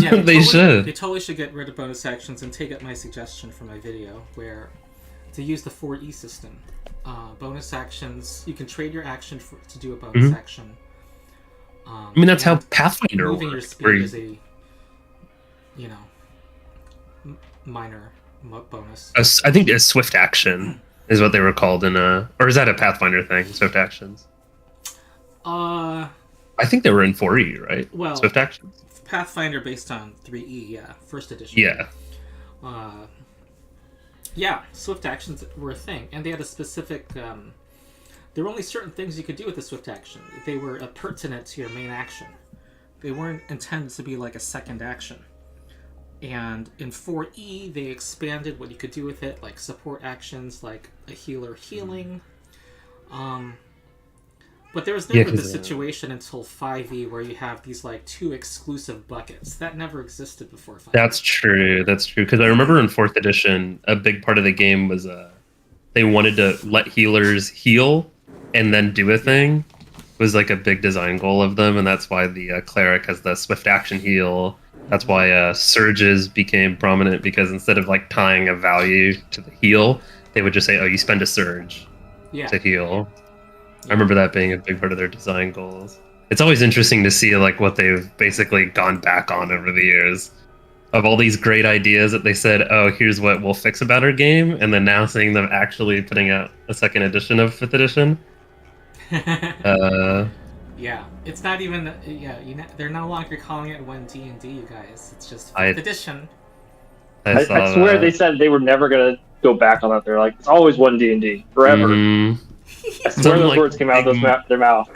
Yeah, They should. They totally should get rid of bonus actions and take up my suggestion from my video, where to use the 4E system. Bonus actions, you can trade your action to do a bonus action. I mean, that's how Pathfinder moving worked. Your speed is a, minor bonus. I think a swift action is what they were called in or is that a Pathfinder thing? Swift actions. I think they were in 4E, right? Well, swift actions. Pathfinder based on 3E, yeah, first edition. Yeah. Yeah, swift actions were a thing, and they had a specific. There were only certain things you could do with the swift action. They were pertinent to your main action. They weren't intended to be like a second action. And in 4E, they expanded what you could do with it, like support actions, like a healer healing. But there was never the situation until 5E where you have these like 2 exclusive buckets. That never existed before 5E. That's true. That's true. Because I remember in 4th edition, a big part of the game was they wanted to let healers heal and then do a thing. It was like a big design goal of them, and that's why the cleric has the swift action heal. That's why surges became prominent, because instead of like tying a value to the heal, they would just say, "Oh, you spend a surge to heal." I remember that being a big part of their design goals. It's always interesting to see like what they've basically gone back on over the years of all these great ideas that they said, "Oh, here's what we'll fix about our game," and then now seeing them actually putting out a 2nd edition of 5th edition. Yeah, it's not even. Yeah, they're no longer calling it 1D&D, you guys. It's just 5th edition. I swear they said they were never gonna go back on that. They're like, it's always 1D&D forever. I swear those words came out of their mouth.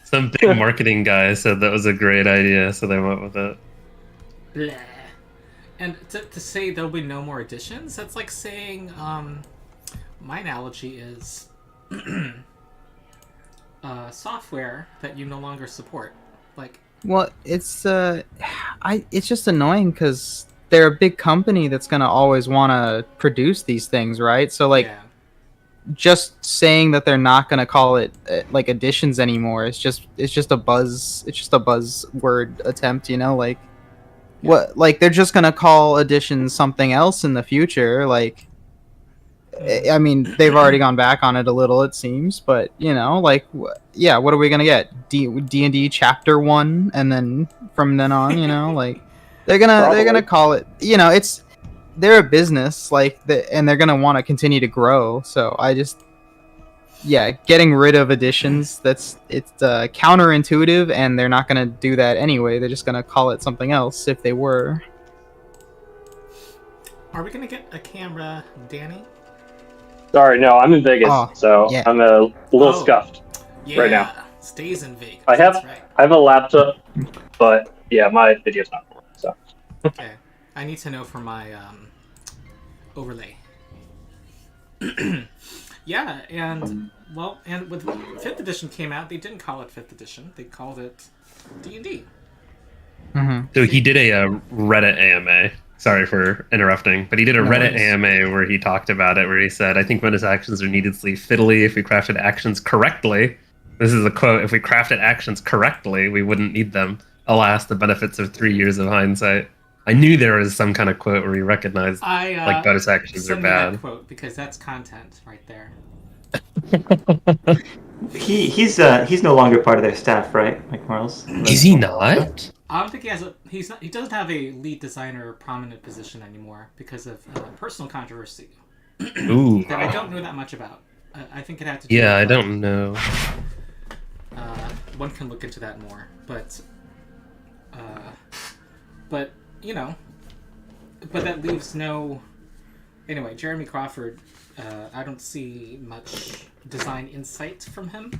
Some big marketing guy said that was a great idea, so they went with it. Blah. And to say there'll be no more editions, that's like saying, my analogy is software that you no longer support. Like, well, it's it's just annoying because they're a big company that's gonna always want to produce these things, right? So like, just saying that they're not gonna call it like editions anymore, it's just a buzzword attempt, like. What, like, they're just gonna call editions something else in the future, like, I mean, they've already gone back on it a little, it seems, but, like, yeah, what are we gonna get? D&D Chapter 1, and then, from then on, like, they're gonna call it, they're a business, like, and they're gonna want to continue to grow, so getting rid of editions, it's counterintuitive, and they're not going to do that anyway. They're just going to call it something else if they were. Are we going to get a camera, Danny? Sorry, no, I'm in Vegas, so yeah. I'm a little scuffed right now. Stays in Vegas. I have a laptop, but yeah, my video's not working, so. Okay, I need to know for my overlay. Yeah, and and when 5th edition came out, they didn't call it 5th edition. They called it D&D. Mm-hmm. So he did a Reddit AMA. Sorry for interrupting, but he did a Reddit AMA where he talked about it, where he said, "I think bonus actions are needlessly fiddly if we crafted actions correctly." This is a quote: "If we crafted actions correctly, we wouldn't need them. Alas, the benefits of 3 years of hindsight." I knew there was some kind of quote where he recognized like bonus actions are bad. That quote, because that's content right there. He's no longer part of their staff, right, Mike Morales? Is he not? I don't think he has he doesn't have a lead designer or prominent position anymore because of personal controversy. Ooh. That I don't know that much about. I think it had to do with, I don't know. One can look into that more, but but that leaves no. Anyway, Jeremy Crawford, I don't see much design insight from him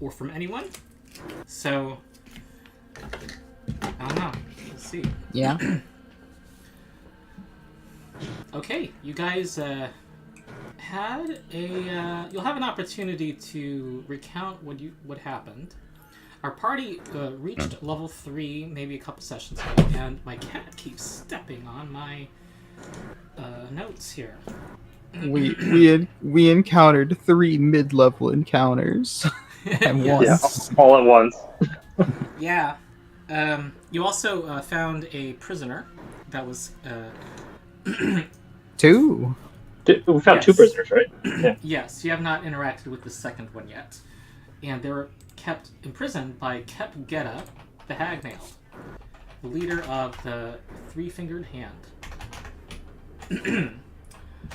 or from anyone. So I don't know. We'll see. Yeah. Okay, you guys had a. You'll have an opportunity to recount what happened. Our party reached level 3 maybe a couple sessions ago, and my cat keeps stepping on my notes here. We encountered 3 mid-level encounters at once. Yeah, all at once. Yeah. You also found a prisoner that was. 2. We found 2 prisoners, right? Yeah. Yes, you have not interacted with the second one yet. And they were kept imprisoned by Kep Geta, the Hagnail, the leader of the Three-Fingered Hand.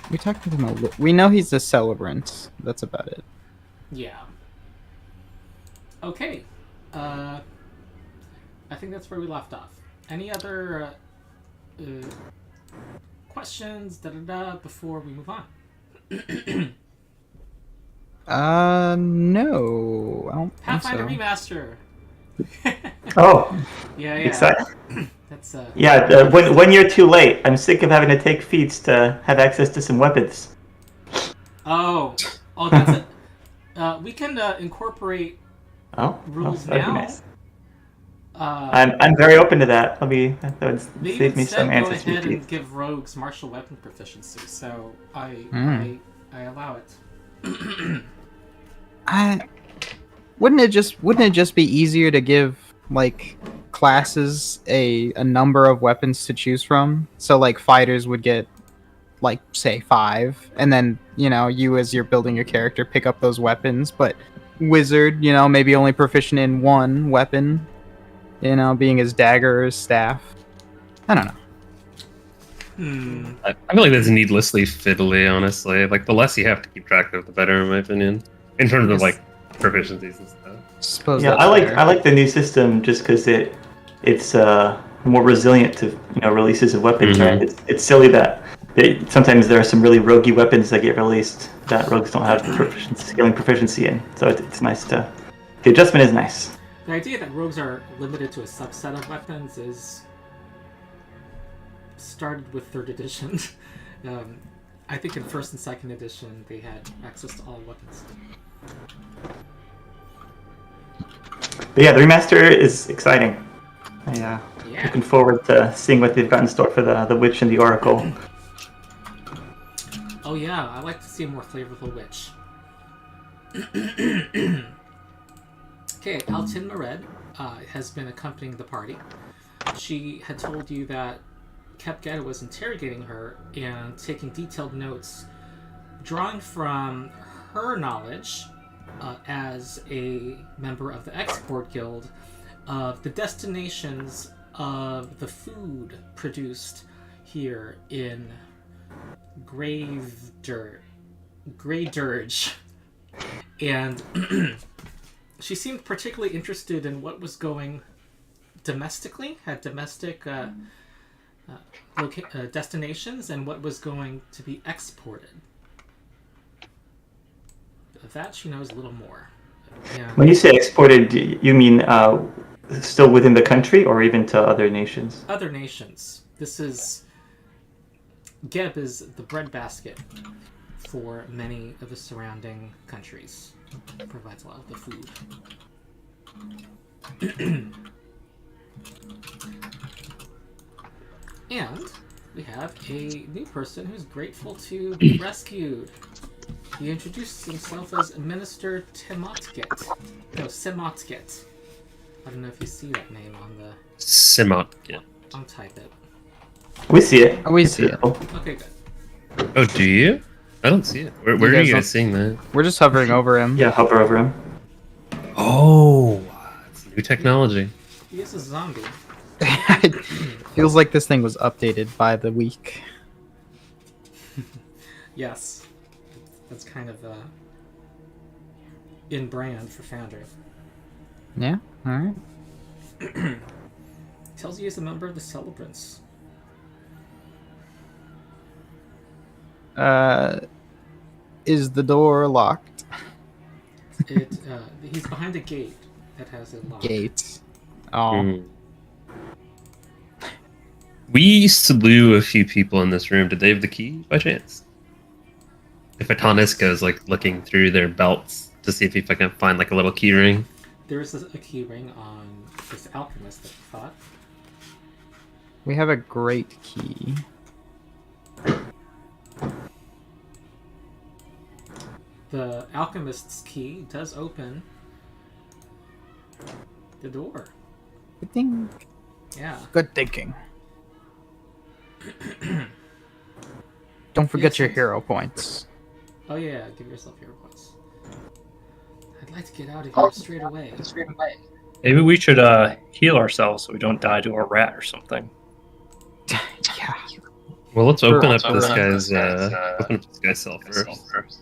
We talked to him a little. We know he's a celebrant. That's about it. Yeah. Okay. I think that's where we left off. Any other questions before we move on? No. I don't Pathfinder think so. Remaster. Oh, Yeah. exciting. That's Yeah, when you're too late, I'm sick of having to take feats to have access to some weapons. Oh, that's it. We can incorporate rules that'd be now. nice. I'm very open to that. That would save me some answers. Go ahead and give rogues martial weapon proficiency, so I allow it. Wouldn't it just be easier to give like classes a number of weapons to choose from? So like fighters would get like say 5, and then you as you're building your character pick up those weapons, but wizard maybe only proficient in 1 weapon, being his dagger or his staff. I don't know. I feel like that's needlessly fiddly, honestly. Like, the less you have to keep track of, the better, in my opinion. In terms of, like, proficiencies and stuff. Suppose I like the new system just because it's more resilient to releases of weapons. Mm-hmm. Right? It's silly that sometimes there are some really roguey weapons that get released that rogues don't have scaling proficiency in. So it's nice to. The adjustment is nice. The idea that rogues are limited to a subset of weapons is started with 3rd edition. I think in 1st and 2nd edition they had access to all weapons. But yeah, the remaster is exciting. Looking forward to seeing what they've got in store for the Witch and the Oracle. Oh yeah, I like to see a more flavorful Witch. Okay, Altin Mered has been accompanying the party. She had told you that Kep Geta was interrogating her and taking detailed notes, drawing from her knowledge as a member of the Export Guild of the destinations of the food produced here in Grey Dirge. And she seemed particularly interested in what was going domestically, had domestic destinations, and what was going to be exported. Of that she knows a little more. And When you say exported, you mean still within the country or even to other nations? other nations. This is... Geb is the breadbasket for many of the surrounding countries. It provides a lot of the food. And we have a new person who's grateful to be rescued. He introduced himself as Minister Temotget. No, Semotget. I don't know if you see that name on the... Semotget. I'll type it. We see it. We see it. Okay, good. Oh, do you? I don't see it. Where are you guys seeing that? We're just hovering over him. Yeah, hover over him. Oh, it's new technology. He is a zombie. It feels like this thing was updated by the week. Yes. That's kind of in brand for Founder. Yeah, alright. Tells you he's a member of the Celebrants. Is the door locked? He's behind a gate that has a lock. Gate. Oh. We slew a few people in this room. Did they have the key by chance? If Atanis goes like looking through their belts to see if he can find like a little key ring. There's a key ring on this alchemist that I thought. We have a great key. The alchemist's key does open the door. Good thing. Yeah. Good thinking. Don't forget your hero points. Oh yeah, give yourself hero points. I'd like to get out of here straight away. Maybe we should heal ourselves so we don't die to a rat or something. Yeah. Well, let's open up this guy's cell first.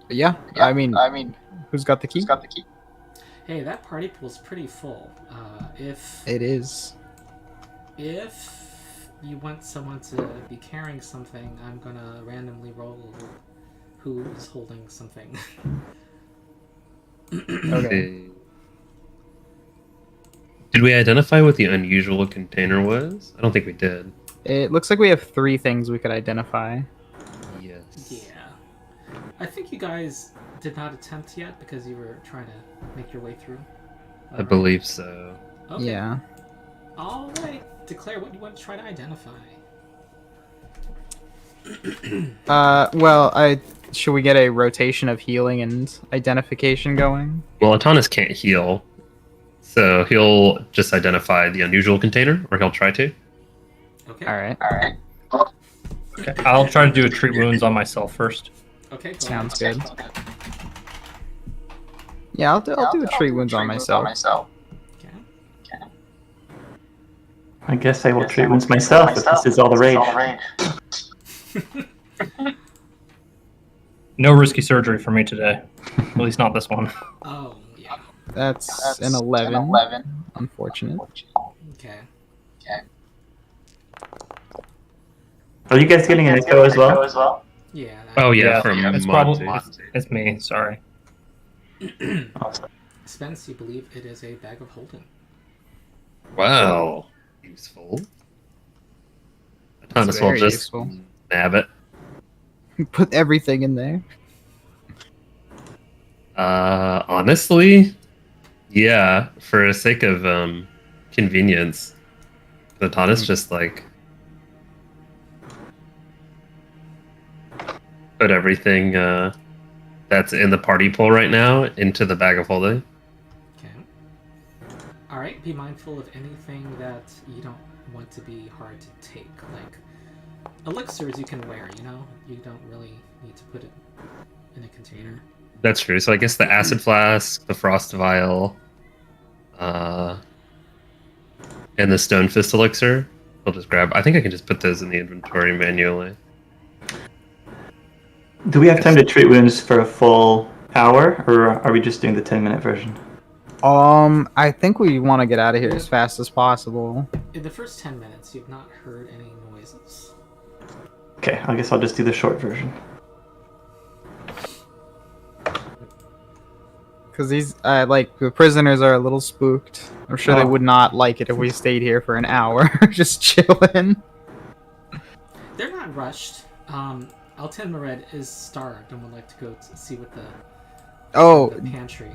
Yeah, I mean, who's got the key? Hey, that party pool's pretty full. If It is. you want someone to be carrying something, I'm gonna randomly roll who's holding something. Okay. Did we identify what the unusual container was? I don't think we did. It looks like we have 3 things we could identify. Yes. Yeah. I think you guys did not attempt yet because you were trying to make your way through. I believe so. Okay. Yeah. All right. Declare what you want to try to identify. Well, should we get a rotation of healing and identification going? Well, Atanas can't heal, so he'll just identify the unusual container, or he'll try to. Okay. All right. Okay, I'll try to do a treat wounds on myself first. Okay. Go Sounds ahead. good. Yeah, I'll do a treat wounds on myself. Okay. I guess I will treat wounds myself if this is all the rage. No risky surgery for me today. At least not this one. Oh, yeah. That's an 11. Unfortunate. Okay. Are you guys getting an echo as well? Yeah. Oh yeah, Yeah, from it's Monty. It's me, sorry. Spence, you believe it is a bag of holding. Wow, useful. That's Atanas will very just useful. nab it. Put everything in there. Honestly, yeah, for the sake of convenience, Atanas just like put everything that's in the party pool right now into the bag of holding. Okay. All right. Be mindful of anything that you don't want to be hard to take, like elixirs you can wear. You don't really need to put it in a container. That's true. So I guess the acid flask, the frost vial, and the stone fist elixir. I'll just grab. I think I can just put those in the inventory manually. Do we have time to treat wounds for a full hour, or are we just doing the 10-minute version? I think we want to get out of here as fast as possible. In the first 10 minutes, you've not heard any noises. Okay, I guess I'll just do the short version. Because these, the prisoners are a little spooked. I'm sure they would not like it if we stayed here for an hour, just chilling. They're not rushed. Alten Mered is starved and would like to go see what the pantry.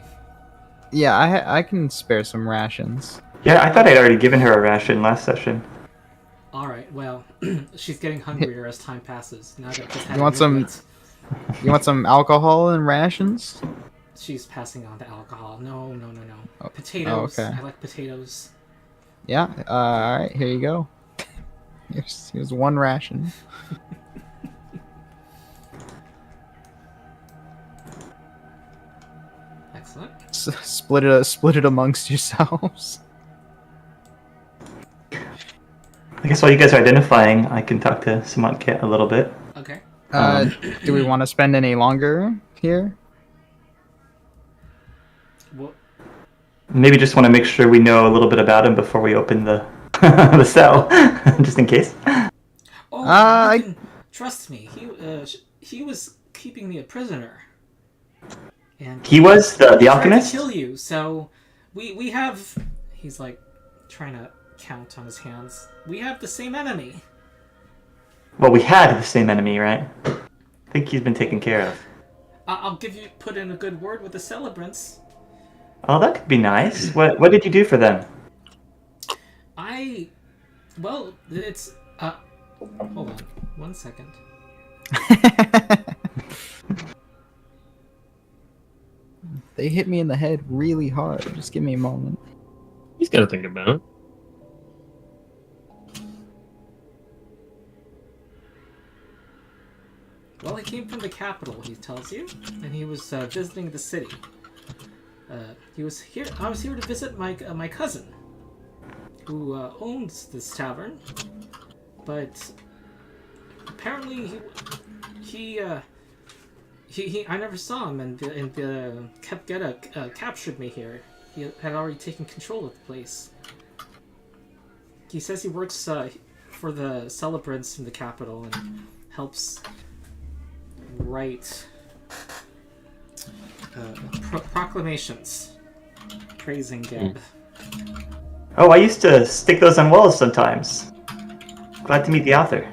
Yeah, I can spare some rations. Yeah, I thought I'd already given her a ration last session. All right. Well, she's getting hungrier as time passes. Now that just You want some alcohol and rations? She's passing on the alcohol. No. Oh. Potatoes. Oh, okay. I like potatoes. Yeah. All right. Here you go. Here's one ration. Excellent. Split it amongst yourselves. I guess while you guys are identifying, I can talk to Samantkit a little bit. Okay. Do we want to spend any longer here? Well, Maybe just want to make sure we know a little bit about him before we open the the cell, just in case. you can trust me. He was keeping me a prisoner. And He was the tried to alchemist? kill you. So we have. He's like trying to count on his hands. We have the same enemy. Well, we had the same enemy, right? I think he's been taken care of. I'll put in a good word with the celebrants. Oh, that could be nice. What did you do for them? It's hold on 1 second. They hit me in the head really hard. Just give me a moment. He's got to think about it. Well, he came from the capital, he tells you, and he was visiting the city. He was here. I was here to visit my cousin, who owns this tavern. But apparently, he I never saw him, and Kepgeta captured me here. He had already taken control of the place. He says he works for the celebrants in the capital and helps write proclamations praising Geb. Oh, I used to stick those on walls sometimes. Glad to meet the author.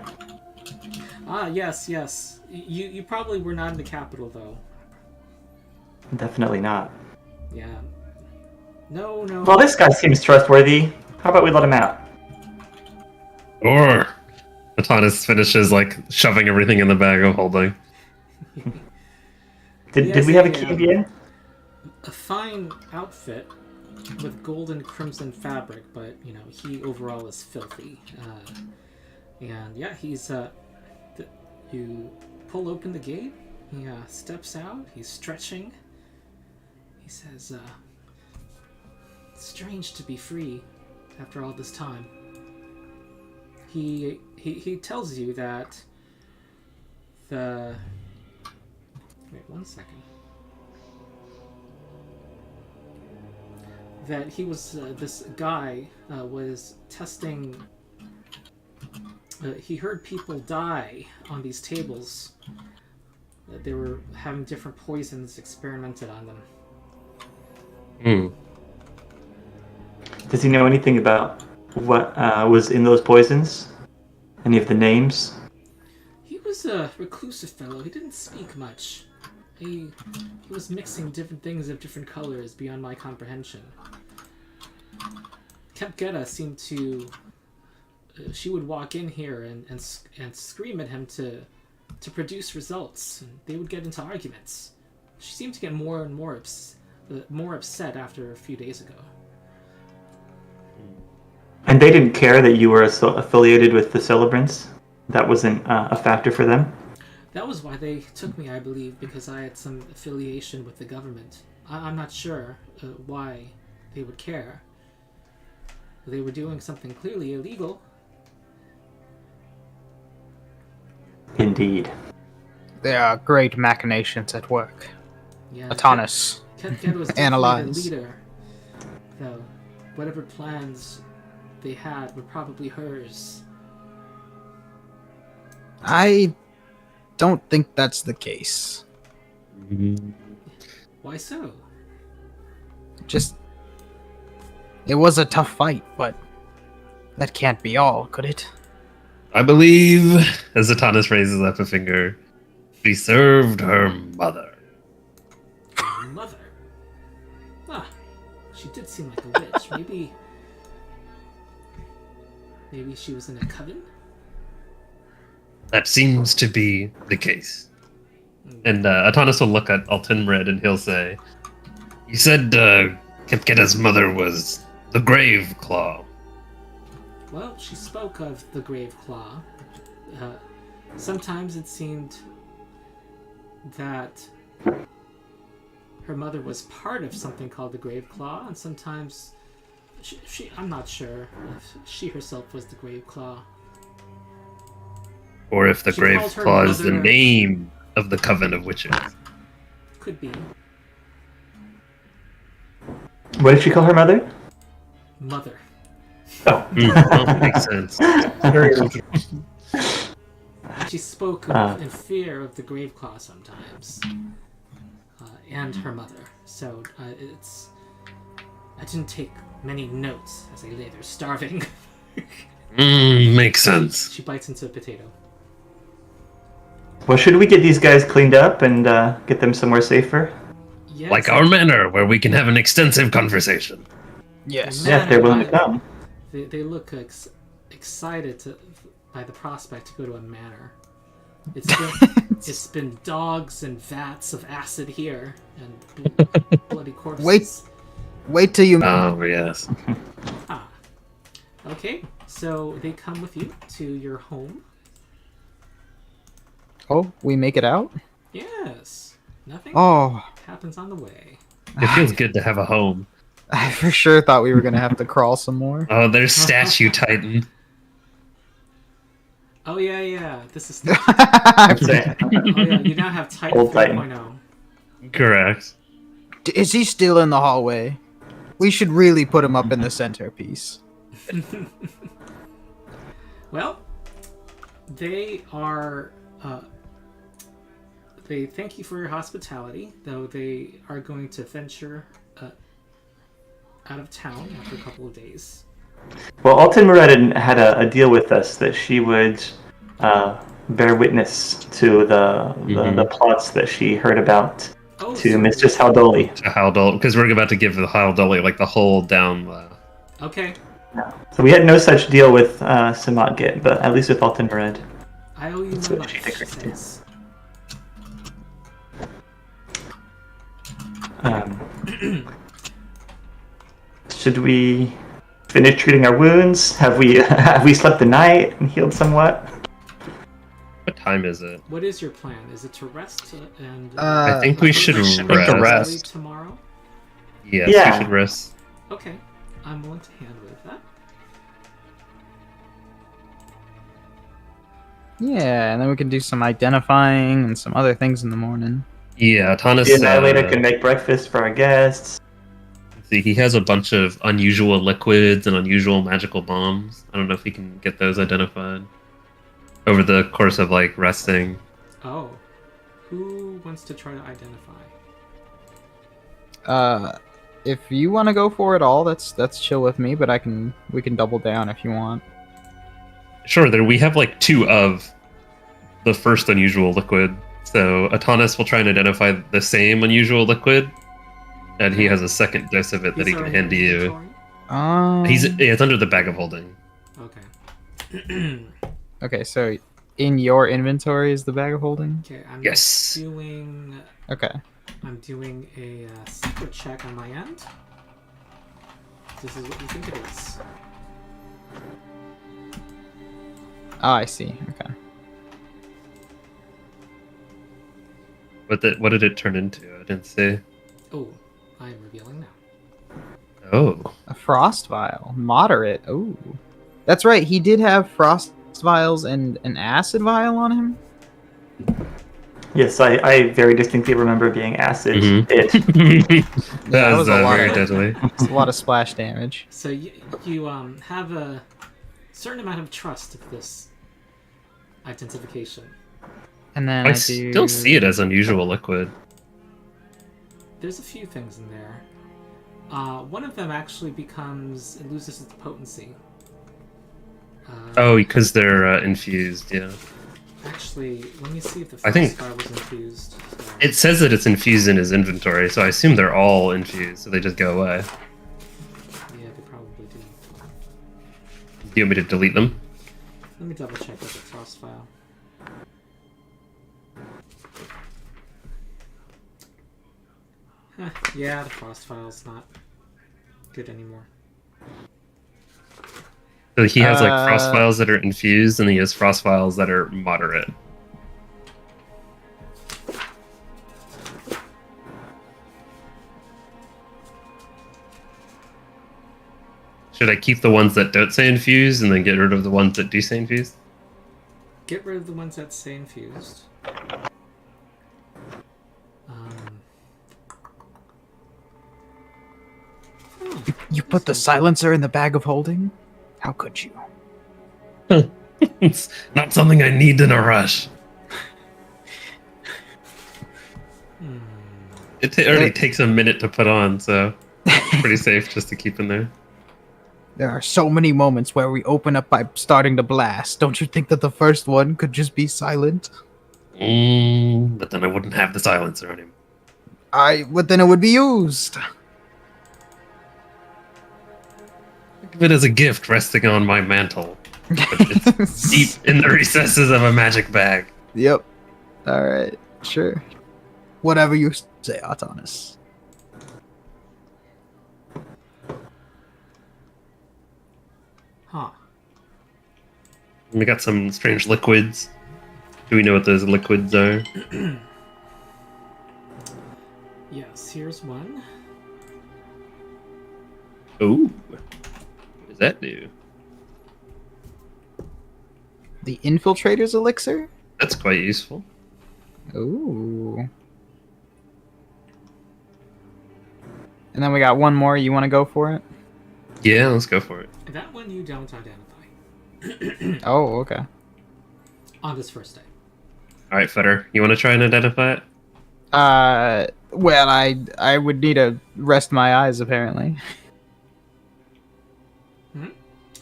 Ah, yes. You probably were not in the capital, though. Definitely not. Yeah. No. Well, this guy seems trustworthy. How about we let him out? Or Atanas finishes like shoving everything in the bag of holding. Did we have a key yet? A fine outfit with gold and crimson fabric, but he overall is filthy. And yeah, he's you pull open the gate. He steps out. He's stretching. He says, "It's strange to be free after all this time." He tells you that the... Wait 1 second. That he was, this guy was testing... he heard people die on these tables. They were having different poisons experimented on them. Does he know anything about what was in those poisons? Any of the names? He was a reclusive fellow. He didn't speak much. He was mixing different things of different colors beyond my comprehension. Kepgeta seemed to... she would walk in here and scream at him to produce results, and they would get into arguments. She seemed to get more and more upset after a few days ago. And they didn't care that you were affiliated with the celebrants? That wasn't a factor for them? That was why they took me, I believe, because I had some affiliation with the government. I'm not sure why they would care. They were doing something clearly illegal. Indeed. There are great machinations at work. Yeah, Atanas. Kepgeta was Analyze. definitely the leader, though. Whatever plans they had were probably hers. I don't think that's the case. Why so? Just... it was a tough fight, but that can't be all, could it? I believe, as Atanas raises up a finger, she served her mother. Mother? Ah, she did seem like a witch. Maybe she was in a coven? That seems to be the case. And Atanas will look at Altinred and he'll say, "You said Kepgeta's mother was the Grave Claw." Well, she spoke of the Grave Claw. Sometimes it seemed that her mother was part of something called the Grave Claw, and sometimes I'm not sure if she herself was the Grave Claw. Or if the She Grave called her Claw is the mother- name of the Coven of Witches. Could be. What did she call her mother? Mother. Oh. That makes sense. Very easy. She spoke in fear of the Grave Claw sometimes. And her mother. So I didn't take many notes as I lay there starving. Makes sense. She bites into a potato. Well, should we get these guys cleaned up and get them somewhere safer? Yes, Like our manor, where we can have an extensive conversation. Yes. Yeah, if they're willing to come. They look excited by the prospect to go to a manor. It's been dogs and vats of acid here and bloody corpses. Wait till you. Oh yes. Ah. Okay, so they come with you to your home. Oh, we make it out? Yes. Nothing happens on the way. It feels good to have a home. I for sure thought we were gonna have to crawl some more. Oh, there's Statue Titan. Oh yeah. This is. I'm saying. Oh, yeah, you now have Titan Old Titan. 3.0. Correct. Is he still in the hallway? We should really put him up in the centerpiece. Well, they are. They thank you for your hospitality, though they are going to venture out of town after a couple of days. Well, Alton Muradin had a deal with us that she would bear witness to the plots that she heard about to Mistress Haldoli. To Haldoli, because we're about to give the Haldoli like the whole down low. Okay. Yeah. So we had no such deal with Samatgit, but at least with Alton Murad. I owe you That's my what she life, she decreed. says. Should we finish treating our wounds? Have we slept the night and healed somewhat? What time is it? What is your plan? Is it to rest and? I think we should early rest. tomorrow. Yes, Yeah. we should rest. Okay, I'm willing to hand wave that. Yeah, and then we can do some identifying and some other things in the morning. Yeah, Tanis. The Annihilator can make breakfast for our guests. See, he has a bunch of unusual liquids and unusual magical bombs. I don't know if he can get those identified over the course of like resting. Oh, who wants to try to identify? If you want to go for it all, that's chill with me. But we can double down if you want. Sure, we have like 2 of the first unusual liquid. So Atanis will try and identify the same unusual liquid, and he has a second dose of it that he can hand to you. It's under the bag of holding. Okay. Okay, so in your inventory is the bag of holding? Okay, I'm Yes. doing. Okay. I'm doing a secret check on my end. This is what you think it is. Oh, I see. Okay. What did it turn into? I didn't see. Oh, I am revealing now. Oh. A frost vial. Moderate. Oh. That's right, he did have frost vials and an acid vial on him? Yes, I very distinctly remember being acid. That was a lot very of- deadly. It's a lot of splash damage. So you have a certain amount of trust of this identification. And then I still see it as unusual liquid. There's a few things in there. One of them actually it loses its potency. Oh, because they're infused, yeah. Actually, let me see if the I think- frost fire was infused. So- It says that it's infused in his inventory, so I assume they're all infused, so they just go away. Yeah, they probably do. Do you want me to delete them? Let me double check with the frost file. Yeah, the frost file's not good anymore. So he has like frost vials that are infused, and he has frost vials that are moderate. Should I keep the ones that don't say infused and then get rid of the ones that do say infused? Get rid of the ones that say infused. You put the silencer in the bag of holding? How could you? It's not something I need in a rush. It already takes a minute to put on, so it's pretty safe just to keep in there. There are so many moments where we open up by starting to blast. Don't you think that the first one could just be silent? But then I wouldn't have the silencer on him. But then it would be used. Think of it as a gift resting on my mantle. But it's deep in the recesses of a magic bag. Yep. All right. Sure. Whatever you say, Autonis. Huh. We got some strange liquids. Do we know what those liquids are? Yes, here's one. Ooh. What does that do? The Infiltrator's Elixir? That's quite useful. Ooh. And then we got one more. You want to go for it? Yeah, let's go for it. That one you don't identify. Oh, okay. On this first day. All right, Fetter, you want to try and identify it? Well, I would need to rest my eyes, apparently.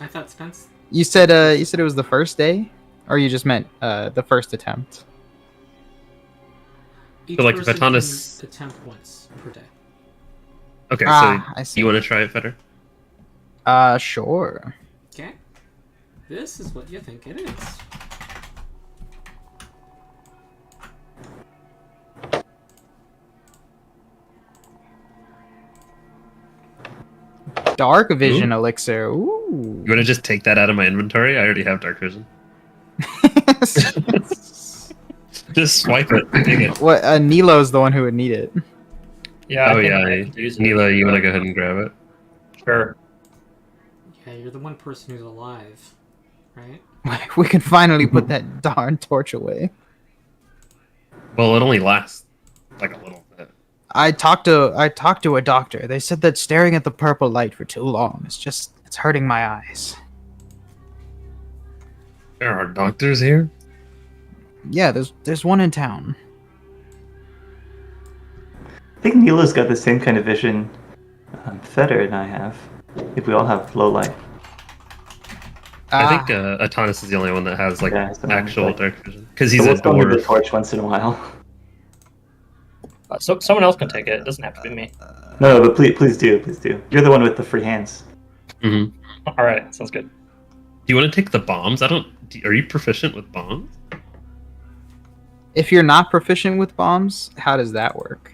I thought Spence... You said it was the first day? Or you just meant, the first attempt? Each So, like, if person Autonis... can attempt once per day. Okay, I so see. you want to try it, Fetter? Sure. Okay. This is what you think it is. Dark Vision Elixir. Ooh. You want to just take that out of my inventory? I already have Dark Vision. Just swipe it. Take it. What? Nilo's the one who would need it. Yeah. Oh, yeah. Neela, you want to go ahead and grab it? Sure. Yeah, you're the one person who's alive, right? We can finally put that darn torch away. Well, it only lasts like a little bit. I talked to a doctor. They said that staring at the purple light for too long it's hurting my eyes. There are doctors here? Yeah, there's one in town. I think Neela's got the same kind of vision Fetter and I have. If we all have low light. I think Autonis is the only one that has like actual dark vision. Because he's So a we'll go to the dwarf. torch once in a while. So someone else can take it. It doesn't have to be me. No, but please do. You're the one with the free hands. Mm-hmm. All right, sounds good. Do you want to take the bombs? Are you proficient with bombs? If you're not proficient with bombs, how does that work?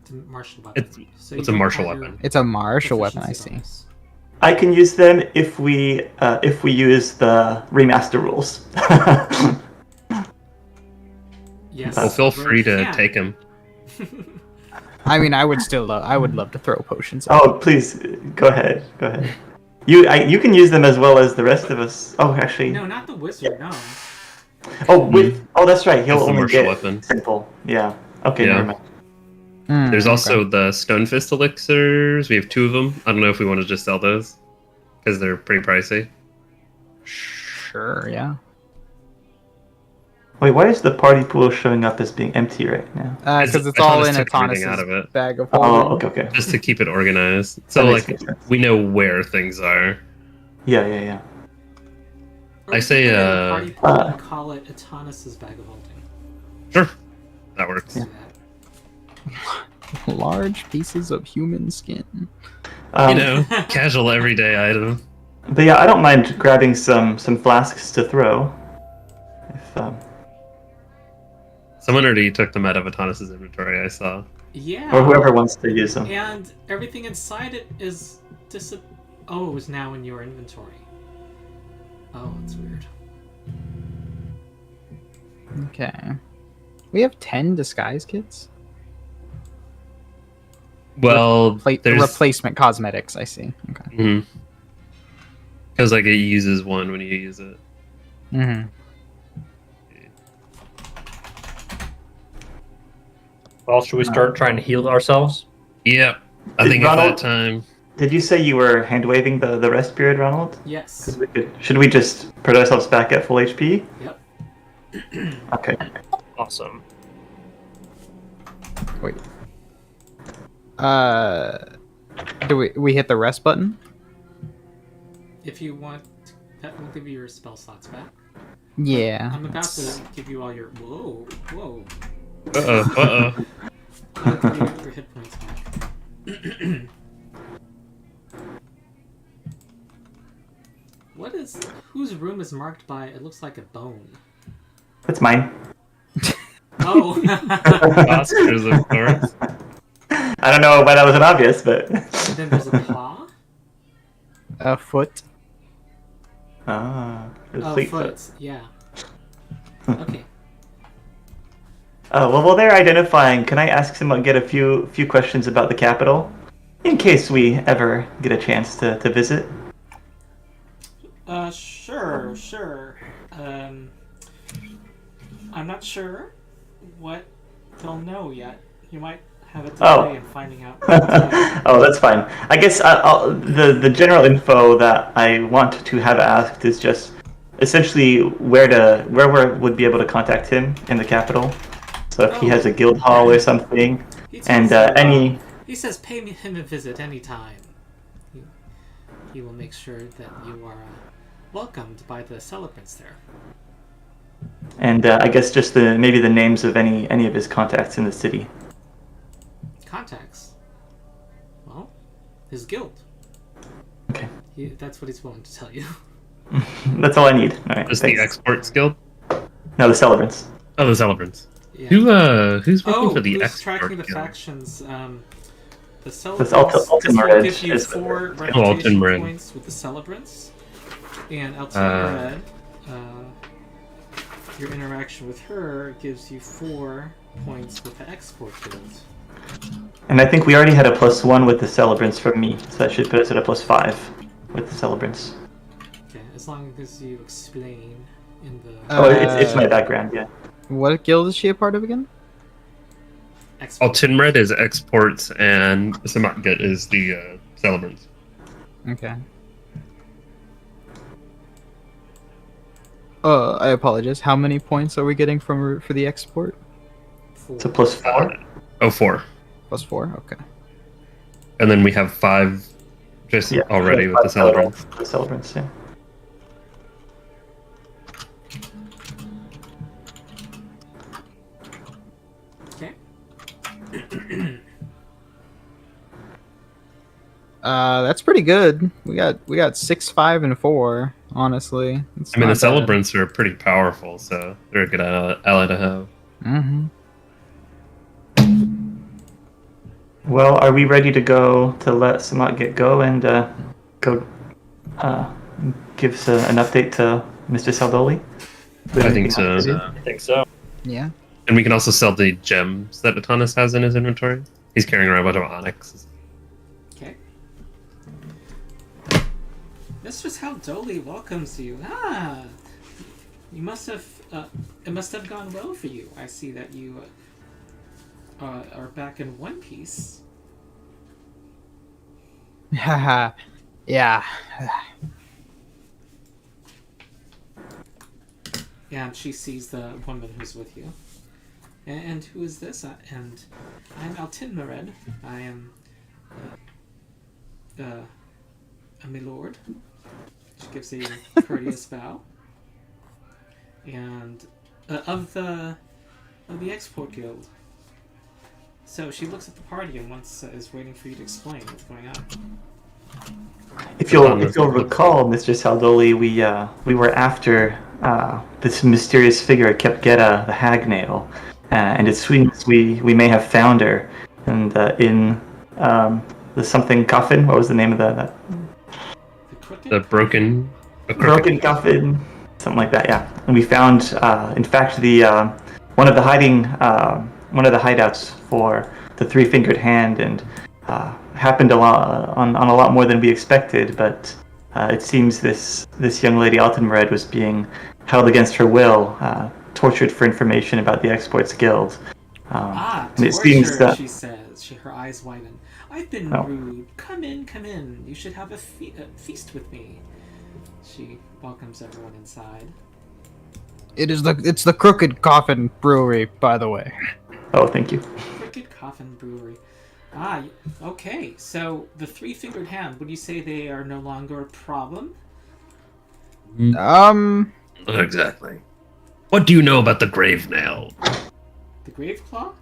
It's a martial weapon. It's a martial weapon. It's a martial weapon, I see. I can use them if we use the remaster rules. Yes. Well, feel free to take him. I mean, I would love to throw potions. Oh, please go ahead. You can use them as well as the rest of us. Oh, actually. No, not the wizard. No. Oh, that's right. He'll That's a only martial get weapon. simple. Yeah. Okay, Yeah. never mind. There's also the Stone Fist elixirs. We have 2 of them. I don't know if we want to just sell those because they're pretty pricey. Sure, yeah. Wait, why is the party pool showing up as being empty right now? Because it's all in took everything out of Autonis' it. bag of Oh, holding. okay. Just to keep it organized. So That makes like sense. we know where things are. Yeah. Or I say, party pool and call it Atanis's bag of holding. Sure. That works. Do that. Large pieces of human skin. Casual everyday item. But yeah, I don't mind grabbing some flasks to throw. If Someone already took them out of Atanis' inventory, I saw. Yeah. or whoever wants to use them. And everything inside it is Oh, it was now in your inventory. Oh, that's weird. Okay. We have 10 disguise kits? Well, there's... Replacement cosmetics, I see. Okay. Because like it uses one when you use it. Mm-hmm. Well, should we start trying to heal ourselves? Yeah. I think at that time... Did you say you were hand waving the rest period, Ronald? Yes. Should we just put ourselves back at full HP? Yep. Okay. Awesome. Wait. Do we hit the rest button? If you want, that will give you your spell slots back. Yeah. I'm about to give you all your... Whoa. Uh-oh. I'll give you your hit points back. Whose room is marked by, it looks like a bone? That's mine. Oh. Oscars, of course. I don't know why that wasn't obvious, but. And then there's a paw. A foot. Ah, Oh, Fleetfoot. foot. Yeah. Okay. Oh, well, while they're identifying, can I ask someone, get a few questions about the capital? In case we ever get a chance to visit. Sure. I'm not sure what they'll know yet. You might have a delay in finding out. Oh, that's fine. I guess the general info that I want to have asked is just essentially where we would be able to contact him in the capital. So if he has a guild hall or something, and any. He says, "Pay him a visit anytime." He will make sure that you are welcomed by the celebrants there. And I guess just maybe the names of any of his contacts in the city. Contacts? Well, his guild. Okay. That's what he's willing to tell you. That's all I need. All right. Just the Exports Guild? No, the Celebrants. Oh, the Celebrants. Yeah. Who's working for the who's Export tracking the Guild? factions? The That's celebrants. Alton This will Mared give you is 4 Alton reputation Mared. points with the celebrants, and Alton Mared, your interaction with her gives you 4 points with the Export Guild. And I think we already had a +1 with the Celebrants from me, so that should put us at a +5 with the Celebrants. Okay, as long as you explain in the It's my background, yeah. What guild is she a part of again? Export. Altinred is Exports, and Samatgut is the Celebrants. Okay. I apologize. How many points are we getting for the export? It's a +4. 4. +4. Okay. And then we have 5 just already with the Celebrants. The Celebrants, yeah. Okay. That's pretty good. We got 6, 5, and 4. Honestly, it's I mean, not the Celebrants are pretty powerful, so they're a good ally to have. Mm-hmm. Well, are we ready to go to let Samat go and go give us an update to Mr. Haldoli? I think so. I think so. Yeah. And we can also sell the gems that Atanas has in his inventory. He's carrying around a bunch of onyx. Okay. Mistress Haldoli welcomes you. You must have. It must have gone well for you. I see that you are back in one piece. Haha. Yeah. And she sees the woman who's with you. And who is this? And I'm Altin Mared. I am a milord. She gives a courteous bow. And of the Export Guild. So she looks at the party and is waiting for you to explain what's going on. If you'll recall, Mr. Haldoli, we were after this mysterious figure, Kepgeta, the Hagnail, and it seems we may have found her, and in the something coffin. What was the name of that? The broken coffin, something like that. Yeah, and we found, in fact, the one of the hideouts for the three-fingered hand, and happened a lot on a lot more than we expected. But it seems this young lady Altenred was being held against her will, tortured for information about the Exports Guild. And it seems that she says, her eyes widen. I've been rude. Come in. You should have a feast with me. She welcomes everyone inside. It's the Crooked Coffin Brewery, by the way. Oh, thank you. Crooked Coffin Brewery. Okay. So the three-fingered hand. Would you say they are no longer a problem? Exactly. What do you know about the Grave Nail? The Grave Claw?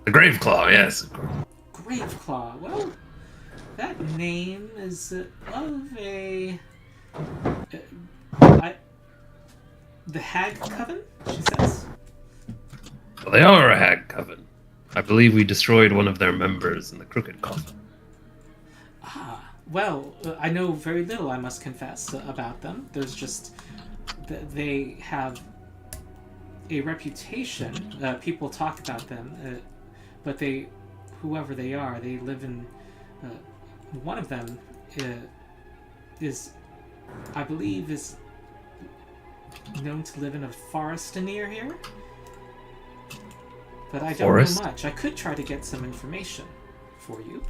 The Grave Claw, yes. Grave Claw. Well, that name is of a the Hag Coven, she says. So they are a hag coven. I believe we destroyed one of their members in the Crooked Coffin. Well, I know very little, I must confess, about them. There's just... They have a reputation. People talk about them. But whoever they are, they live in... one of them is... I believe is known to live in a forest near here. But I don't know much. I could try to get some information for you.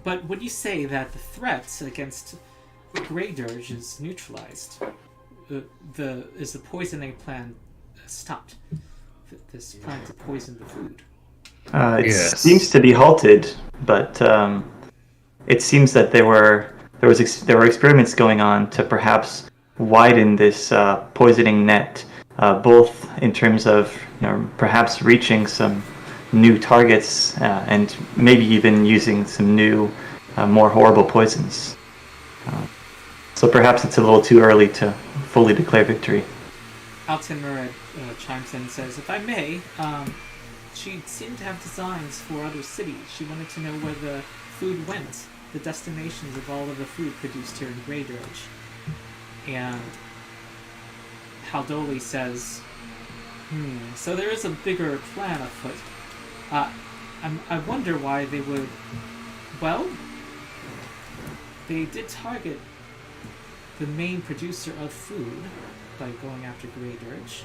But would you say that the threat against Grey Dirge is neutralized? Is the poisoning plan stopped? This plan to poison the food? It seems to be halted, but it seems that there were experiments going on to perhaps widen this poisoning net, both in terms of perhaps reaching some new targets and maybe even using some new, more horrible poisons. So perhaps it's a little too early to fully declare victory. Alton Murad chimes in and says, if I may, she seemed to have designs for other cities. She wanted to know where the food went, the destinations of all of the food produced here in Grey Dirge. And Haldoli says, so there is a bigger plan afoot. I wonder why they would... Well, they did target the main producer of food by going after Grey Dirge.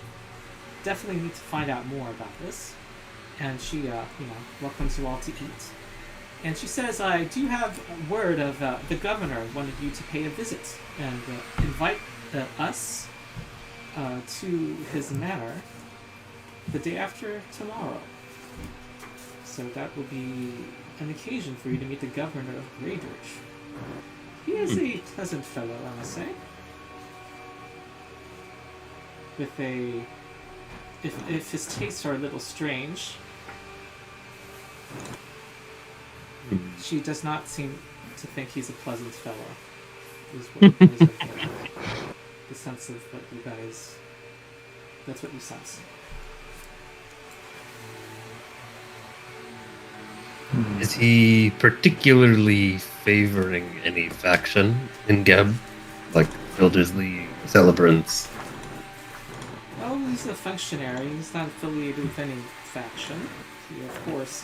Definitely need to find out more about this. And she, welcomes you all to eat. And she says, I do have word of the governor wanted you to pay a visit and invite us to his manor the day after tomorrow. So that will be an occasion for you to meet the governor of Grey Dirge. He is a pleasant fellow, I must say. With a... If his tastes are a little strange, she does not seem to think he's a pleasant fellow. Is what the sense of what you guys... That's what you sense. Is he particularly favoring any faction in Geb? Like Builders League, Celebrants? Well, he's a functionary. He's not affiliated with any faction. He, of course,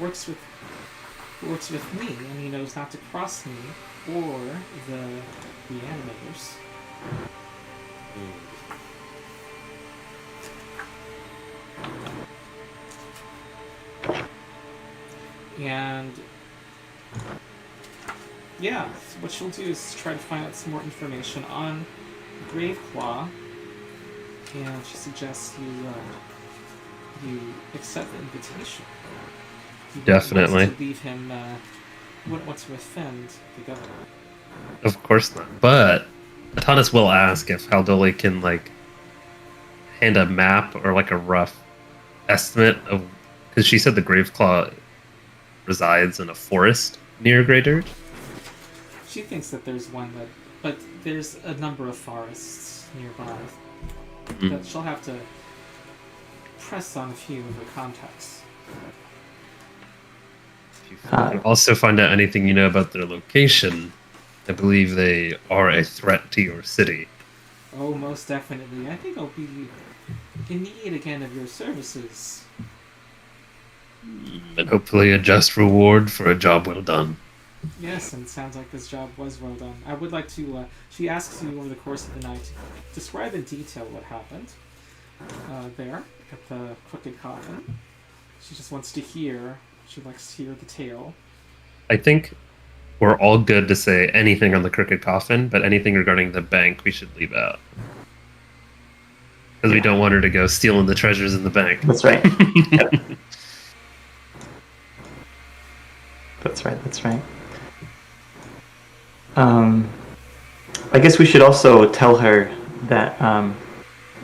works with me, and he knows not to cross me or the animators. And yeah, what she'll do is try to find out some more information on Graveclaw, and she suggests you accept the invitation. You Definitely. wouldn't want to leave him. Wouldn't want to offend the governor. Of course not. But Atanas will ask if Haldoli can hand a map or a rough estimate of, because she said the Graveclaw resides in a forest near Grey Dirge. She thinks that there's one but there's a number of forests nearby. That she'll have to press on a few of her contacts. If you can also find out anything you know about their location, I believe they are a threat to your city. Oh, most definitely. I think I'll be in need again of your services. And hopefully a just reward for a job well done. Yes, and it sounds like this job was well done. I would like to, she asks you over the course of the night, describe in detail what happened there at the Crooked Coffin. She just wants to hear, she likes to hear the tale. I think we're all good to say anything on the Crooked Coffin, but anything regarding the bank we should leave out. Because we don't want her to go stealing the treasures in the bank. That's right. That's right. I guess we should also tell her that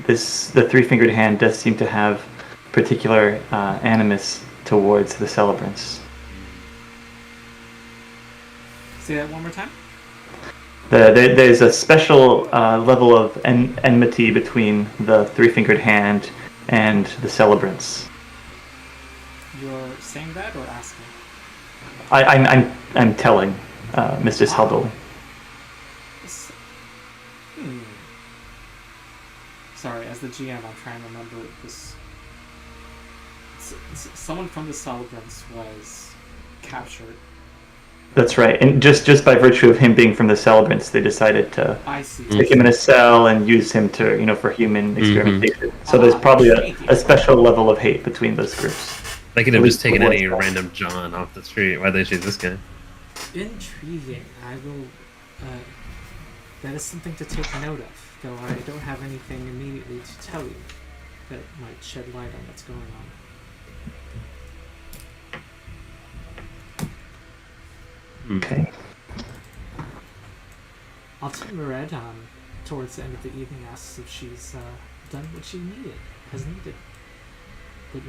the three-fingered hand does seem to have particular animus towards the celebrants. Say that one more time. There's a special level of enmity between the three-fingered hand and the celebrants. You're saying that or asking? I'm telling Mistress Haldoli. Sorry, as the GM, I'm trying to remember this. Someone from the celebrants was captured. That's right, and just by virtue of him being from the celebrants, they decided to stick him in a cell and use him to, for human experimentation. So there's probably a special level of hate between those groups. They could have just taken any random John off the street. Why'd they choose this guy? Intriguing. I will. That is something to take note of, though I don't have anything immediately to tell you that might shed light on what's going on. Okay. Altimred, towards the end of the evening, asks if she's done what she has needed.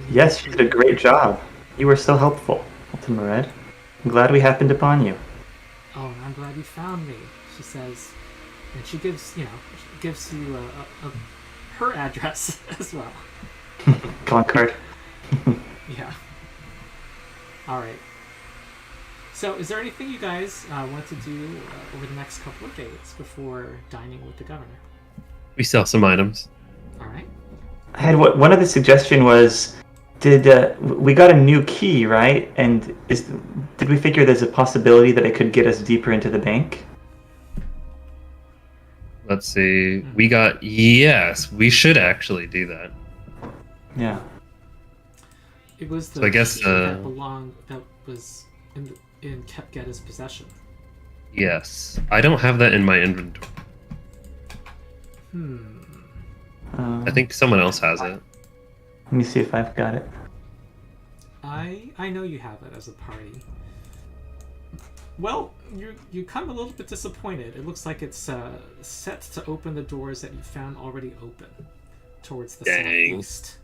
Yes, you did a great job. You were so helpful, Altimred. I'm glad we happened upon you. Oh, I'm glad you found me, she says. And she gives, gives you her address as well. Concord. Yeah. Alright. So, is there anything you guys want to do over the next couple of days before dining with the governor? We sell some items. Alright. I had one other suggestion was, we got a new key, right? And did we figure there's a possibility that it could get us deeper into the bank? Let's see. Yes, we should actually do that. Yeah. It was the so I guess key that was in Kepgetta's possession. Yes. I don't have that in my inventory. I think someone else has it. Let me see if I've got it. I know you have it as a party. Well, you come a little bit disappointed. It looks like it's set to open the doors that you found already open towards the southeast.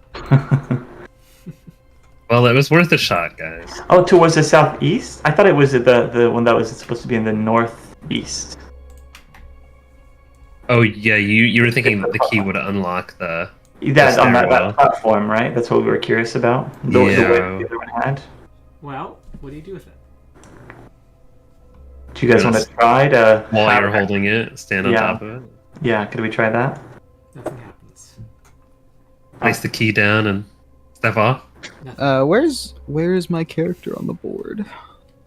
Well, it was worth a shot, guys. Oh, towards the southeast? I thought it was the one that was supposed to be in the northeast. Oh yeah, you were thinking that the key would unlock the on that platform, right? That's what we were curious about. The way the other one had. Well, what do you do with it? Do you guys want to try to... While you're holding it, stand on top of it? Yeah, could we try that? Nothing happens. Place the key down and step off? Where's my character on the board?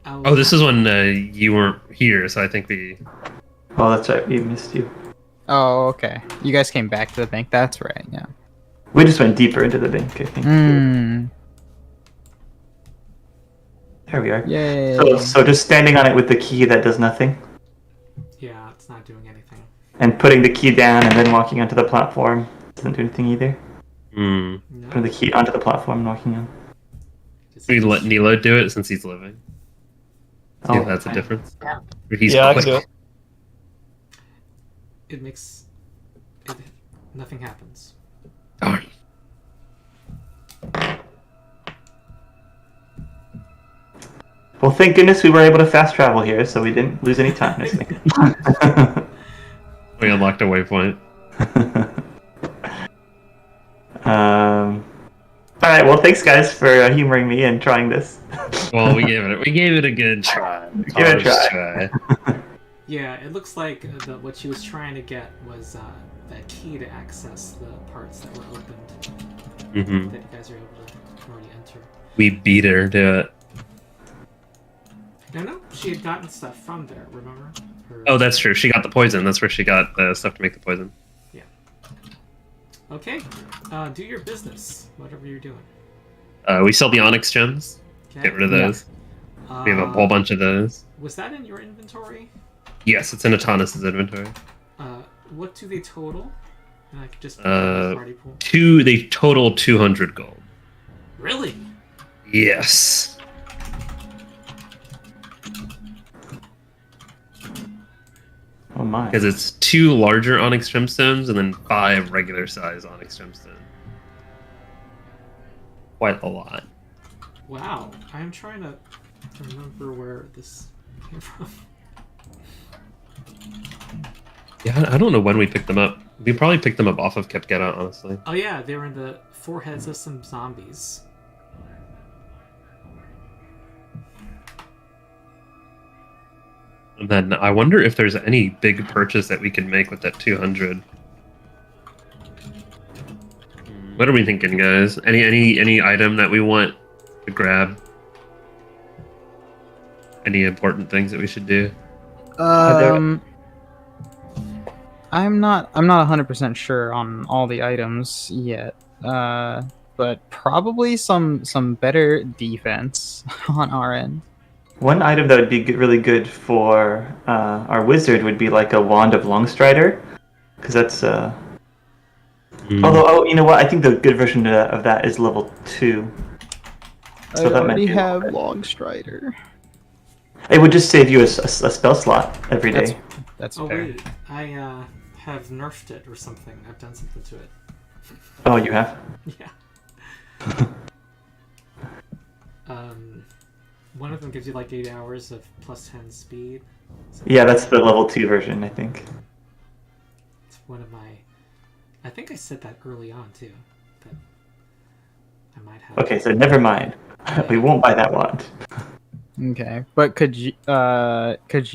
Oh, this is when you weren't here, so I think we... Oh, that's right, we missed you. Oh, okay. You guys came back to the bank, that's right, yeah. We just went deeper into the bank, I think. There we are. Yay. So just standing on it with the key that does nothing? Yeah, it's not doing anything. And putting the key down and then walking onto the platform doesn't do anything either? No. Putting the key onto the platform and walking on. We let Nilo do it since he's living. See if that's a difference. Yeah, I can do it. It makes... nothing happens. Darn. Well, thank goodness we were able to fast travel here, so we didn't lose any time. We unlocked a waypoint. All right. Well, thanks guys for humoring me and trying this. Well, we gave it a good try. Give it a try. Yeah, it looks like what she was trying to get was that key to access the parts that were opened that you guys are able to already enter. We beat her to it. No, she had gotten stuff from there, remember? Oh, that's true. She got the poison. That's where she got the stuff to make the poison. Yeah. Okay, do your business, whatever you're doing. We sell the onyx gems. Okay. Get rid of those. We have a whole bunch of those. Was that in your inventory? Yes, it's in Atanas' inventory. What do they total? And I could just put it in the party pool. They total 200 gold. Really? Yes. Oh my. Because it's 2 larger onyx gemstones and then 5 regular size onyx gemstones. Quite a lot. Wow. I'm trying to remember where this came from. Yeah, I don't know when we picked them up. We probably picked them up off of Kepgeta, honestly. Oh yeah, they were in the foreheads of some zombies. And then I wonder if there's any big purchase that we can make with that 200. What are we thinking, guys? Any item that we want to grab? Any important things that we should do? I'm not 100% sure on all the items yet. But probably some better defense on our end. One item that would be really good for our wizard would be like a wand of Longstrider, because that's. Although, you know what? I think the good version of that is level 2. So I already have Longstrider. It would just save you a spell slot every day. That's oh fair. wait, I have nerfed it or something. I've done something to it. Oh, you have? Yeah. One of them gives you like 8 hours of plus 10 speed. Yeah, that's the level 2 version, I think. It's one of my. I think I said that early on too. But I might have. Okay, so never mind. We won't buy that wand. Okay, but could you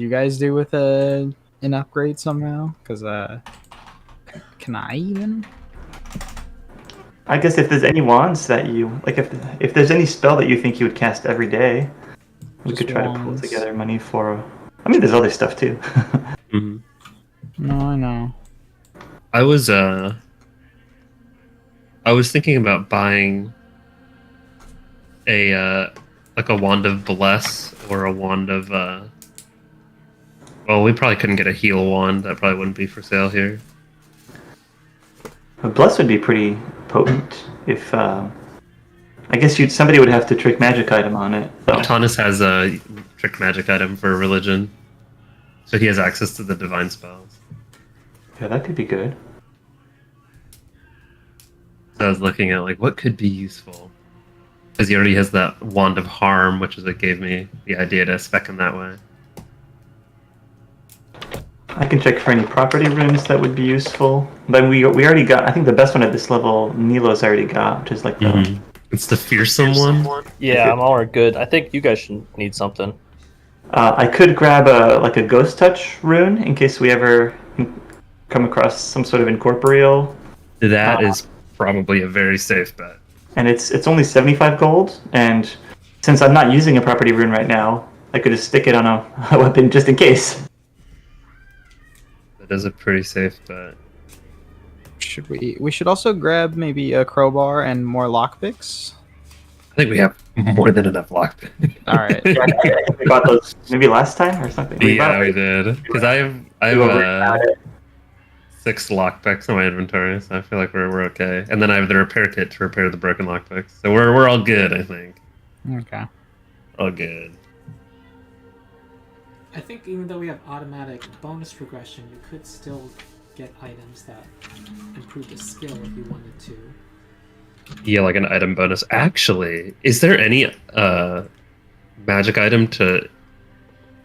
guys do with an upgrade somehow? Because can I even? I guess if there's any wands that you like, if there's any spell that you think you would cast every day, we could try to pull together money for. I mean, there's other stuff too. Mm-hmm. No, I know. I was thinking about buying a like a wand of bless or a wand of well, we probably couldn't get a heal wand. That probably wouldn't be for sale here. But bless would be pretty potent if I guess somebody would have to trick magic item on it. So. Thomas has a trick magic item for religion, so he has access to the divine spells. Yeah, that could be good. So I was looking at like what could be useful, because he already has that wand of harm, which is what gave me the idea to spec him that way. I can check for any property runes that would be useful. But we already got. I think the best one at this level, Nilo's already got, which is like the. It's the fearsome one. Yeah, I'm all good. I think you guys should need something. I could grab a ghost touch rune in case we ever come across some sort of incorporeal. That is probably a very safe bet. And it's only 75 gold, and since I'm not using a property rune right now, I could just stick it on a weapon just in case. That is a pretty safe bet. Should we should also grab maybe a crowbar and more lockpicks? I think we have more than enough lockpicks. All right. Yeah, I think we got those maybe last time or something. We did. Because I have 6 lockpicks in my inventory, so I feel like we're okay. And then I have the repair kit to repair the broken lockpicks, so we're all good, I think. Okay. All good. I think even though we have automatic bonus progression, you could still get items that improve the skill if you wanted to. Yeah, like an item bonus. Actually, is there any magic item to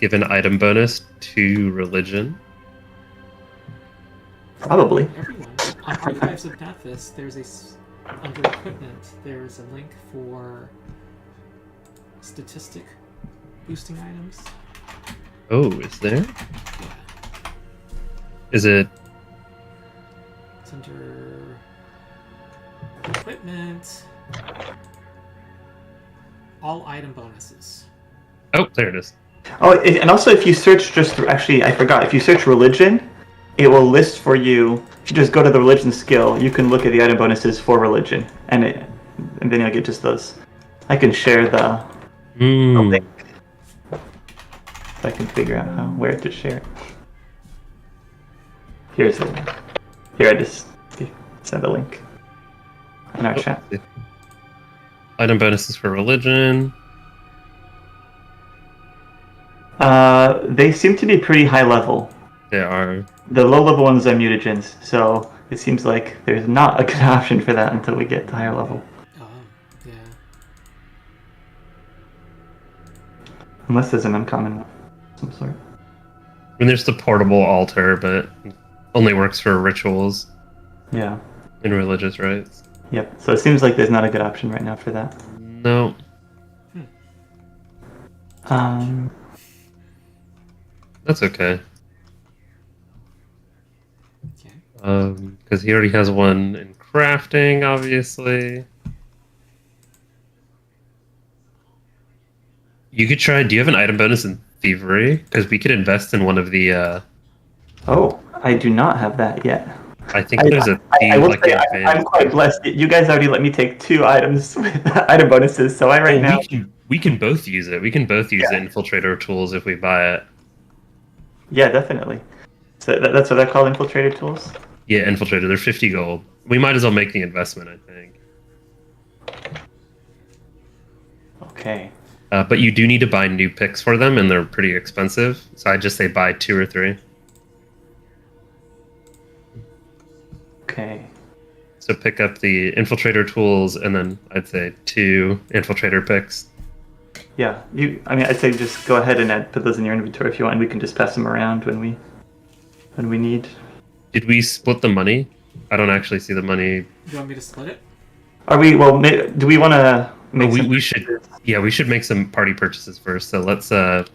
give an item bonus to religion? Probably. Everyone. On Archives of Nephis, under equipment, there's a link for statistic boosting items. Oh, is there? Yeah. Is it? It's under equipment. All item bonuses. Oh, there it is. Oh, and also if you search actually, I forgot. If you search religion, it will list for you. If you just go to the religion skill, you can look at the item bonuses for religion, and then you'll get just those. I can share the link. If I can figure out where to share it. Here's the link. Here, I just send the link in our chat. Item bonuses for religion. They seem to be pretty high level. They are. The low level ones are mutagens, so it seems like there's not a good option for that until we get to higher level. Oh, yeah. Unless there's an uncommon one of some sort. I mean, there's the portable altar, but only works for rituals Yeah. and religious rites. Yep. So it seems like there's not a good option right now for that. No. That's okay. Because he already has one in crafting, obviously. You could try. Do you have an item bonus in thievery? Because we could invest in one of the. Oh, I do not have that yet. I think there's a theme I will like say I'm quite blessed. You guys already let me take 2 items with item bonuses, so now we can both use it. We can both use the infiltrator tools if we buy it. Yeah, definitely. So that's what they're called, infiltrator tools? Yeah, infiltrator. They're 50 gold. We might as well make the investment, I think. Okay. But you do need to buy new picks for them, and they're pretty expensive. So I'd just say buy 2 or 3. Okay. So pick up the infiltrator tools, and then I'd say 2 infiltrator picks. Yeah, I'd say just go ahead and put those in your inventory if you want, and we can just pass them around when we need. Did we split the money? I don't actually see the money. Do you want me to split it? Are we? Well, do we want to make? We should. Yeah, we should make some party purchases first. So let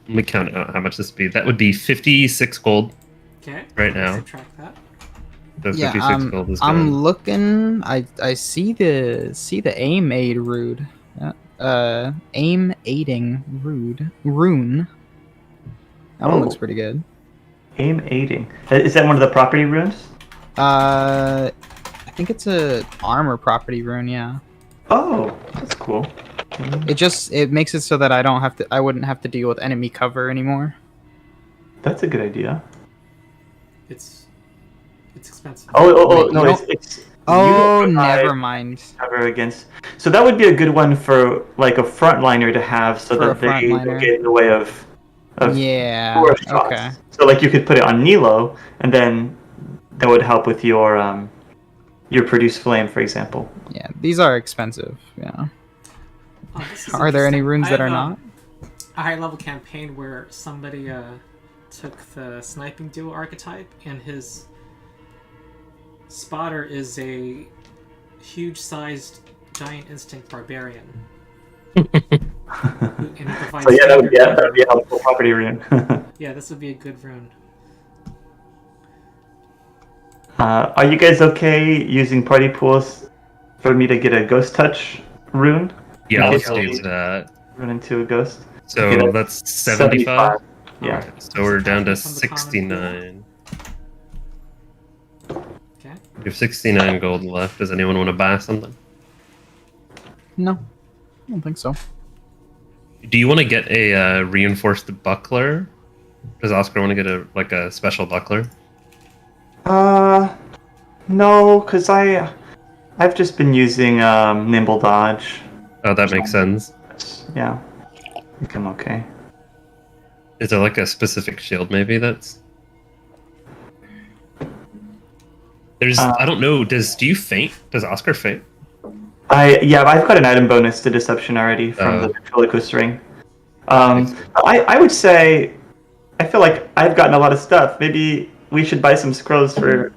me count out how much this would be. That would be 56 gold. Okay. Right now. Subtract that. So 56 gold is I'm gone. looking. I see the aim aid rude. Aim aiding rune. That one looks pretty good. Aim aiding. Is that one of the property runes? I think it's a armor property rune. Yeah. Oh, that's cool. It makes it so that I wouldn't have to deal with enemy cover anymore. That's a good idea. It's expensive. Oh no, it's never mind. Cover against. So that would be a good one for like a frontliner to have, so that they don't get in the way of yeah. Okay. So like you could put it on Nilo, and then that would help with your produce flame, for example. Yeah, these are expensive. Yeah. Are there any runes that are not? A high level campaign where somebody took the sniping duo archetype, and his spotter is a huge-sized giant instinct barbarian. So yeah, that would be a helpful property rune. Yeah, this would be a good rune. Are you guys okay using party pools for me to get a ghost touch rune? Yeah, let's do that. Run into a ghost. So okay, that's 75? Yeah. Right, so we're down to 69. Okay. You have 69 gold left. Does anyone want to buy something? No, I don't think so. Do you want to get a reinforced buckler? Does Oscar want to get a special buckler? No, because I've just been using nimble dodge. Oh, that makes sense. Yeah, I think I'm okay. Is there like a specific shield maybe that's... There's I don't know, do you faint? Does Oscar faint? I've got an item bonus to deception already from the ventriloquist ring. I would say I feel like I've gotten a lot of stuff. Maybe we should buy some scrolls for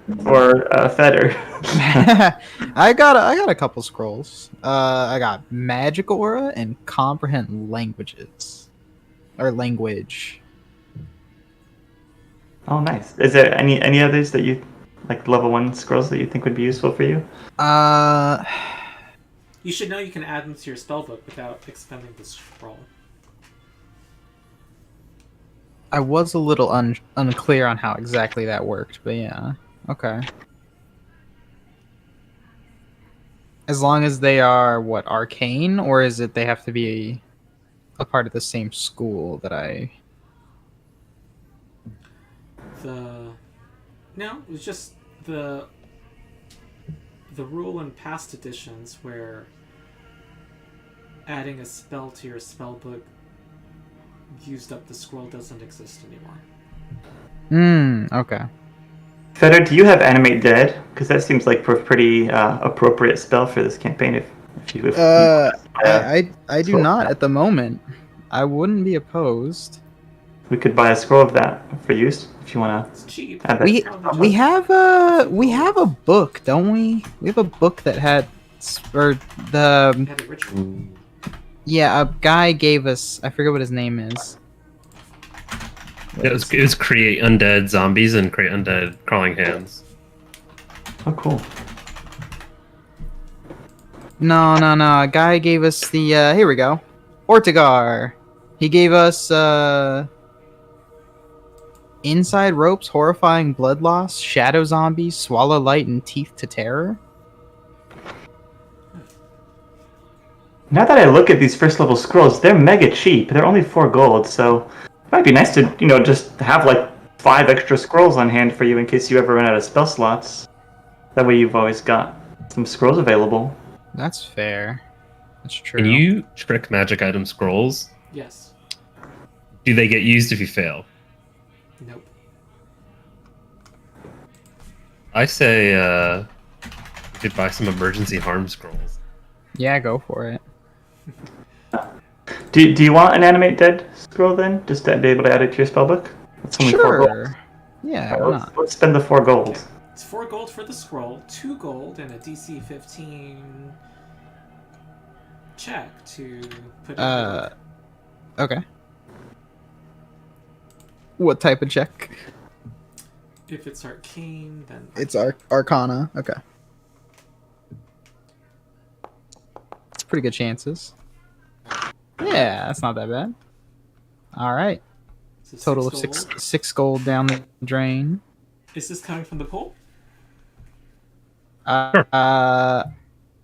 Feder. I got a couple scrolls. I got magic aura and comprehend languages. Or language. Oh, nice. Is there any others that you like level 1 scrolls that you think would be useful for you? You should know you can add them to your spellbook without expending the scroll. I was a little unclear on how exactly that worked, but yeah. Okay. As long as they are, arcane? Or is it they have to be a part of the same school that I... No, it's just the rule in past editions where adding a spell to your spellbook used up the scroll doesn't exist anymore. Okay. Feder, do you have Animate Dead? Because that seems like a pretty appropriate spell for this campaign. I do not at the moment. I wouldn't be opposed. We could buy a scroll of that for use if you want It's to cheap. add that. We have a book, don't we? We have a book that had or the Yeah, the original. yeah, a guy gave us. I forget what his name is. It was create undead zombies and create undead crawling hands. Oh, cool. No. A guy gave us the. Here we go. Ortigar. He gave us inside ropes, horrifying blood loss, shadow zombies, swallow light, and teeth to terror. Now that I look at these first level scrolls, they're mega cheap. They're only 4 gold, so it might be nice to, just have like 5 extra scrolls on hand for you in case you ever run out of spell slots. That way you've always got some scrolls available. That's fair. That's true. Can you trick magic item scrolls? Yes. Do they get used if you fail? Nope. I say you could buy some emergency harm scrolls. Yeah, go for it. Do you want an animate dead scroll then? Just to be able to add it to your spellbook? That's only 4 gold. Sure. Yeah, Alright, why let's, not? let's spend the 4 gold. It's 4 gold for the scroll, 2 gold, and a DC 15 check to put in the book. Okay. What type of check? If it's arcane, then It's Arcana. Okay. It's pretty good chances. Yeah, that's not that bad. All right. so Total of gold. six gold down the drain. Is this coming from the pool? Sure. Uh,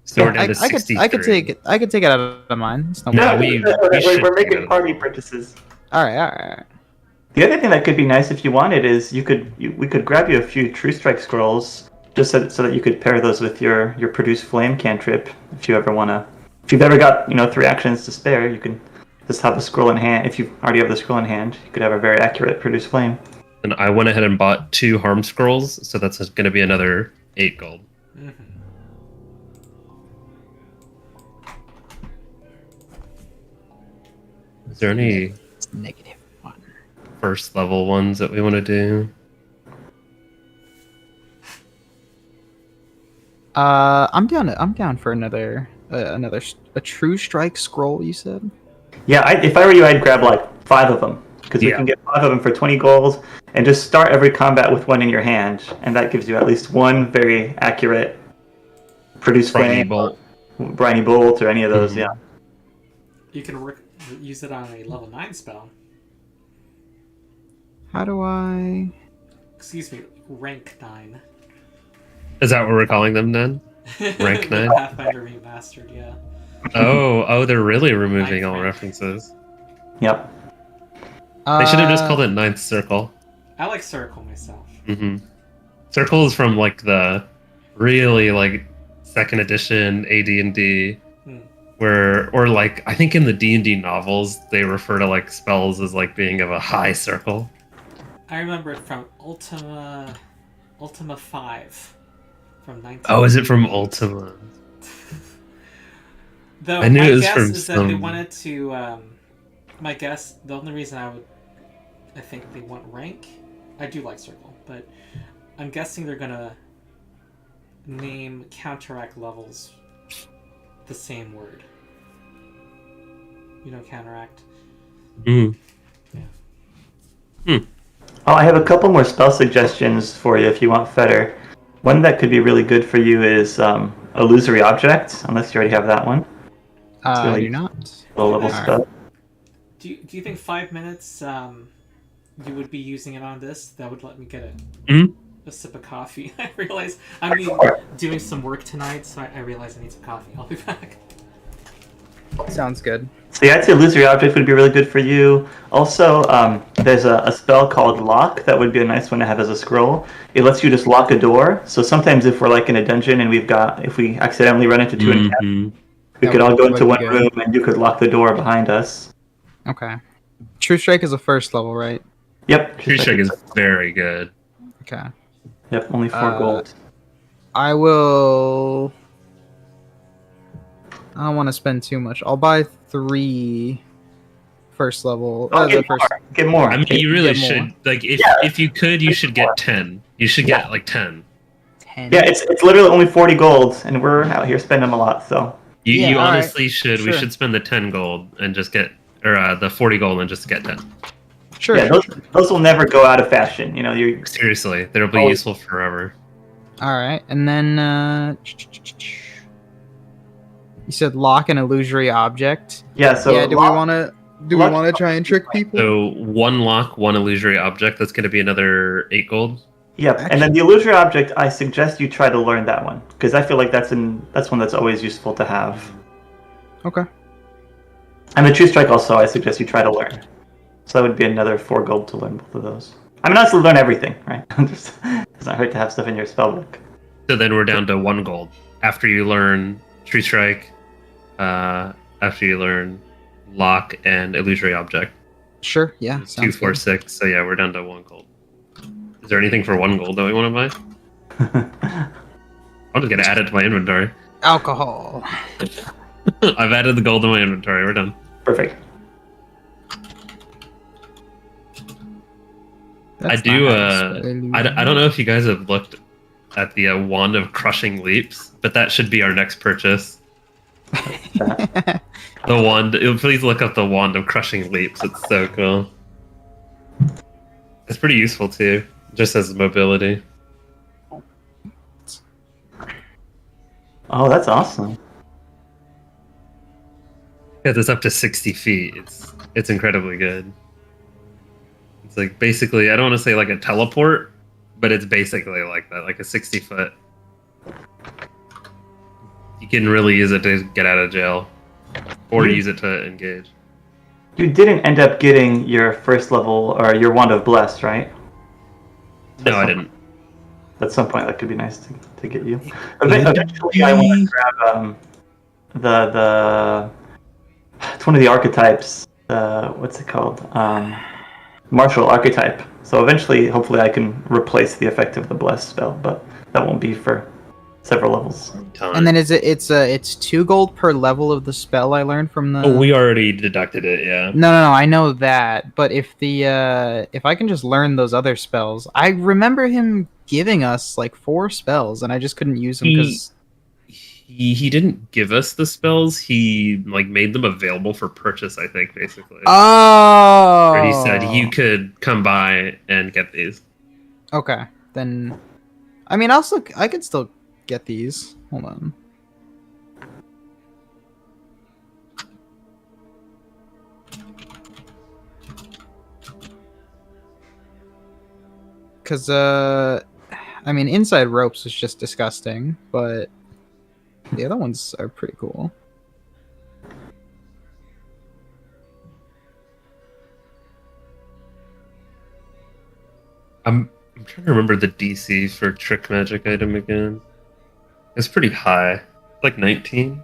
So we're I down to could 63. I could take it out of mine. It's no No, problem. we should We're take making it. party purchases. All right. The other thing that could be nice if you wanted is we could grab you a few True Strike scrolls just so that you could pair those with your Produce Flame cantrip if you ever want to. If you've ever got 3 actions to spare, you can just have a scroll in hand. If you already have the scroll in hand, you could have a very accurate Produce Flame. And I went ahead and bought 2 harm scrolls, so that's going to be another 8 gold. Mm-hmm. Is there any It's -1. first level ones that we want to do? I'm down for another a True Strike scroll. You said. Yeah, if I were you, I'd grab like 5 of them because we can get 5 of them for 20 gold, and just start every combat with 1 in your hand, and that gives you at least 1 very accurate Produce Briny Flame, Bolt. Briny Bolt, or any of those. Mhm. Yeah. You can use it on a level 9 spell. How do I? Excuse me, rank 9. Is that what we're calling them then? Rank The 9? Pathfinder remastered, yeah. Oh, they're really removing Ninth all rank. references. Yep. They should have just called it Ninth Circle. I like Circle myself. hmm Circle is from like the really like 2nd edition AD&D, or like I think in the D&D novels they refer to like spells as like being of a high circle. I remember it from Ultima 5 from 19. Oh, is it from Ultima? Though I knew my it was guess from is that they some- wanted to. My guess, the only reason I think they want rank. I do like Circle, but I'm guessing they're gonna name counteract levels the same word. Counteract. Mm. Oh, I have a couple more spell suggestions for you if you want Fetter. One that could be really good for you is Illusory Object, unless you already have that one. I really- do not. Low level Alright. spell. Do you think 5 minutes you would be using it on this? That would let me get a sip of coffee. I realize I'm doing some work tonight, so I realize I need some coffee. I'll be back. Sounds good. So yeah, I'd say Illusory Object would be really good for you. Also, there's a spell called Lock that would be a nice one to have as a scroll. It lets you just lock a door. So sometimes if we're like in a dungeon and if we accidentally run into 2 encampments, we could all go into one room and you could lock the door behind us. Okay. True Strike is a first level, right? Yep. True Strike is very good. Okay. Yep, only 4 gold. I will. I don't want to spend too much. I'll buy 3 first level. I'll get First. more. Get more. I mean, you really Get more. should. Like, if you could, you should get 10. You should get like 10. 10. Yeah, it's literally only 40 gold, and we're out here spending them a lot. So You all right. honestly should. Sure. We should spend the 10 gold and just get, or the 40 gold and just get 10. Sure. yeah, those will never go out of fashion. You know, you Seriously, they'll be useful forever. All right, and then you said lock an illusory object. yeah. So yeah. Do we want to try and trick people? So 1 lock, 1 illusory object. That's going to be another 8 gold. Yep, and then the illusory object, I suggest you try to learn that one because I feel like that's one that's always useful to have. Okay. And the true strike also, I suggest you try to learn. So that would be another 4 gold to learn both of those. I mean, honestly, learn everything, right? It doesn't hurt to have stuff in your spellbook. So then we're down to 1 gold after you learn true strike. After you learn lock and illusory object. Sure. Yeah. 2, Sounds 4, good. 6. So yeah, we're down to 1 gold. Is there anything for 1 gold that we want to buy? I'm just gonna add it to my inventory. Alcohol. I've added the gold to my inventory. We're done. Perfect. I do. I don't know if you guys have looked at the wand of crushing leaps, but that should be our next purchase. The wand. Please look up the wand of crushing leaps. It's so cool. It's pretty useful too, just as mobility. Oh, that's awesome. Yeah, it's up to 60 feet. It's incredibly good. It's like basically, I don't want to say like a teleport, but it's basically like that, like a 60-foot. You can really use it to get out of jail, or use it to engage. You didn't end up getting your first level or your wand of bless, right? No, I didn't. At some point, that could be nice to get you. Eventually, I want to grab it's one of the archetypes. What's it called? Martial archetype. So eventually, hopefully, I can replace the effect of the bless spell, but that won't be for several levels. And then it's 2 gold per level of the spell I learned from the. Oh, we already deducted it. Yeah. No, I know that. But if I can just learn those other spells, I remember him giving us like 4 spells, and I just couldn't use them because. He didn't give us the spells. He like made them available for purchase. I think basically. Oh. Or he said you could come by and get these. Okay, then. I mean, I could still get these. Hold on. Because I mean, inside ropes is just disgusting, but the other ones are pretty cool. I'm trying to remember the DC for trick magic item again. It's pretty high, like 19.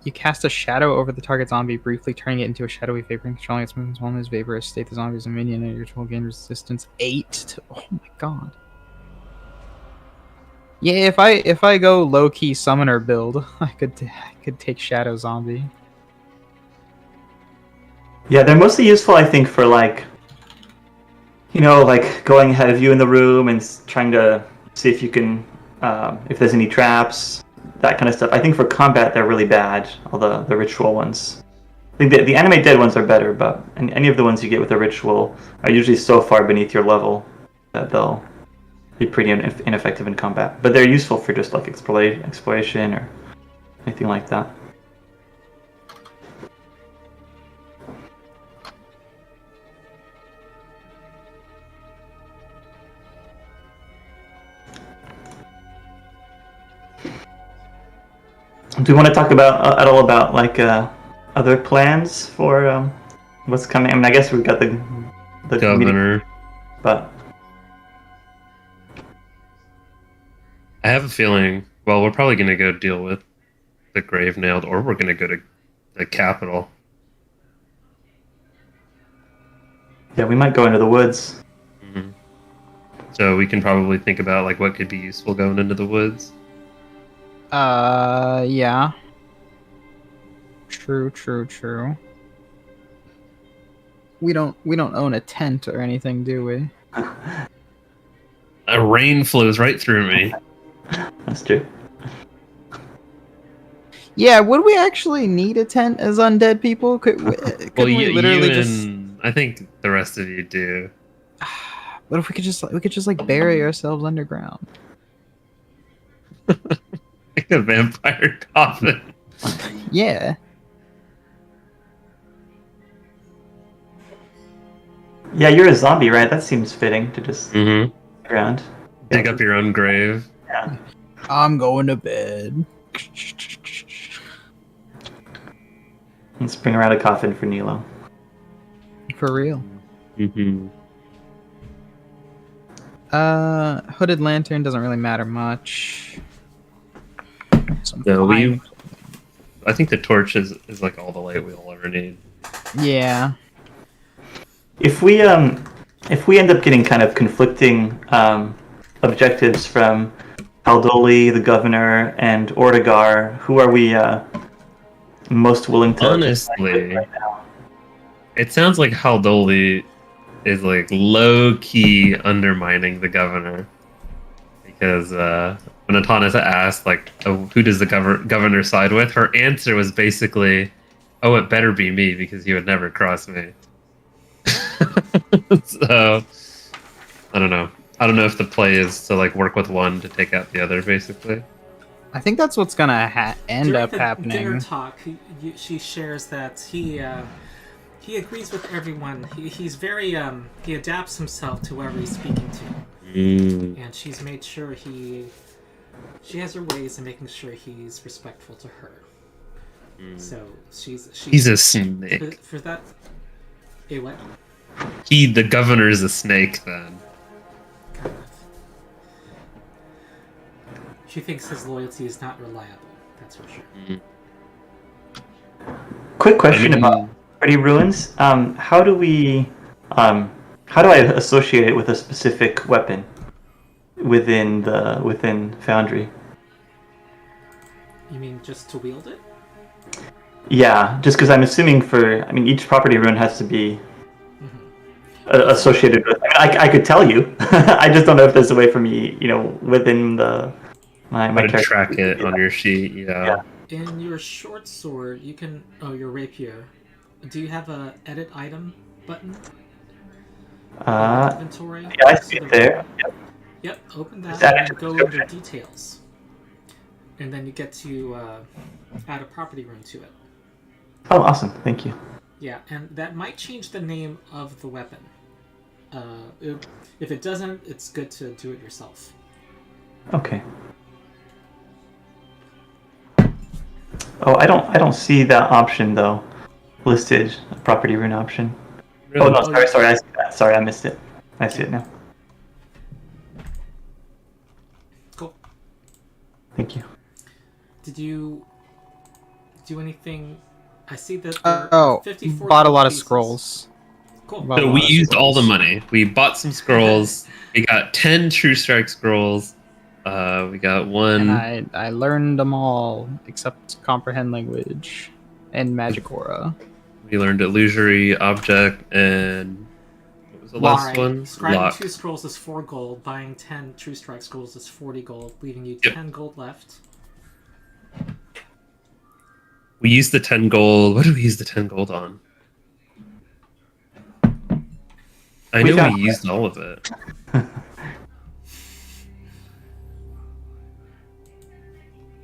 You cast a shadow over the target zombie, briefly turning it into a shadowy vapor and controlling its movements while in this vaporous state. The zombie is a minion and your control gain resistance 8 to. Oh my god. Yeah, if I go low key summoner build, I could take shadow zombie. Yeah, they're mostly useful, I think, for like, like going ahead of you in the room and trying to see if you can, if there's any traps, that kind of stuff. I think for combat they're really bad, all the ritual ones. I think the anime dead ones are better, but any of the ones you get with a ritual are usually so far beneath your level that they'll be pretty ineffective in combat. But they're useful for just like exploration or anything like that. Do you want to talk at all about like other plans for what's coming? I mean, I guess we've got the governor, meeting, but I have a feeling. Well, we're probably going to go deal with the Grave Nailed, or we're going to go to the capital. Yeah, we might go into the woods. Mm-hmm. So we can probably think about like what could be useful going into the woods. Yeah. True. We don't own a tent or anything, do we? A rain flows right through me. That's true. Yeah, would we actually need a tent as undead people? Couldn't we literally just? I think the rest of you do. What if we could just like bury ourselves underground? Like a vampire coffin. Yeah. Yeah, you're a zombie, right? That seems fitting to just around. Dig up your own grave. Yeah. I'm going to bed. Let's bring around a coffin for Nilo. For real. Mm-hmm. Hooded lantern doesn't really matter much. No, I think the torch is like all the light we'll ever need. Yeah. If we end up getting kind of conflicting objectives from Haldoli, the governor, and Ortegar, who are we most willing to? Honestly, right now? It sounds like Haldoli is like low key undermining the governor, because when Atanas asked like, oh, who does the governor side with, her answer was basically, oh, it better be me because he would never cross me. So I don't know if the play is to like work with one to take out the other, basically. I think that's what's gonna end up happening. During the dinner talk, she shares that he agrees with everyone. He's very he adapts himself to whoever he's speaking to, and she's made sure she has her ways in making sure he's respectful to her. So he's a snake. For that, what? The governor is a snake, then. Kind of. She thinks his loyalty is not reliable. That's for sure. Quick question about Party Ruins. How do I associate it with a specific weapon within Foundry? You mean just to wield it? Yeah, just because I'm assuming each property rune has to be associated with. I could tell you. I just don't know if there's a way for me, within my character. Track it on your sheet. Yeah. In your short sword, you can. Oh, your rapier. Do you have a edit item button? Inventory. Yeah, I see it there. Yep. Open that and go under details, and then you get to add a property rune to it. Oh, awesome! Thank you. Yeah, and that might change the name of the weapon. If it doesn't, it's good to do it yourself. Okay. Oh, I don't see that option though, listed. A property rune option. Really? Oh no, sorry, I see that. Sorry, I missed it. I see it now. Cool. Thank you. Did you do anything? I see that. 54 bought a lot of scrolls. Cool. So we used all the money. We bought some scrolls. We got 10 True Strike scrolls. We got one. And I learned them all except comprehend language and magic aura. We learned illusory object and what was the last one? Scribing 2 scrolls is 4 gold. Buying 10 True Strike scrolls is 40 gold, leaving you 10 gold left. We used the 10 gold. What did we use the 10 gold on? I know we used all of it.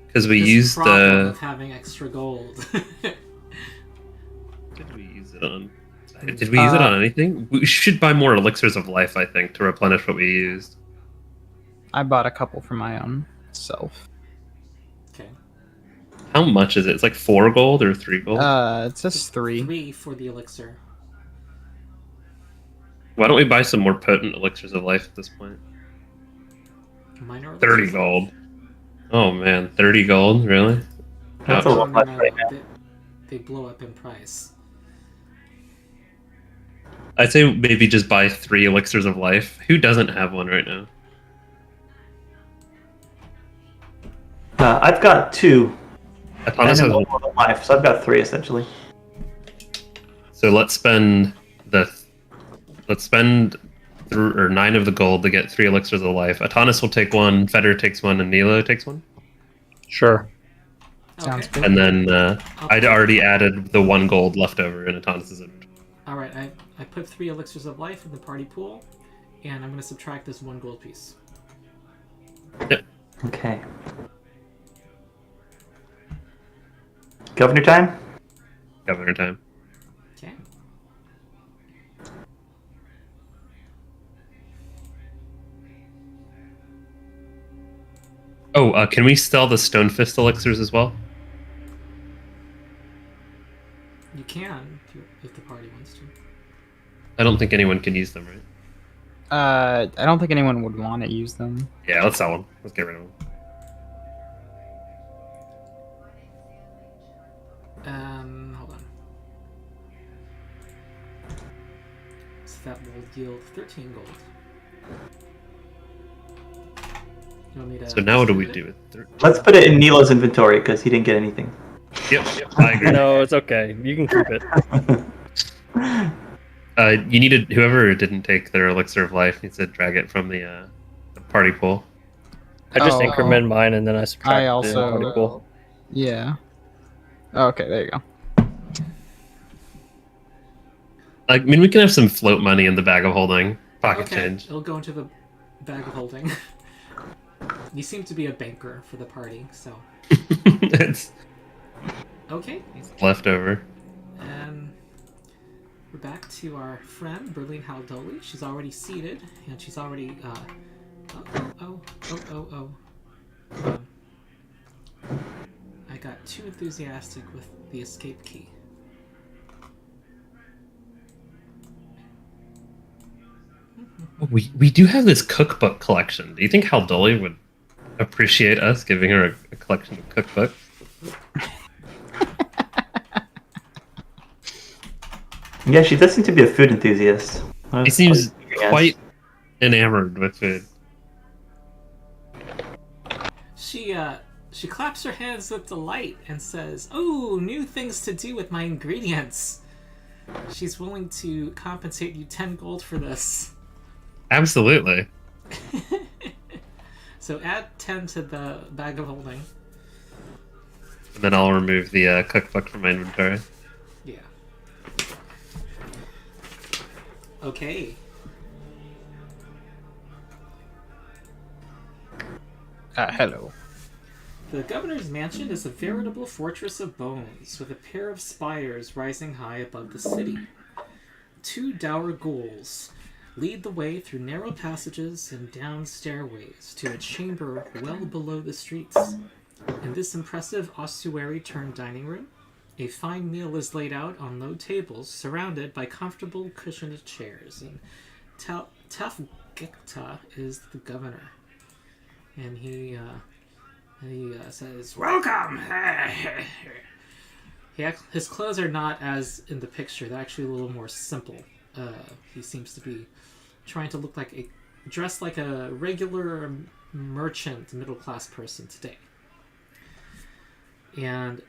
Because we used the having extra gold. Did we use it on? Did we use it on anything? We should buy more elixirs of life, I think, to replenish what we used. I bought a couple for my own self. Okay. How much is it? It's like 4 gold or 3 gold? It says 3. 3 for the elixir. Why don't we buy some more potent elixirs of life at this point? Minor 30 gold. Oh man, 30 gold? Really? That's a lot right now. They blow up in price. I'd say maybe just buy 3 elixirs of life. Who doesn't have one right now? I've got 2. Atanas has one more life, so I've got 3 essentially. So let's spend 9 of the gold to get 3 elixirs of life. Atanas will take 1, Feder takes 1, and Nilo takes 1. Sure. Sounds good. And then I'd already added the 1 gold left over in Atanas' inventory. Alright, I put 3 elixirs of life in the party pool, and I'm going to subtract this 1 gold piece. Yep. Okay. Governor time? Governor time. Okay. Oh, can we sell the Stone Fist elixirs as well? You can, if the party wants to. I don't think anyone can use them, right? I don't think anyone would want to use them. Yeah, let's sell them. Let's get rid of them. Hold on. So that will yield 13 gold. You want me to So now what do we do with Let's put it in Nilo's inventory because he didn't get anything. Yep, I agree. No, it's okay. You can keep it. You needed whoever didn't take their elixir of life needs to drag it from the party pool. I just Oh. increment mine and then I subtract I the also- party pool. Yeah. Okay, there you go. I mean, we can have some float money in the bag of holding, pocket Okay, change. it'll go into the bag of holding. You seem to be a banker for the party, so... It's Okay, leftover. we're back to our friend, Berlin Haldoli. She's already seated, and she's already, I got too enthusiastic with the escape key. We do have this cookbook collection. Do you think Haldoli would appreciate us giving her a collection of cookbooks? Yeah, she does seem to be a food enthusiast. He seems quite enamored with food. She claps her hands with delight and says, "Oh, new things to do with my ingredients." She's willing to compensate you 10 gold for this. Absolutely. So add 10 to the bag of holding. And then I'll remove the cookbook from my inventory. Yeah. Okay. Hello. The governor's mansion is a veritable fortress of bones, with a pair of spires rising high above the city. 2 dour ghouls lead the way through narrow passages and down stairways to a chamber well below the streets. In this impressive ossuary-turned-dining room, a fine meal is laid out on low tables, surrounded by comfortable cushioned chairs, and Taf Gekta is the governor. And he says, "Welcome!" His clothes are not as in the picture. They're actually a little more simple. He seems to be trying to look dressed like a regular merchant, middle-class person today. And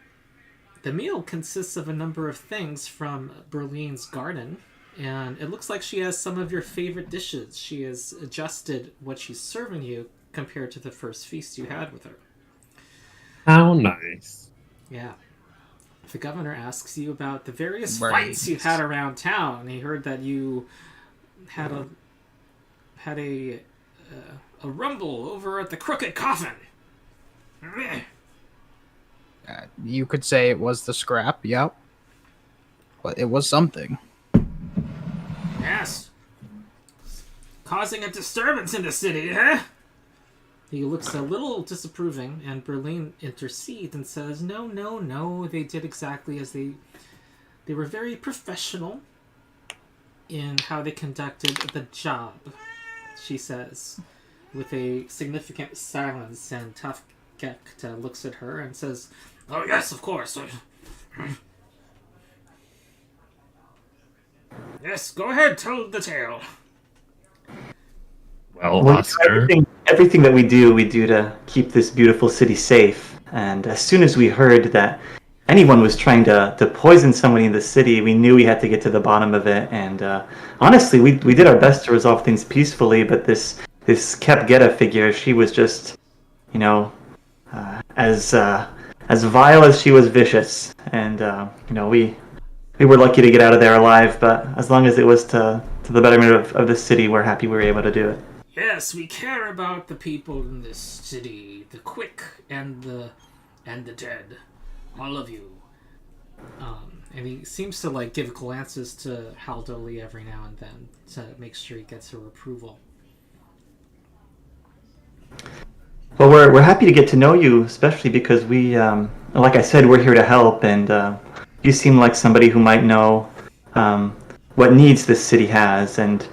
the meal consists of a number of things from Berlin's garden, and it looks like she has some of your favorite dishes. She has adjusted what she's serving you compared to the first feast you had with her. How nice. Yeah. The governor asks you about the various fights you had around town. He heard that you had a rumble over at the Crooked Coffin. You could say it was the scrap, yep. But it was something. Yes. Causing a disturbance in the city, huh? He looks a little disapproving, and Berlin intercedes and says, No, they did exactly as they were very professional in how they conducted the job, she says, with a significant silence, and Tough Gekta looks at her and says, "Oh yes, of course. Yes, go ahead, tell the tale." Well, Well, Oscar. everything that we do to keep this beautiful city safe. And as soon as we heard that anyone was trying to poison somebody in the city, we knew we had to get to the bottom of it. And honestly, we did our best to resolve things peacefully, but this Kepgeta figure, she was just, you know, as vile as she was vicious. And you know, we were lucky to get out of there alive, but as long as it was to the betterment of the city, we're happy we were able to do it. Yes, we care about the people in this city, the quick and the dead, all of you. And he seems to like give glances to Haldoli every now and then to make sure he gets her approval. Well, we're happy to get to know you, especially because we, like I said, we're here to help, and you seem like somebody who might know what needs this city has, and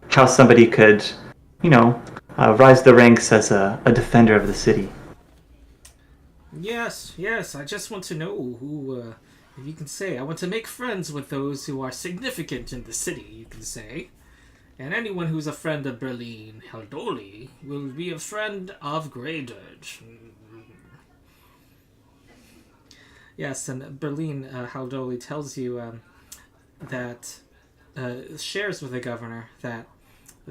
how somebody could, you know, rise the ranks as a defender of the city. Yes, I just want to know who, if you can say, I want to make friends with those who are significant in the city, you can say. And anyone who's a friend of Berlin Haldoli will be a friend of Grey Dirge. Yes, and Berlin Haldoli tells you that shares with the governor that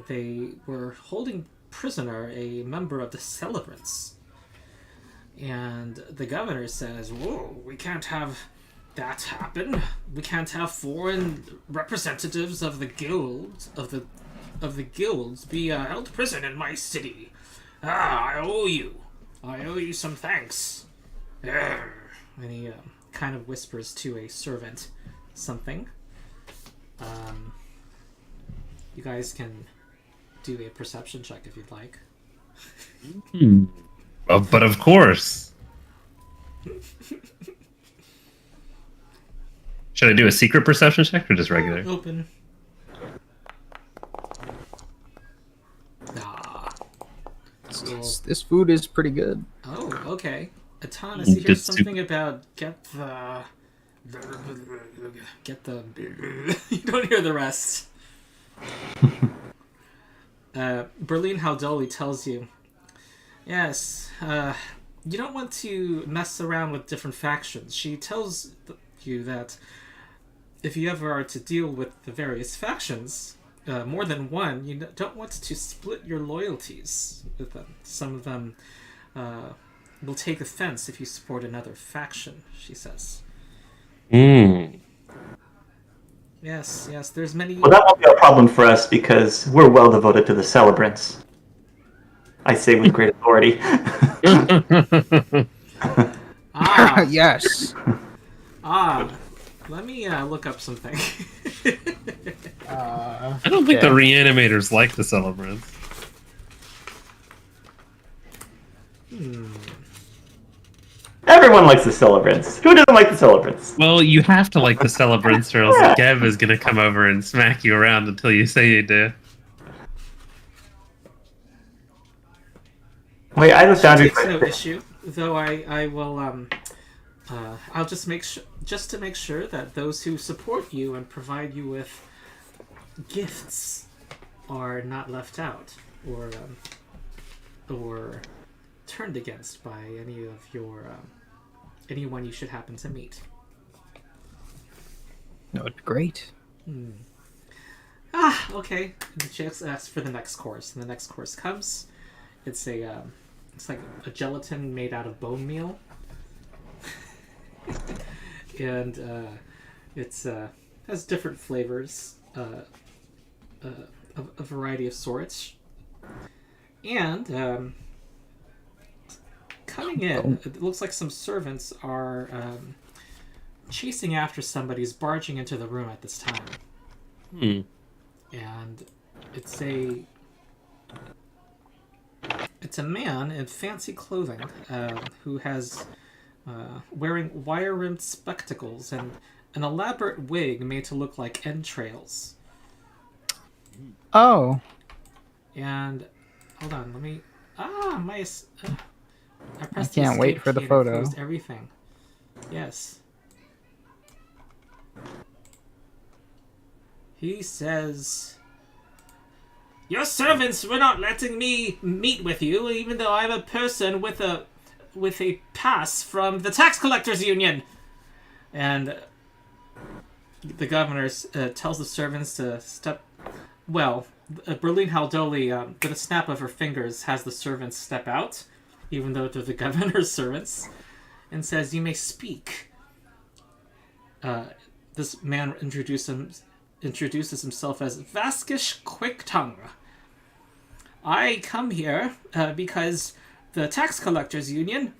they were holding prisoner a member of the Celebrants. And the governor says, whoa, we can't have that happen. We can't have foreign representatives of the guilds, of the guilds be held prison in my city. I owe you some thanks. And he kind of whispers to a servant something. You guys can do a perception check if you'd like. But of course. Should I do a secret perception check or just regular? Open. This food is pretty good. Oh, okay. Atanas, you hear something about get the you don't hear the rest. Berlin Haldoli tells you, yes, you don't want to mess around with different factions. She tells you that if you ever are to deal with the various factions, more than one, you don't want to split your loyalties with them. Some of them will take offense if you support another faction, she says. Yes, there's many... Well, that won't be a problem for us because we're well devoted to the Celebrants. I say with great authority. Yes. Let me look up something. I don't think the Reanimators like the Celebrants. Everyone likes the Celebrants. Who doesn't like the Celebrants? Well, you have to like the Celebrants or else Gev is going to come over and smack you around until you say you do. Wait, I looked down. Takes no issue, though. I will. I'll just just to make sure that those who support you and provide you with gifts are not left out or turned against by any of your anyone you should happen to meet. That would be great. Okay. And the chicks ask for the next course, and the next course comes. It's it's like a gelatin made out of bone meal, and it's has different flavors, a variety of sorts, and coming in, it looks like some servants are chasing after somebody who's barging into the room at this time. And it's a man in fancy clothing who has wearing wire-rimmed spectacles and an elaborate wig made to look like entrails. Oh. And hold on, let me. I pressed I can't wait for the photo. Closed everything. Yes. He says, Your servants were not letting me meet with you, even though I'm a person with a pass from the tax collectors union. And the governor tells the servants to step. Well, Berlin Haldoli, with a snap of her fingers, has the servants step out, even though they're the governor's servants, and says, "You may speak." This man introduces himself as Vaskish Quicktongue. I come here because the tax collectors union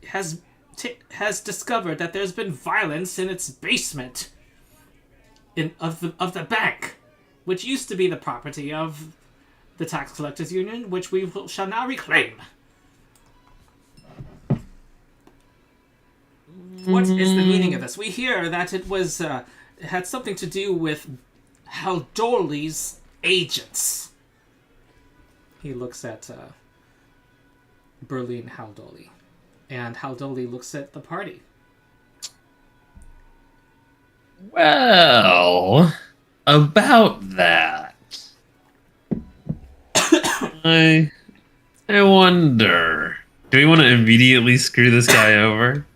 has discovered that there's been violence in its basement of the bank, which used to be the property of the tax collectors union, which we shall now reclaim. What is the meaning of this? We hear that it had something to do with Haldoli's agents. He looks at Berlin Haldoli, and Haldoli looks at the party. Well, about that, I wonder. Do we want to immediately screw this guy over?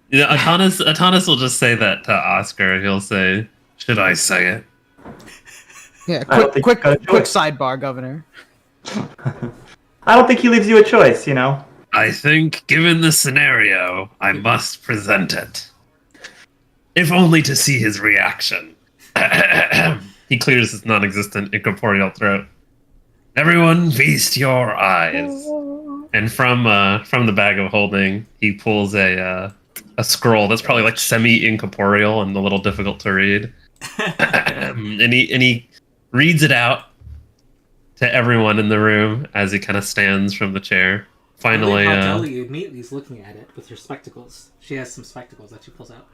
You know, Atanas will just say that to Oscar. He'll say, "Should I say it?" Yeah, quick sidebar, Governor. I don't think he leaves you a choice, you know? I think, given the scenario, I must present it. If only to see his reaction. He clears his non-existent incorporeal throat. Everyone, feast your eyes. And from the bag of holding, he pulls a scroll that's probably like semi-incorporeal and a little difficult to read. and he reads it out to everyone in the room as he kind of stands from the chair. Finally, Haldoli immediately is looking at it with her spectacles. She has some spectacles that she pulls out.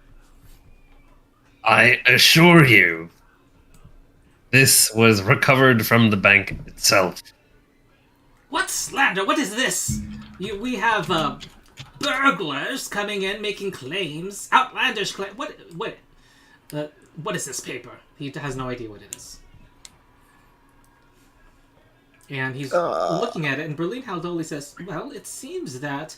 I assure you, this was recovered from the bank itself. What slander? What is this? We have burglars coming in making claims, outlandish claims. What is this paper? He has no idea what it is. And he's looking at it, and Berlin Haldoli says, "Well, it seems that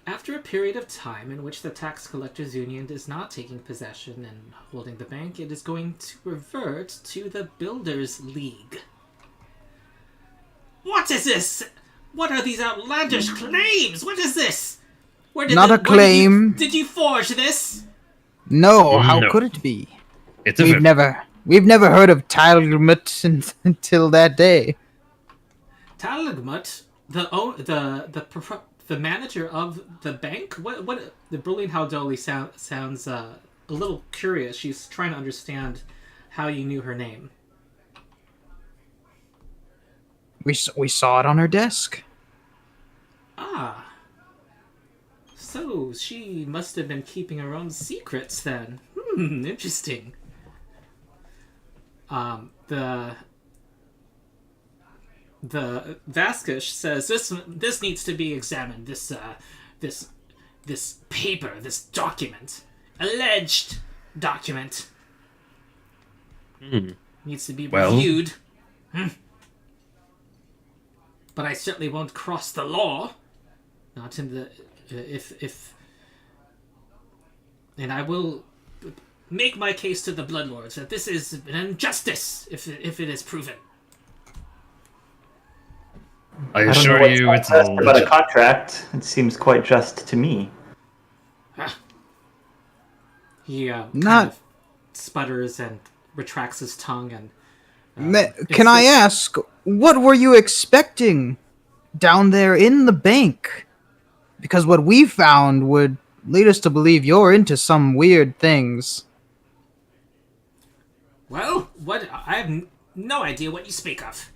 after a period of time in which the tax collectors union is not taking possession and holding the bank, it is going to revert to the Builders League." What is this? What are these outlandish claims? What is this? Not a claim. Did you forge this? No, how could it be? We've never heard of Talgmut until that day. Talgmut, the manager of the bank. What the Berlin Haldoli sounds a little curious. She's trying to understand how you knew her name. We saw it on her desk. Ah. So she must have been keeping her own secrets then. Interesting. The Vaskish says this needs to be examined. This paper, this document, alleged document, needs to be reviewed. But I certainly won't cross the law. Not in the if. And I will make my case to the Bloodlords that this is an injustice if it is proven. I assure you, it's about a contract. It seems quite just to me. He kind of sputters and retracts his tongue and. Can I ask, what were you expecting down there in the bank? Because what we found would lead us to believe you're into some weird things. Well, I have no idea what you speak of.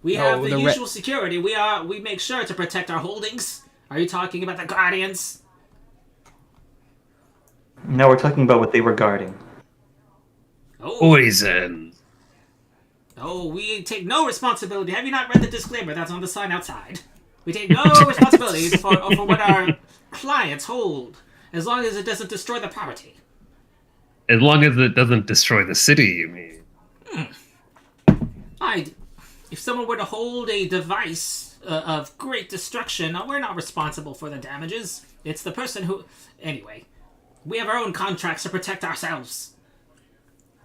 We have the usual security. We make sure to protect our holdings. Are you talking about the Guardians? No, we're talking about what they were guarding. Oh. Poison. Oh, we take no responsibility. Have you not read the disclaimer that's on the sign outside? We take no responsibility for what our clients hold, as long as it doesn't destroy the property. As long as it doesn't destroy the city, you mean? if someone were to hold a device of great destruction, we're not responsible for the damages. It's the person who... Anyway, we have our own contracts to protect ourselves.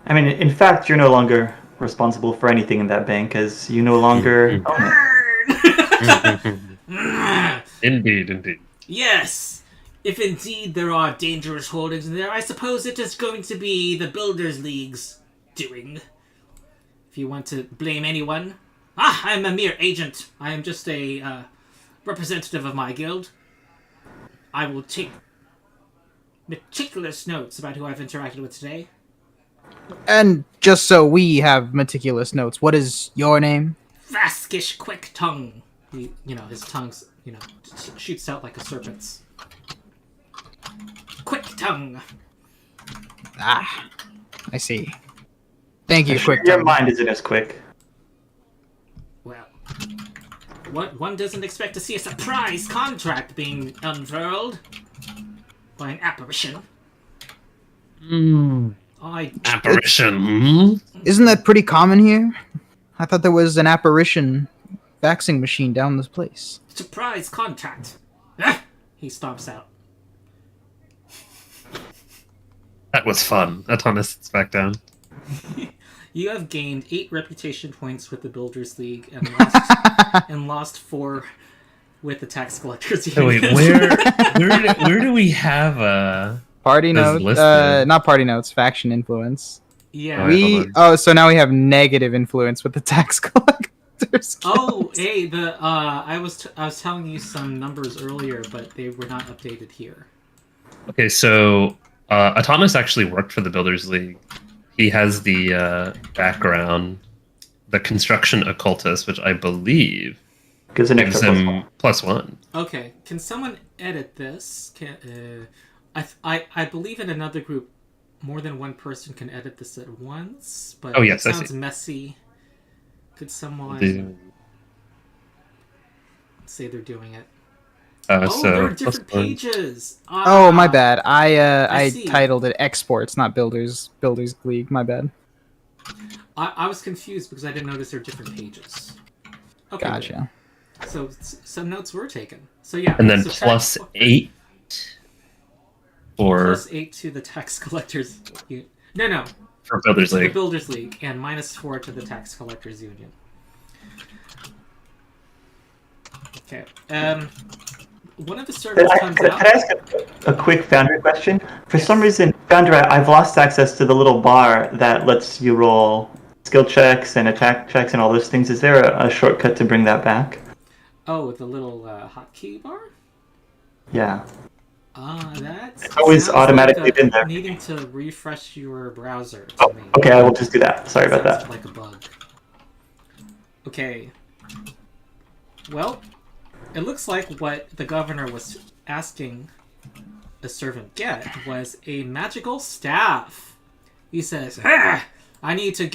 I mean, in fact, you're no longer responsible for anything in that bank, as you no longer own it. Indeed. Yes. If indeed there are dangerous holdings in there, I suppose it is going to be the Builders League's doing. If you want to blame anyone. I'm a mere agent. I am just a representative of my guild. I will take meticulous notes about who I've interacted with today. And just so we have meticulous notes, what is your name? Vaskish Quick Tongue. His tongue's, shoots out like a serpent's. Quick Tongue. Ah, I see. Thank you, Quick Your Tongue. mind isn't as quick. Well, one doesn't expect to see a surprise contract being unfurled by an apparition. Apparition. Isn't that pretty common here? I thought there was an apparition faxing machine down this place. Surprise contract. He stomps out. That was fun. Adonis sits back down. You have gained 8 reputation points with the Builders League and lost 4 with the Tax Collectors Union. Oh, wait, where do we have Party That's notes? listed. Not party notes. Faction influence. Yeah. Alright, hold on. So now we have negative influence with the tax collectors. Oh, hey, I was telling you some numbers earlier, but they were not updated here. Okay, so Adonis actually worked for the Builders League. He has the background, the construction occultist, which I believe Gives an gives extra him +1. Okay, can someone edit this? I believe in another group, more than one person can edit this at once, but Oh, yes, it I sounds see. messy. Could someone say they're doing it? So there are different +1. pages. Oh, my bad. I see. titled it Exports, not Builders League. My bad. I was confused because I didn't notice there are different pages. Okay, Gotcha. good. So some notes were taken. So yeah. And then so +8 for +8 to the tax collectors. No. for Builders To the League. Builders League, and -4 to the Tax Collectors Union. Okay. One of the servers comes Could out. I ask a quick Founder question? For some reason, Founder, I've lost access to the little bar that lets you roll skill checks and attack checks and all those things. Is there a shortcut to bring that back? Oh, the little hotkey bar? Yeah. That's It's always automatically been there. Needing to refresh your browser. To Oh, me. okay, I will just do that. Sorry about Sounds that. like a bug. Okay. Well, it looks like what the governor was asking the servant get was a magical staff. He says, I need to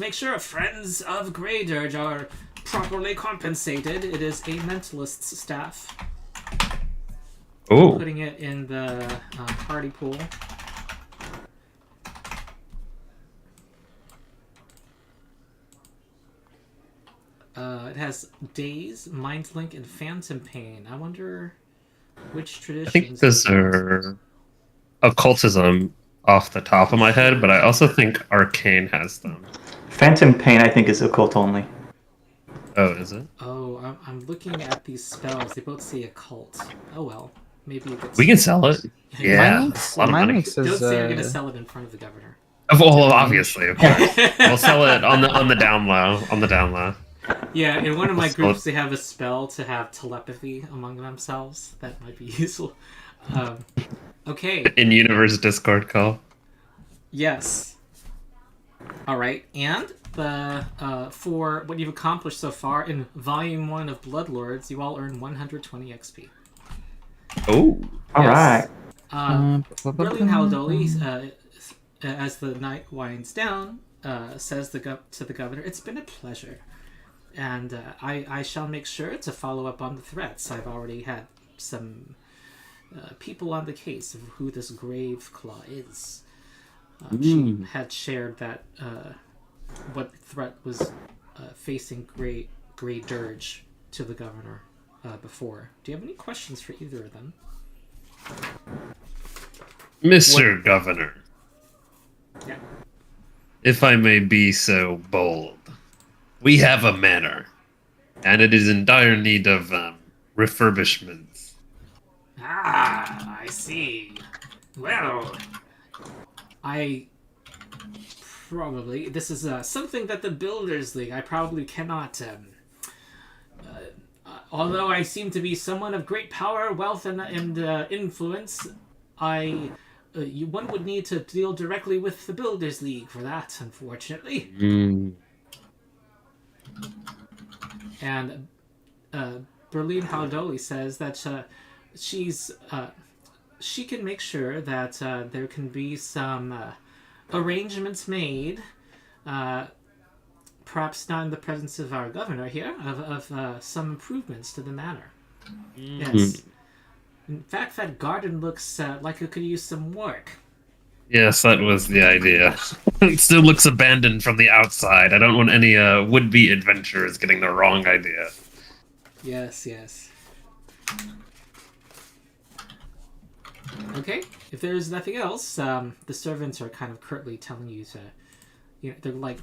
make sure friends of Grey Dirge are properly compensated. It is a mentalist's staff. Oh, Putting it in the party pool. It has Daze, Mind Link, and Phantom Pain. I wonder which traditions. I think those are occultism off the top of my head, but I also think Arcane has them. Phantom Pain, I think, is occult only. Oh, is it? Oh, I'm looking at these spells. They both say occult. Oh well, maybe it gets. We can sell it. Yeah, Mindlinks- a lot of money. Mindlinks Don't is, say you're gonna sell it in front of the governor. Well, obviously, of course. We'll sell it on the down low. On the down low. Yeah, in one of my Let's go. groups, they have a spell to have telepathy among themselves. That might be useful. Okay. In-universe Discord call. Yes. All right, and the for what you've accomplished so far in Volume 1 of Bloodlords, you all earn 120 XP. Oh, All Yes. right. Brilliant Haldoli, as the night winds down, says to the governor, "It's been a pleasure, and I shall make sure to follow up on the threats. I've already had some people on the case of who this Grave Claw is." She had shared that what threat was facing Grey Dirge to the governor before. Do you have any questions for either of them? Mr. Governor. Yeah. If I may be so bold, we have a manor, and it is in dire need of refurbishments. Ah, I see. Well, this is something that the Builders League, I probably cannot, although I seem to be someone of great power, wealth, and influence, one would need to deal directly with the Builders League for that, unfortunately. And Berlin Haldoli says that she can make sure that there can be some arrangements made, perhaps not in the presence of our governor here, of some improvements to the manor. Yes. In fact, that garden looks like it could use some work. Yes, that was the idea. It still looks abandoned from the outside. I don't want any would-be adventurers getting the wrong idea. Yes. Okay, if there's nothing else, the servants are kind of curtly telling you to, they're like,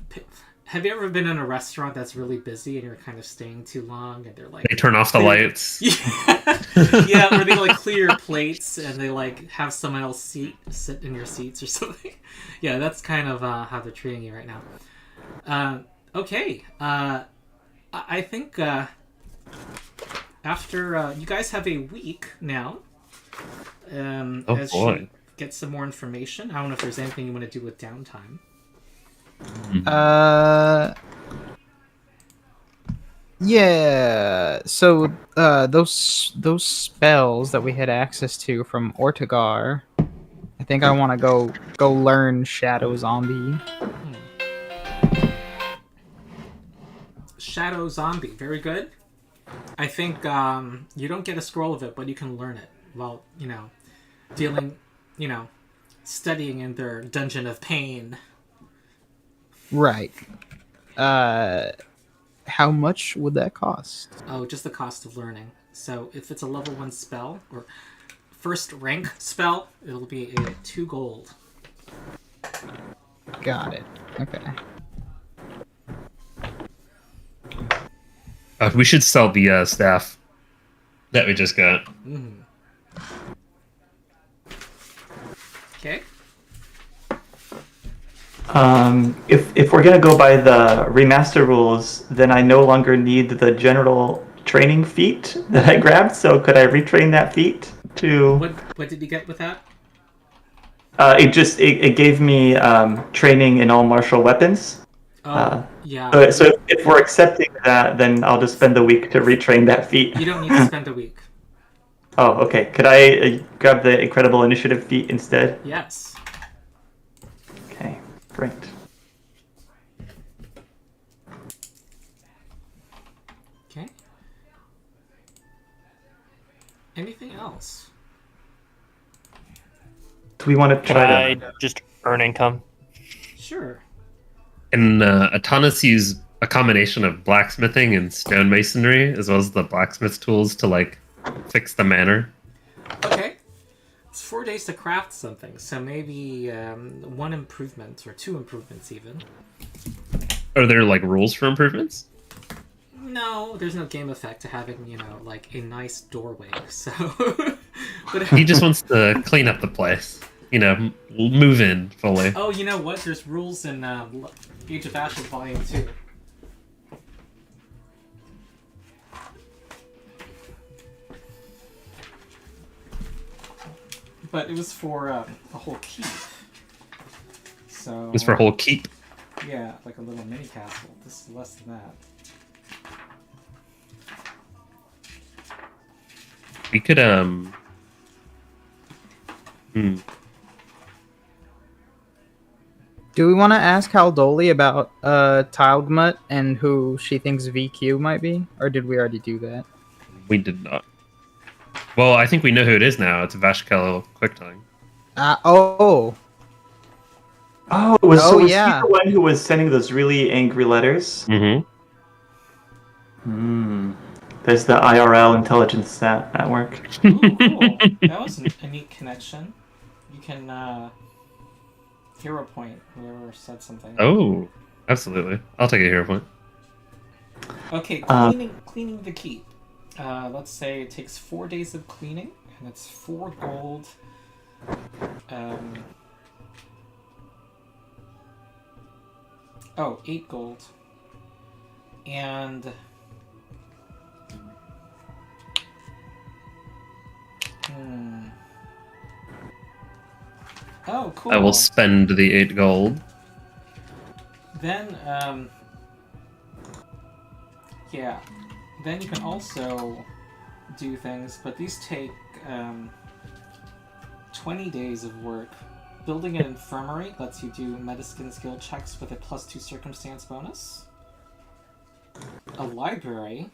have you ever been in a restaurant that's really busy and you're kind of staying too long and they're like... They turn off the lights. Yeah, or they like clear your plates and they like have someone else sit in your seats or something. Yeah, that's kind of how they're treating you right now. Okay, I think after you guys have a week now, as boy. she gets some more information. I don't know if there's anything you want to do with downtime. Yeah. So those spells that we had access to from Ortegar, I think I want to go learn Shadow Zombie. Shadow Zombie, very good. I think you don't get a scroll of it, but you can learn it while studying in their dungeon of pain. Right. How much would that cost? Oh, just the cost of learning. So if it's a level 1 spell, or first rank spell, it'll be 2 gold. Got it. Okay. We should sell the staff that we just got. Okay. If we're gonna go by the remaster rules, then I no longer need the general training feat that I grabbed. So could I retrain that feat to? What did you get with that? It gave me training in all martial weapons. Yeah. So if we're accepting that, then I'll just spend the week to retrain that feat. You don't need to spend a week. Oh, okay. Could I grab the incredible initiative feat instead? Yes. Okay, great. Okay. Anything else? Do we want to Can try I just earn income? Sure. And Atanas use a combination of blacksmithing and stonemasonry, as well as the blacksmith tools to like fix the manor. Okay. It's 4 days to craft something, so maybe 1 improvement or 2 improvements even. Are there like rules for improvements? No, there's no game effect to having, like a nice doorway. So, but He just wants to clean up the place. Move in fully. Oh, you know what? There's rules in Age of Ashes Volume 2. But it was for a whole keep. So It was for a whole keep. Yeah, like a little mini castle. This is less than that. We could Do we want to ask Haldoli about Tilgmut and who she thinks VQ might be? Or did we already do that? We did not. Well, I think we know who it is now. It's Vashkel Quicktime. Oh. Oh, was he yeah. the one who was sending those really angry letters? Mm-hmm. There's the IRL intelligence network. Ooh, cool. That was a neat connection. You can hero point whoever said something. Oh, absolutely. I'll take a hero point. Okay, cleaning the keep. Let's say it takes 4 days of cleaning, and it's 4 gold. 8 gold. And oh, cool. I will spend the 8 gold. Then yeah. Then you can also do things, but these take 20 days of work. Building an infirmary lets you do medicine skill checks with a +2 circumstance bonus. A library,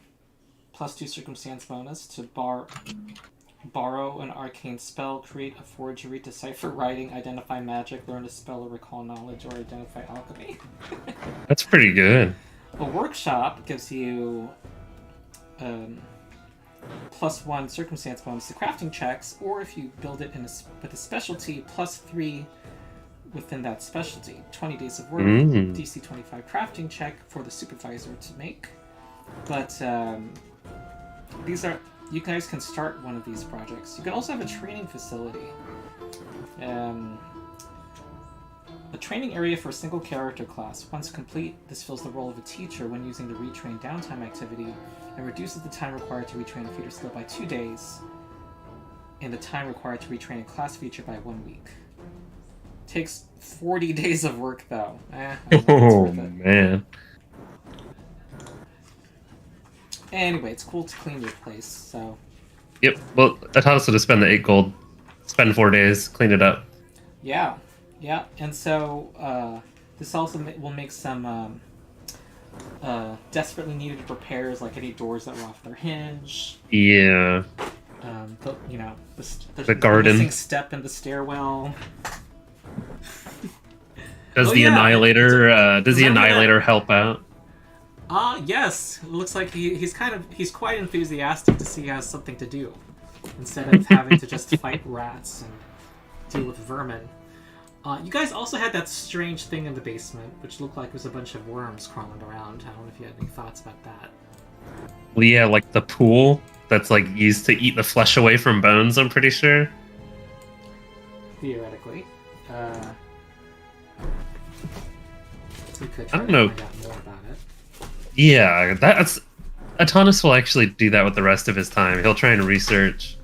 +2 circumstance bonus to borrow an arcane spell, create a forgery, decipher writing, identify magic, learn a spell or recall knowledge, or identify alchemy. That's pretty good. A workshop gives you +1 circumstance bonus to crafting checks, or if you build it with a specialty, +3 within that specialty. 20 days of work, DC 25 crafting check for the supervisor to make. But you guys can start one of these projects. You can also have a training facility. A training area for a single character class. Once complete, this fills the role of a teacher when using the retrain downtime activity and reduces the time required to retrain a feature skill by 2 days and the time required to retrain a class feature by 1 week. Takes 40 days of work though. I don't know if it's worth it. Man. Anyway, it's cool to clean your place, so... Yep, well, that taught us to spend the 8 gold, spend 4 days, clean it up. Yeah, and so this also will make some desperately needed repairs, like any doors that were off their hinge. Yeah. The garden. missing step in the stairwell. Does the Annihilator help out? Yes. It looks like he's quite enthusiastic to see he has something to do instead of having to just fight rats and deal with vermin. You guys also had that strange thing in the basement, which looked like it was a bunch of worms crawling around. I don't know if you had any thoughts about that. Well, yeah, like the pool that's like used to eat the flesh away from bones, I'm pretty sure. Theoretically. We could I try don't to know. find out more about it. Yeah, Atanas will actually do that with the rest of his time. He'll try and research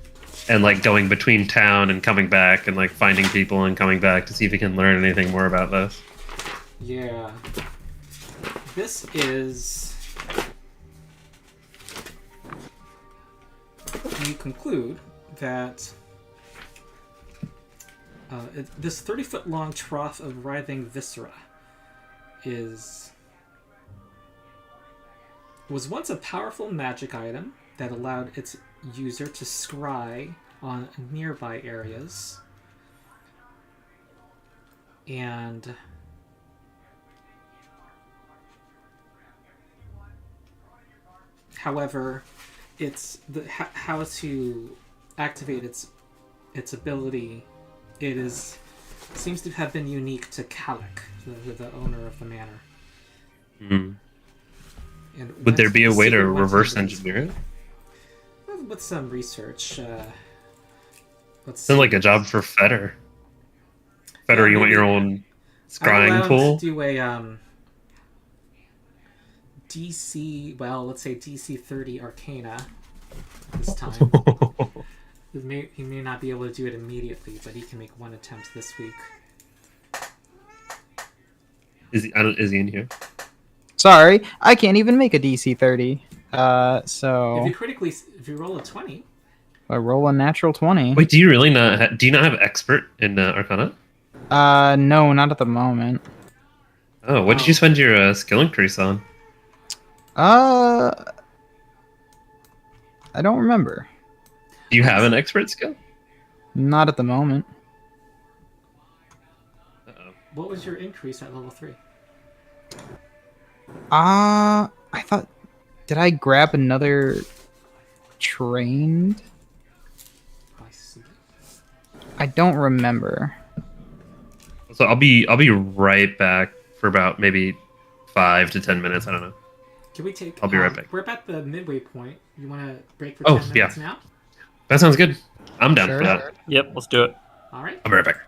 and like going between town and coming back and like finding people and coming back to see if he can learn anything more about this. Yeah. This is... You conclude that this 30-foot-long trough of writhing viscera was once a powerful magic item that allowed its user to scry on nearby areas. And however, how to activate its ability, seems to have been unique to Kalik, the owner of the manor. Mm. Would there be a way to reverse engineer it? With some research. Let's Sounds like a job for Feder. Feder, you want your own scrying pool? To do a DC, well, let's say DC 30 Arcana this time. He may not be able to do it immediately, but he can make one attempt this week. Is he in here? Sorry, I can't even make a DC 30. So If you roll a 20, I roll a natural 20. Wait, do you really not? Do you not have expert in Arcana? No, not at the moment. Oh, what did you spend your skill increase on? I don't remember. Do you have an expert skill? Not at the moment. Uh-oh. What was your increase at level 3? I thought. Did I grab another trained? I see. I don't remember. So I'll be right back for about maybe 5 to 10 minutes. I don't know. Can we take? I'll be right back. We're at the midway point. You want to break for 10 yeah. minutes now? That sounds good. I'm down Sure. for that. Yep, let's do it. All right. I'll be right back.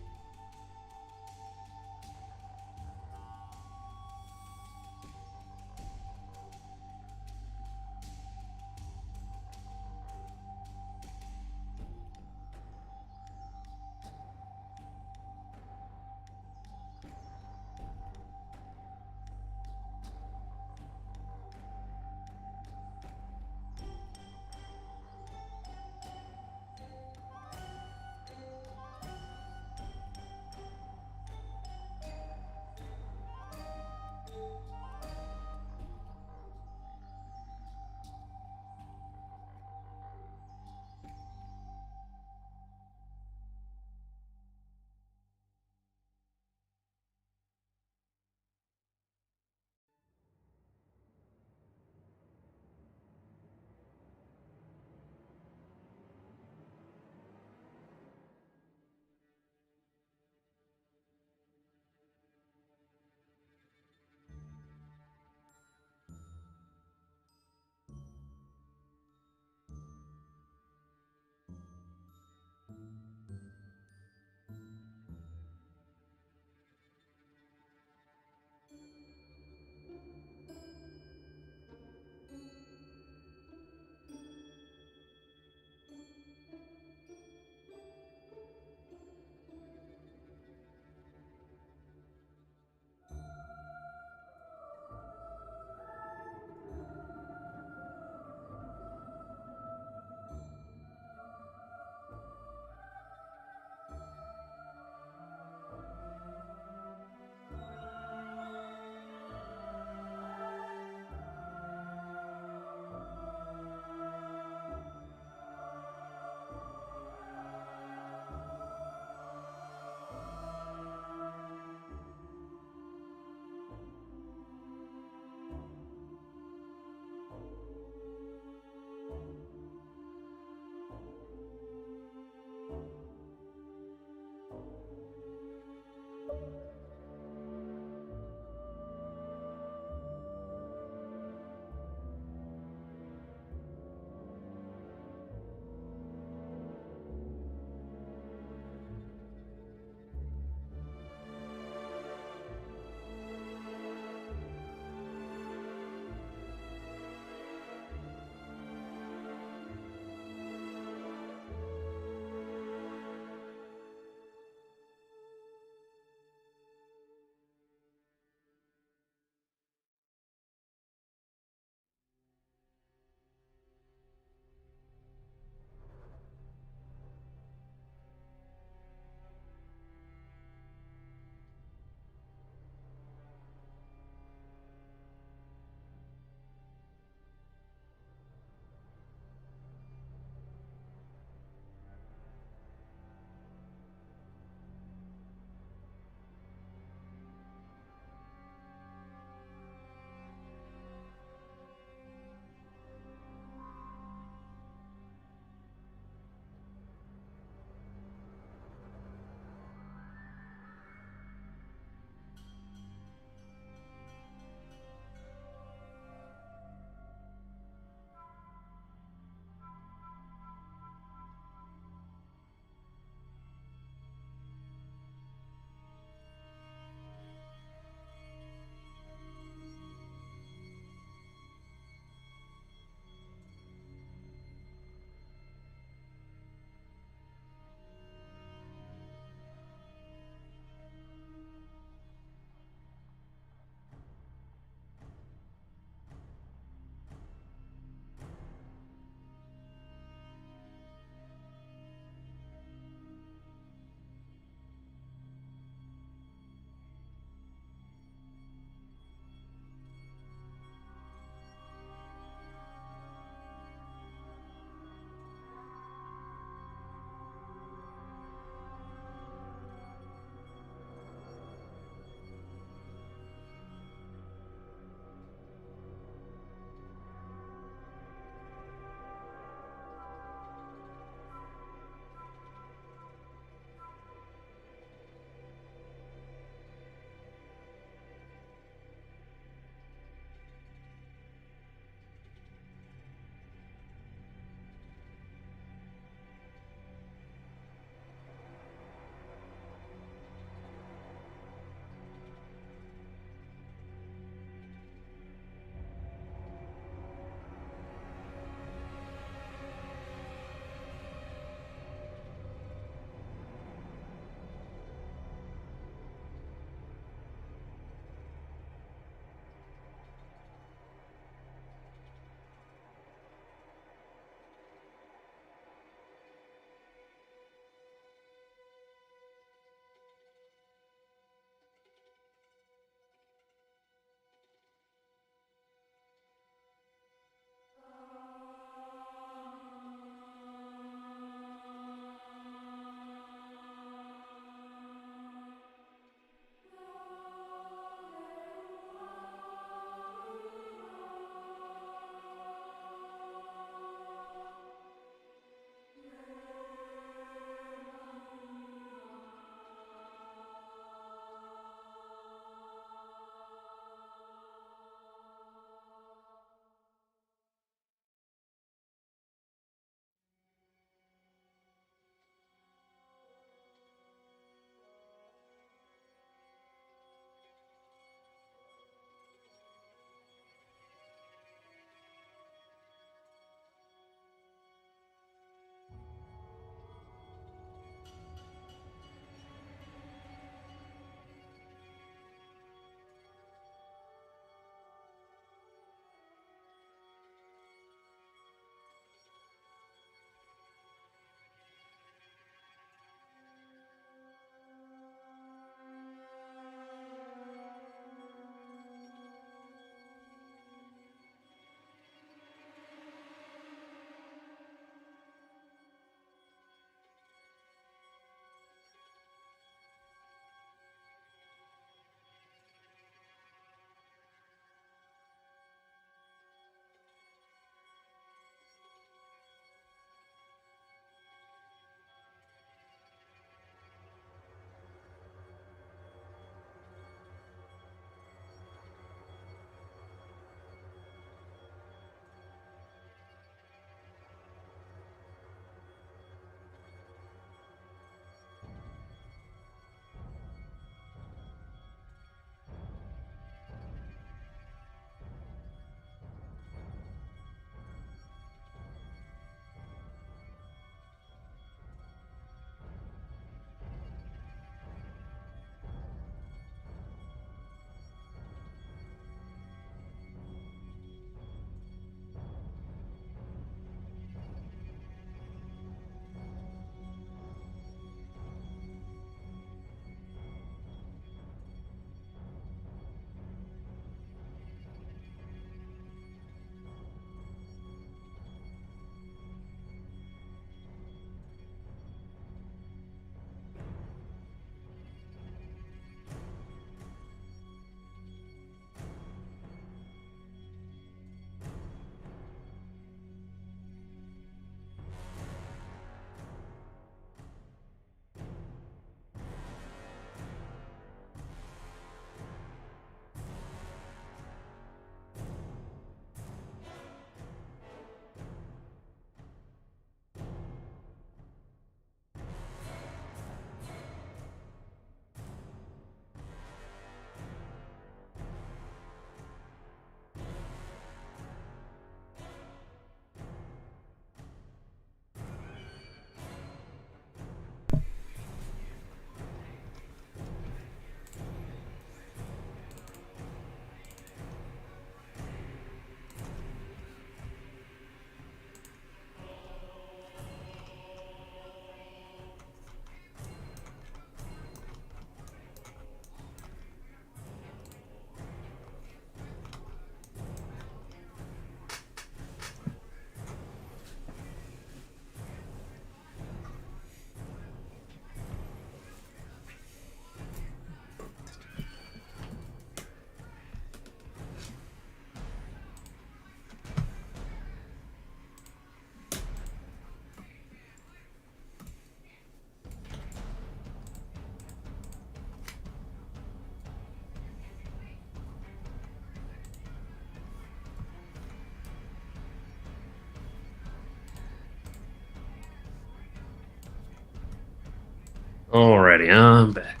Alrighty, I'm back.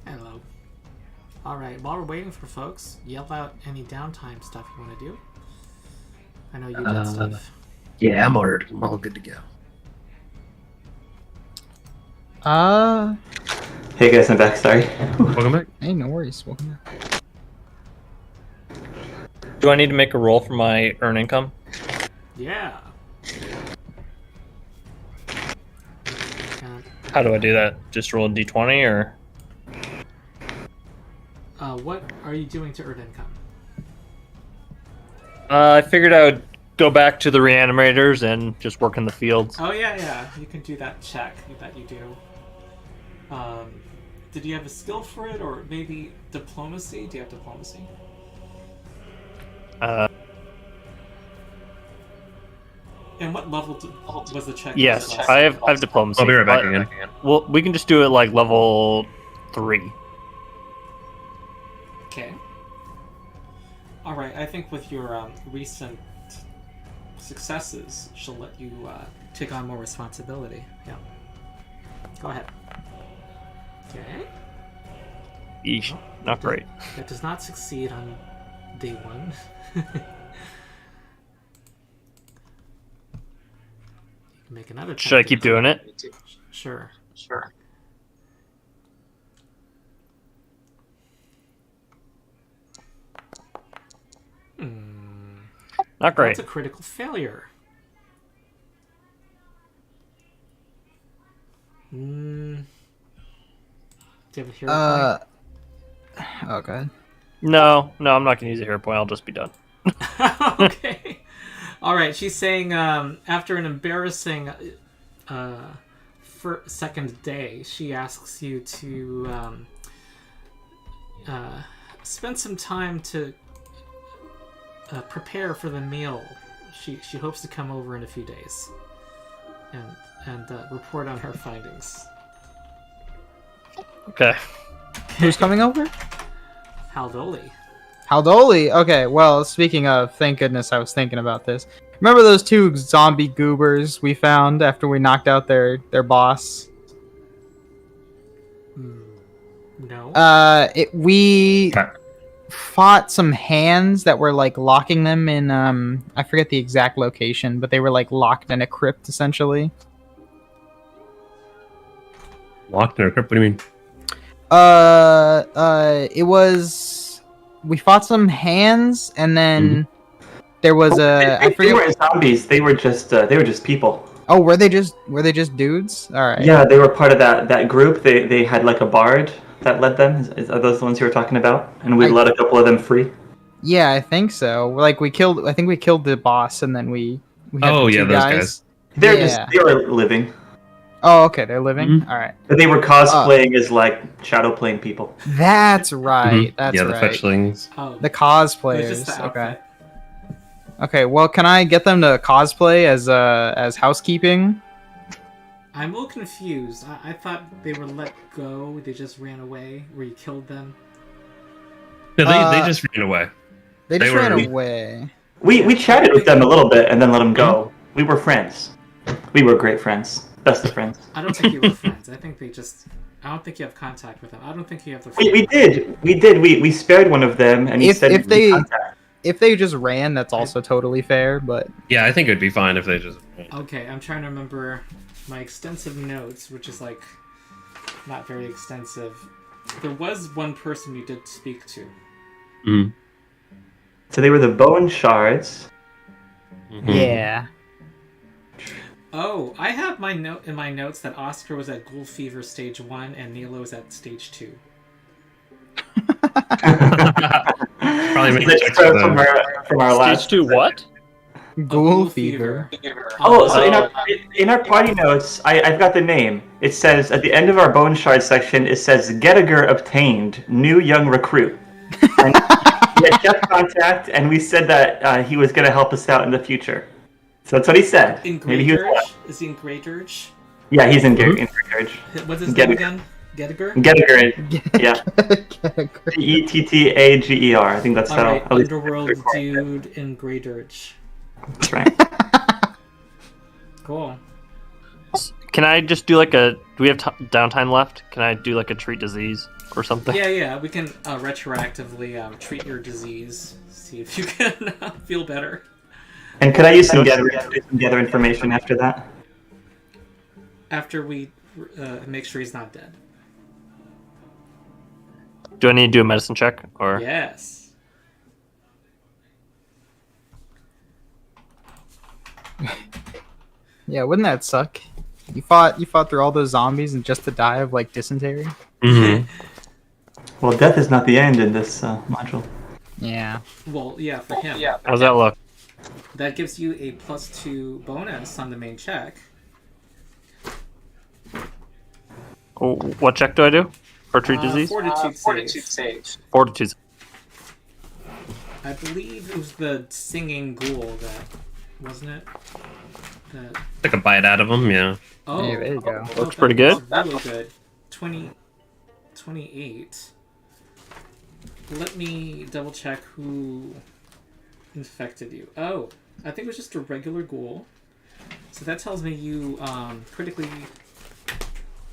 Hello. Alright, while we're waiting for folks, yell out any downtime stuff you want to do. I know you did stuff. Yeah, I'm all good to go. Hey guys, I'm back. Sorry. Welcome back. Hey, no worries. Welcome back. Do I need to make a roll for my earn income? Yeah. How do I do that? Just roll a d20 or? What are you doing to earn income? I figured I would go back to the reanimators and just work in the fields. Oh yeah, you can do that check that you do. Did you have a skill for it, or maybe diplomacy? Do you have diplomacy? And what level was the check? Yes, I have diplomacy. I'll be right back again. Well, we can just do it like level 3. Okay. All right. I think with your recent successes, she'll let you take on more responsibility. Yeah. Go ahead. Okay. Eesh, not great. That does not succeed on day 1. You can make another. Should I keep doing it? Sure. Not great. That's a critical failure. Do you have a hero point? Oh, god. No, I'm not gonna use a hero point. I'll just be done. Okay. All right. She's saying after an embarrassing second day, she asks you to spend some time to prepare for the meal. She hopes to come over in a few days and report on her findings. Okay. Who's coming over? Haldoli. Haldoli. Okay. Well, speaking of, thank goodness I was thinking about this. Remember those 2 zombie goobers we found after we knocked out their boss? No. We fought some hands that were like locking them in I forget the exact location, but they were like locked in a crypt essentially. Locked in a crypt? What do you mean? It was, we fought some hands and then there was I forget. They weren't zombies. They were just people. Oh, were they just dudes? All right. Yeah, they were part of that group. They had like a bard that led them. Are those the ones you were talking about? And we let a couple of them free. Yeah, I think so. Like I think we killed the boss, and then we had Oh, the 2 yeah, those guys. They were living. Oh, okay, they're living. All right. But they were cosplaying as like shadow playing people. That's right. That's the right. fetchlings. Oh, The it was cosplayers. just the Okay. outfit. Okay. Well, can I get them to cosplay as housekeeping? I'm a little confused. I thought they were let go. They just ran away. Where you killed them. No, they just ran away. They just They ran were- away. We chatted with them a little bit and then let them go. We were friends. We were great friends. Best of friends. I don't think you were friends. I think they just. I don't think you have contact with them. I don't think you have the. We did. We spared one of them and he said If they contact. if they just ran, that's also totally fair. But Yeah, I think it would be fine if they just. Okay, I'm trying to remember my extensive notes, which is like not very extensive. There was one person you did speak to. Mm. So they were the bone shards. yeah. Oh, I have my note in my notes that Oscar was at Ghoul Fever stage 1 and Nilo was at stage 2. Probably make That's checks from with our Stage last 2 what? Ghoul fever. Oh, so in our party notes, I've got the name. It says at the end of our bone shard section, it says Gettiger obtained new young recruit. And we had kept contact, and we said that he was going to help us out in the future. So that's what he said. In Maybe Grey he was. Dirge? Is he in Grey Dirge? Yeah, he's in Grey Dirge. What's his Gettiger. name again? Gettiger? Gettiger. Yeah. Gettger. I think that's how. Alright, at least Underworld it's recorded. dude in Grey Dirge. That's right. Cool. Can I just do like a Do we have downtime left? Can I do like a treat disease or something? Yeah. We can retroactively treat your disease. See if you can feel better. And could I use some gather information after that? After we make sure he's not dead. Do I need to do a medicine check or? Yes. Yeah, wouldn't that suck? You fought through all those zombies and just to die of like dysentery. Mm-hmm. Well, death is not the end in this module. Yeah. Well, yeah, for him. How's that look? That gives you a +2 bonus on the main check. Oh, what check do I do? For treat disease? Fortitude save. Fortitude. I believe it was the singing ghoul that, wasn't it? That... Take a bite out of them, yeah. Oh, Yeah, there you go. Looks pretty good. Really good. 28. Let me double check who infected you. Oh, I think it was just a regular ghoul. So that tells me you critically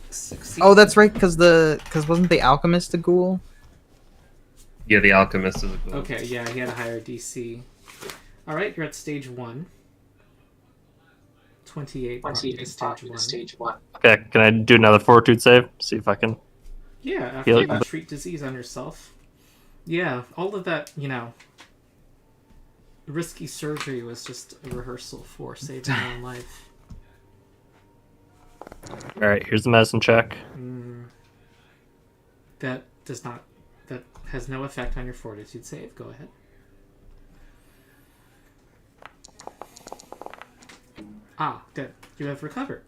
succeed. Oh, that's right, because wasn't the alchemist a ghoul? Yeah, the alchemist is a ghoul. Okay, yeah, he had a higher DC. Alright, you're at stage 1. 28 stage 1. Okay, can I do another fortitude save? See if I can. Yeah, after you treat disease on yourself. Yeah, all of that, risky surgery was just a rehearsal for saving your own life. Alright, here's the medicine check. That has no effect on your fortitude save. Go ahead. Good. You have recovered.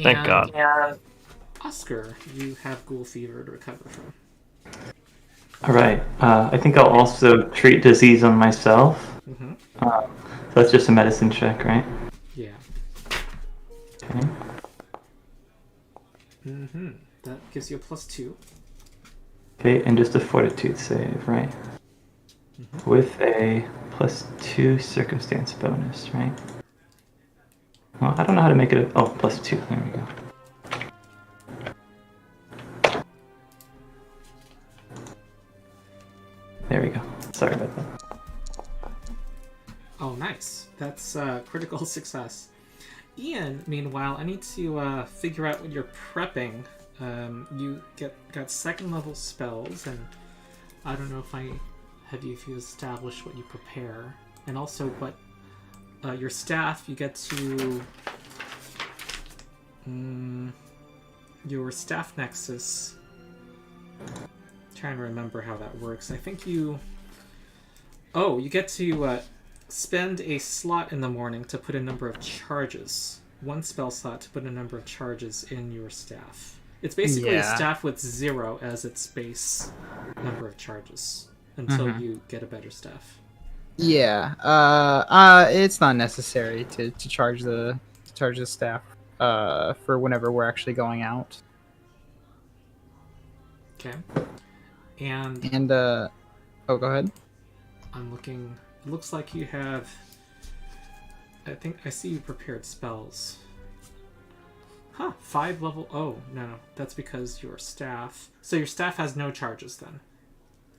Thank God. Oscar, you have ghoul fever to recover from. All right. I think I'll also treat disease on myself. Mm-hmm. So that's just a medicine check, right? Yeah. Okay. Mm-hmm. That gives you a +2. Okay, and just a fortitude save, right? Mm-hmm. With a +2 circumstance bonus, right? Well, I don't know how to make it +2. There we go. There we go. Sorry about that. Oh, nice. That's critical success. Ian, meanwhile, I need to figure out what you're prepping. You got 2nd level spells, and I don't know if if you establish what you prepare, and also what your staff. You get to your staff nexus. Trying to remember how that works. I think you get to spend a slot in the morning to put a number of charges. 1 spell slot to put a number of charges in your staff. It's basically a staff with 0 as its base number of charges until you get a better staff. Yeah. It's not necessary to charge the staff for whenever we're actually going out. Okay. And go ahead. I'm looking. It looks like you have. I think I see you prepared spells. 5 level. Oh no, that's because your staff. So your staff has no charges then.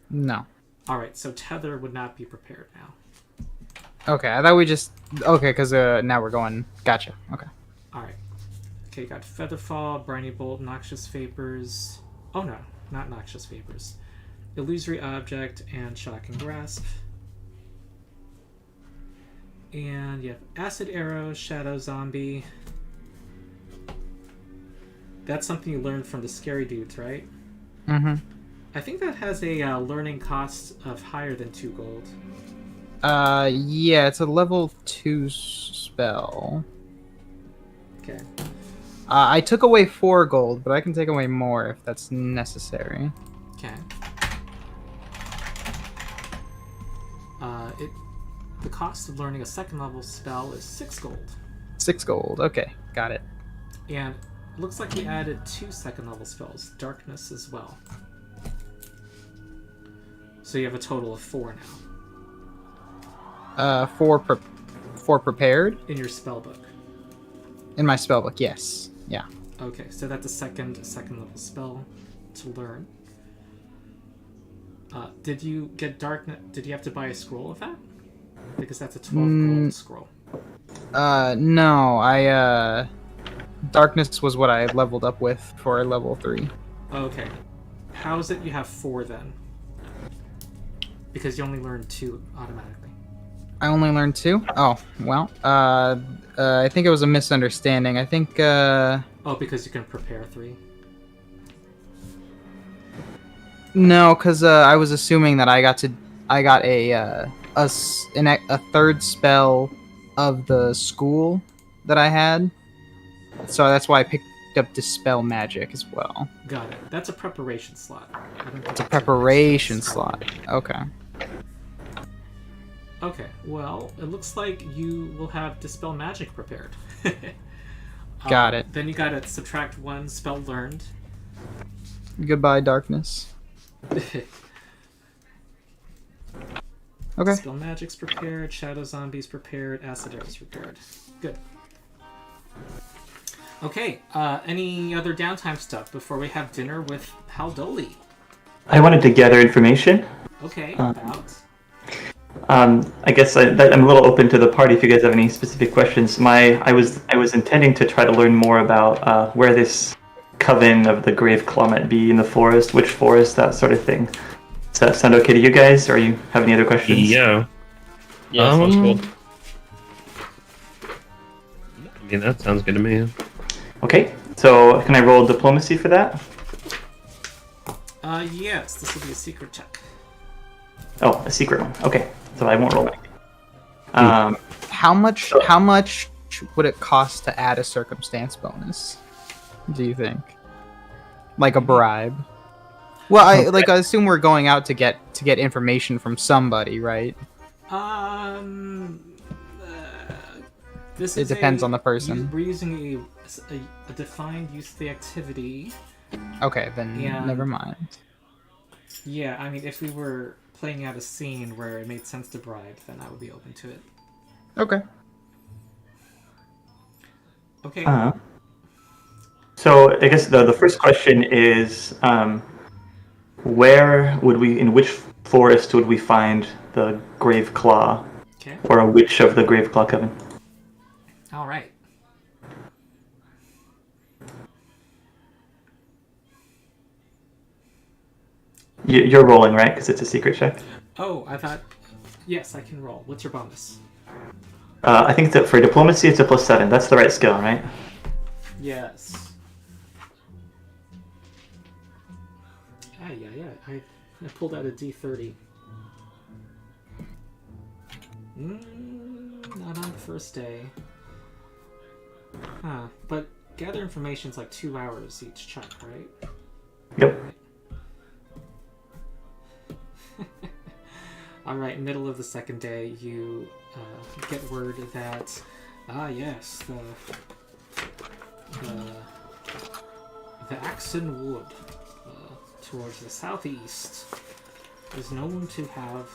No. All right, so tether would not be prepared now. Okay, I thought we just because now we're going. Gotcha. Okay. All right. Okay, you got Featherfall, Briny Bolt, Noxious Vapors. Oh no, not Noxious Vapors. Illusory Object and Shocking Grasp. And you have Acid Arrow, Shadow Zombie. That's something you learned from the Scary Dudes, right? Mm-hmm. I think that has a learning cost of higher than 2 gold. Yeah, it's a level 2 spell. Okay. I took away 4 gold, but I can take away more if that's necessary. Okay. The cost of learning a 2nd level spell is 6 gold. 6 gold. Okay, got it. And it looks like you added 2 2nd level spells, Darkness as well. So you have a total of 4 now. 4 prepared in your spell book. In my spell book, yes. Yeah. Okay, so that's a second level spell to learn. Did you get darkness? Did you have to buy a scroll of that? Because that's a 12 gold scroll. No, I darkness was what I leveled up with for level 3. Okay. How is it you have 4 then? Because you only learned 2 automatically. I only learned 2? Oh, well, I think it was a misunderstanding. I think, Oh, because you can prepare 3? No, because I was assuming that I got a third spell of the school that I had, so that's why I picked up Dispel Magic as well. Got it. That's a preparation slot. It's a preparation slot. Okay. Okay, well, it looks like you will have Dispel Magic prepared. Got it. Then you gotta subtract 1 spell learned. Goodbye, darkness. Okay. Spell Magic's prepared, Shadow Zombie's prepared, Acid Air's prepared. Good. Okay, any other downtime stuff before we have dinner with Haldoli? I wanted to gather information. Okay, about... I guess I'm a little open to the party if you guys have any specific questions. I was intending to try to learn more about where this coven of the Grave Claw might be in the forest, which forest, that sort of thing. Does that sound okay to you guys, or you have any other questions? Yeah. Yeah, sounds cool. I mean, that sounds good to me. Okay, so can I roll diplomacy for that? Yes, this will be a secret check. Oh, a secret one. Okay, so I won't roll it. How much would it cost to add a circumstance bonus? Do you think? Like a bribe? Well, I assume we're going out to get information from somebody, right? It depends on the person. We're using a defined use of the activity. Okay, then never mind. Yeah, I mean, if we were playing out a scene where it made sense to bribe, then I would be open to it. Okay. Okay. So I guess the first question is, in which forest would we find the Grave Claw? Okay. Or a witch of the Grave Claw Coven? All right. You're rolling, right? Because it's a secret check. Oh, I thought... Yes, I can roll. What's your bonus? I think that for diplomacy, it's a +7. That's the right skill, right? Yes. Yeah. I pulled out a D30. Not on the first day. Huh. But gather information's like 2 hours each check, right? Yep. Alright, middle of the second day, you get word that, yes, the Axon Wood towards the southeast is known to have...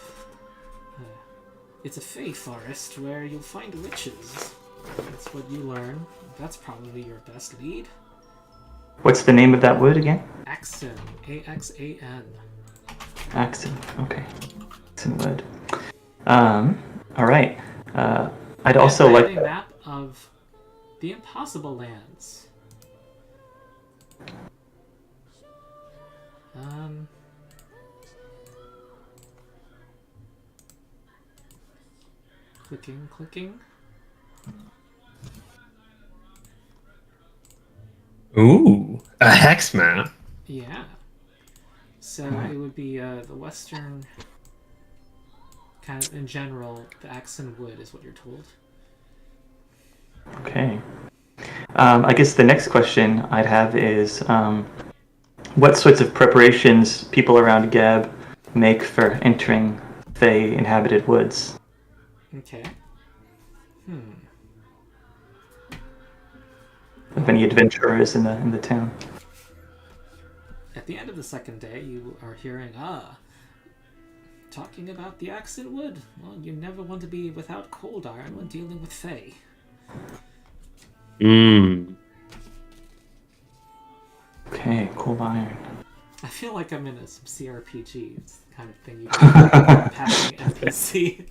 it's a fey forest where you'll find witches. That's what you learn. That's probably your best lead. What's the name of that wood again? Axon. A-X-A-N. Axon. Okay. Axon wood. All right. I'd also like a map of the Impossible Lands. Clicking. Ooh, a hex map. Yeah. So it would be the western, kind of in general, the Axon Wood is what you're told. Okay. I guess the next question I'd have is, what sorts of preparations people around Gab make for entering Fey inhabited woods? Okay. Of any adventurers in the town? At the end of the second day, you are hearing, talking about the Axon Wood. Well, you never want to be without cold iron when dealing with Fey. Okay, cold iron. I feel like I'm in some CRPG. It's the kind of thing you can passing NPC.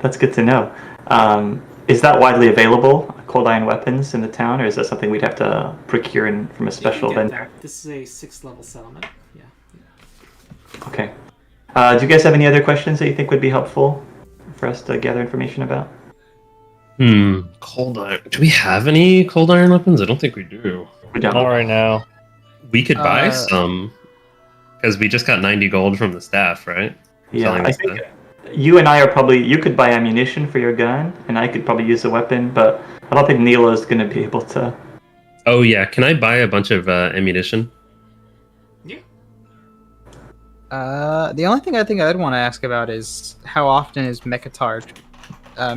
That's good to know. Is that widely available, cold iron weapons in the town, or is that something we'd have to procure from a special vendor? That. This is a 6th level settlement. Yeah. Okay. Do you guys have any other questions that you think would be helpful for us to gather information about? Cold iron. Do we have any cold iron weapons? I don't think we do. We don't. Not right now. We could buy some because we just got 90 gold from the staff, right? Yeah, I think you and I are probably. You could buy ammunition for your gun, and I could probably use a weapon, but I don't think Neela is going to be able to. Oh yeah, can I buy a bunch of ammunition? Yeah. The only thing I think I'd want to ask about is how often is Mechatard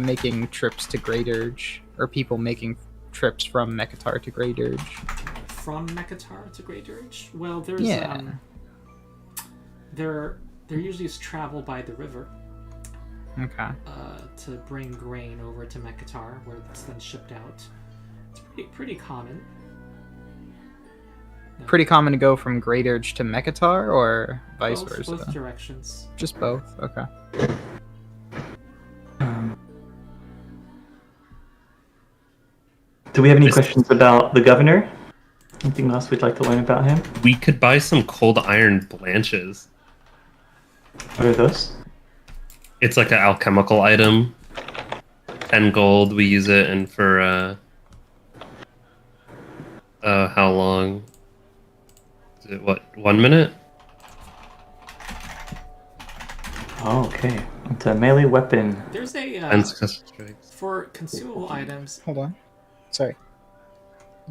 making trips to Great Urge, or people making trips from Mechatard to Great Urge? From Mechatard to Great Urge? Well, there's there usually is travel by the river. Okay. To bring grain over to Mechatard, where it's then shipped out. It's pretty common. No. Pretty common to go from Great Urge to Mechatard, or vice versa? Both directions. Just both? Okay. Do we have any questions about the governor? Anything else we'd like to learn about him? We could buy some cold iron blanches. What are those? It's like an alchemical item. 10 gold. We use it, and for how long? Is it what? 1 minute? Oh, okay. It's a melee weapon. There's a for consumable items. Hold on. Sorry.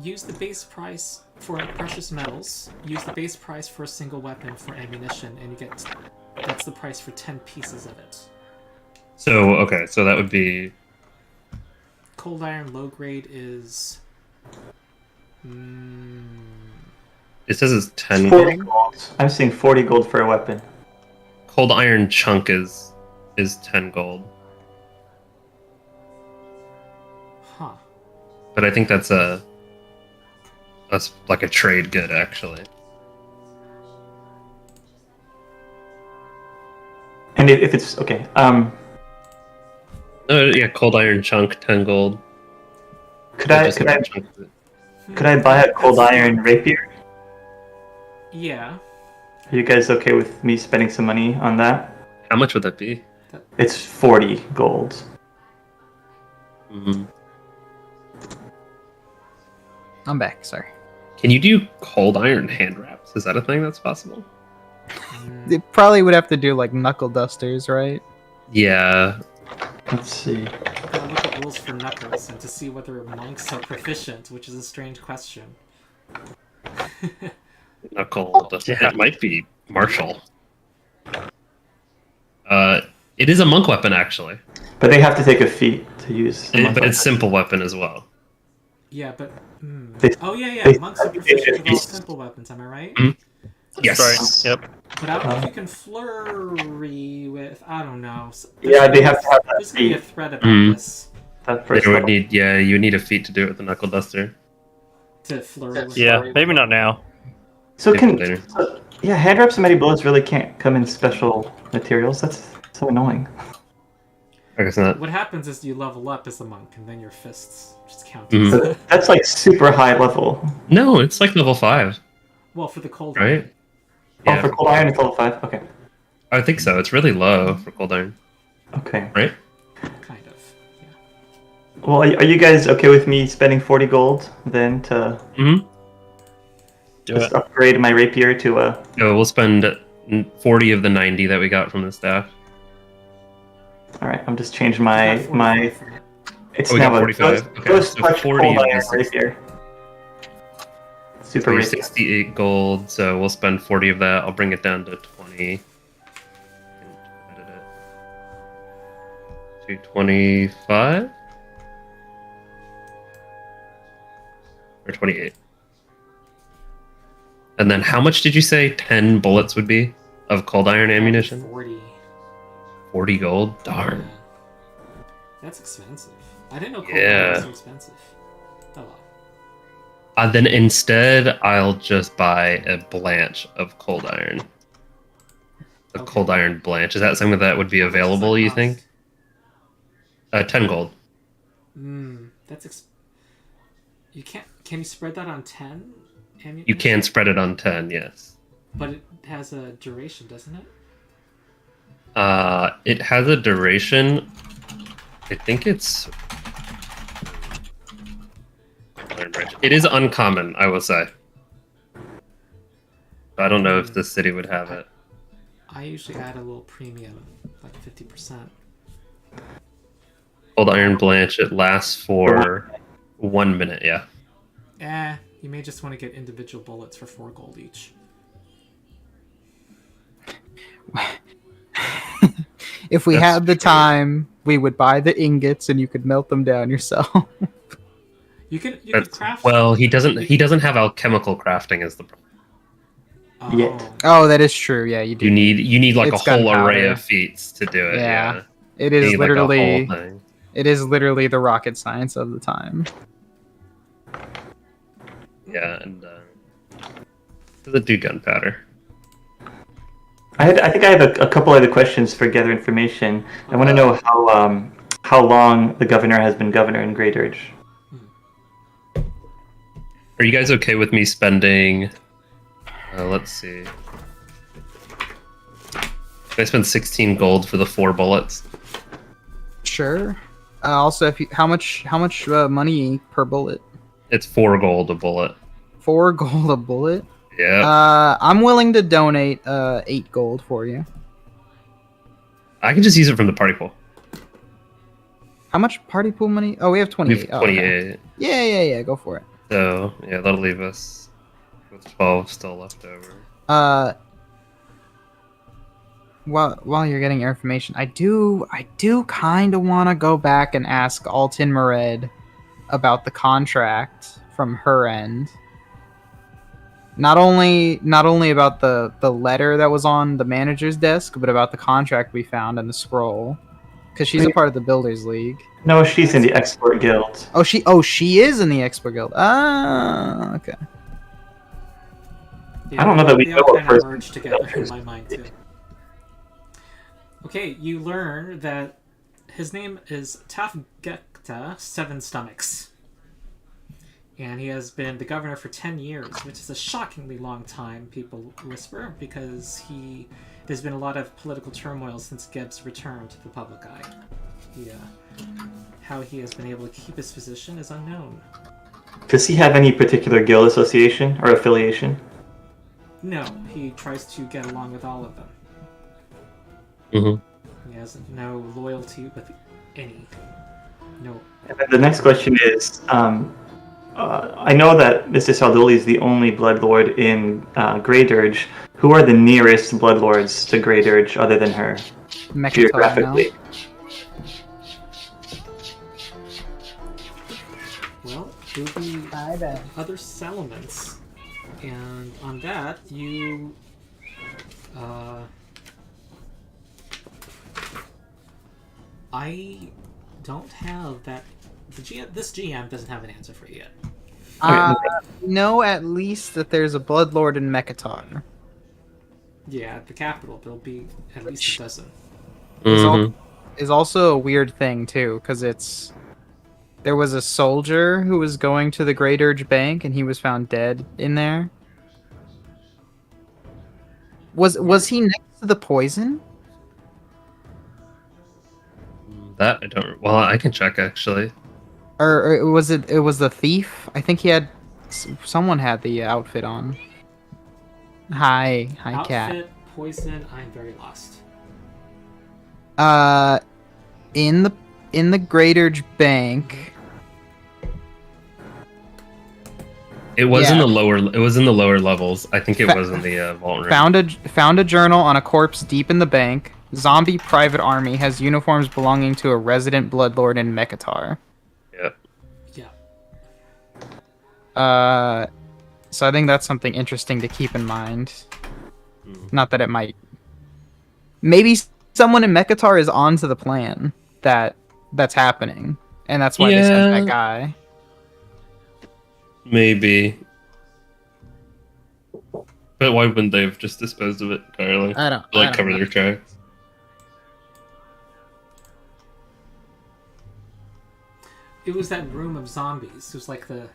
Use the base price for precious metals. Use the base price for a single weapon for ammunition, and you get that's the price for 10 pieces of it. So okay, so that would be cold iron low grade is. It says it's 10 40 gold. I'm seeing 40 gold for a weapon. Cold iron chunk is 10 gold. Huh. But I think that's like a trade good actually. And if it's okay, yeah, cold iron chunk, 10 gold. Could I buy a cold iron rapier? Yeah. Are you guys okay with me spending some money on that? How much would that be? It's 40 gold. Mm-hmm. I'm back, sorry. Can you do cold iron hand wraps? Is that a thing that's possible? They probably would have to do like knuckle dusters, right? Yeah. Let's see. Gotta look at rules for knuckles and to see whether monks are proficient, which is a strange question. Knuckle duster. Yeah. It might be martial. It is a monk weapon actually. But they have to take a feat to use. But it's simple weapon as well. Yeah, but Oh yeah. Monks are proficient with all simple weapons. Am I right? Mm-hmm. Yes. Right. Yep. But I don't know if you can flurry with. I don't know. Yeah, they have to have that There's gonna be a feat. thread about this. That you would need. Yeah, you would need a feat to do it with the knuckle duster. To flurry. With Yeah, maybe not now. So hand wraps and mighty blows really can't come in special materials. That's so annoying. I guess not. What happens is you level up as a monk, and then your fists just count. So that's like super high level. No, it's like level 5. Well, for the cold right? iron. Yeah, for cold iron it's level 5. Okay. I think so. It's really low for cold iron. Okay. Right? Kind of. Yeah. Well, are you guys okay with me spending 40 gold then to just upgrade my rapier to a? No, we'll spend 40 of the 90 that we got from the staff. All right, I'm just changing my. It's we now got 45. Ghost So Touch 40 cold of iron the rapier. Super so rapier. 68 gold, so we'll spend 40 of that. I'll bring it down to 20. Edit it. To 25? Or 28. And then how much did you say 10 bullets would be of cold iron ammunition? 40. 40 gold? Darn. That's expensive. I didn't know cold iron was so expensive. Oh well. Then instead, I'll just buy a blanch of cold iron. A cold iron blanch. Is that something that would be available, you think? 10 gold. That's you can't. Can you spread that on 10? You can spread it on 10, yes. But it has a duration, doesn't it? It has a duration. I think it's. It is uncommon, I will say. I don't know if the city would have it. I usually add a little premium, like 50%. Cold iron blanch. It lasts for 1 minute. Yeah. You may just want to get individual bullets for 4 gold each. If we had the time, we would buy the ingots, and you could melt them down yourself. You can craft. Well, he doesn't have alchemical crafting as the problem. Oh, that is true. Yeah, you do. You need like It's a whole gunpowder. array of feats to do it. Yeah. It You is need, like, a whole literally thing. it is literally the rocket science of the time. Yeah, and does it do gunpowder? I think I have a couple other questions for gather information. I want to know how long the governor has been governor in Great Urge. Are you guys okay with me spending? Let's see. Can I spend 16 gold for the 4 bullets? Sure. Also, how much money per bullet? It's 4 gold a bullet. 4 gold a bullet. Yeah. I'm willing to donate 8 gold for you. I can just use it from the party pool. How much party pool money? Oh, we have 28. We have 28. Okay. Yeah. Go for it. So yeah, that'll leave us with 12 still left over. While you're getting your information, I do kind of want to go back and ask Alton Mered about the contract from her end. Not only about the letter that was on the manager's desk, but about the contract we found in the scroll, because she's a part of the Builders League. No, she's in the Export Guild. Oh, she is in the Export Guild. Ah, okay. Yeah, I don't know that we they know all a kind of person. merge together in my mind too. Okay, you learn that his name is Tafgekta Seven Stomachs. And he has been the governor for 10 years, which is a shockingly long time, people whisper, because there's been a lot of political turmoil since Geb's return to the public eye. How he has been able to keep his position is unknown. Does he have any particular guild association or affiliation? No, he tries to get along with all of them. Mm-hmm. He has no loyalty with any. No. And then the next question is, I know that Mr. Haldoli is the only Bloodlord in Grey Dirge. Who are the nearest Bloodlords to Grey Dirge other than her, geographically? Well, it would be other settlements. And on that, you... I don't have that... This GM doesn't have an answer for you yet. Know at least that there's a Bloodlord in Mekatar. Yeah, at the capital, there'll be at least a dozen. Is also a weird thing, too, because there was a soldier who was going to the Great Urge Bank, and he was found dead in there. Was he next to the poison? That I don't. Well, I can check actually. Or was it was the thief? I think someone had the outfit on. Hi, Outfit, cat. Poison, I'm very lost. In the Great Urge Bank. It was in the lower. It was in the lower levels. I think it was in the vault room. Found a journal on a corpse deep in the bank. Zombie private army has uniforms belonging to a resident bloodlord in Mekatar. Yep. Yeah. So I think that's something interesting to keep in mind. Not that it might. Maybe someone in Mekatar is onto the plan that's happening, and that's why they sent that guy. Maybe. But why wouldn't they have just disposed of it entirely? I don't Cover know. their tracks. It was that room of zombies. It was like the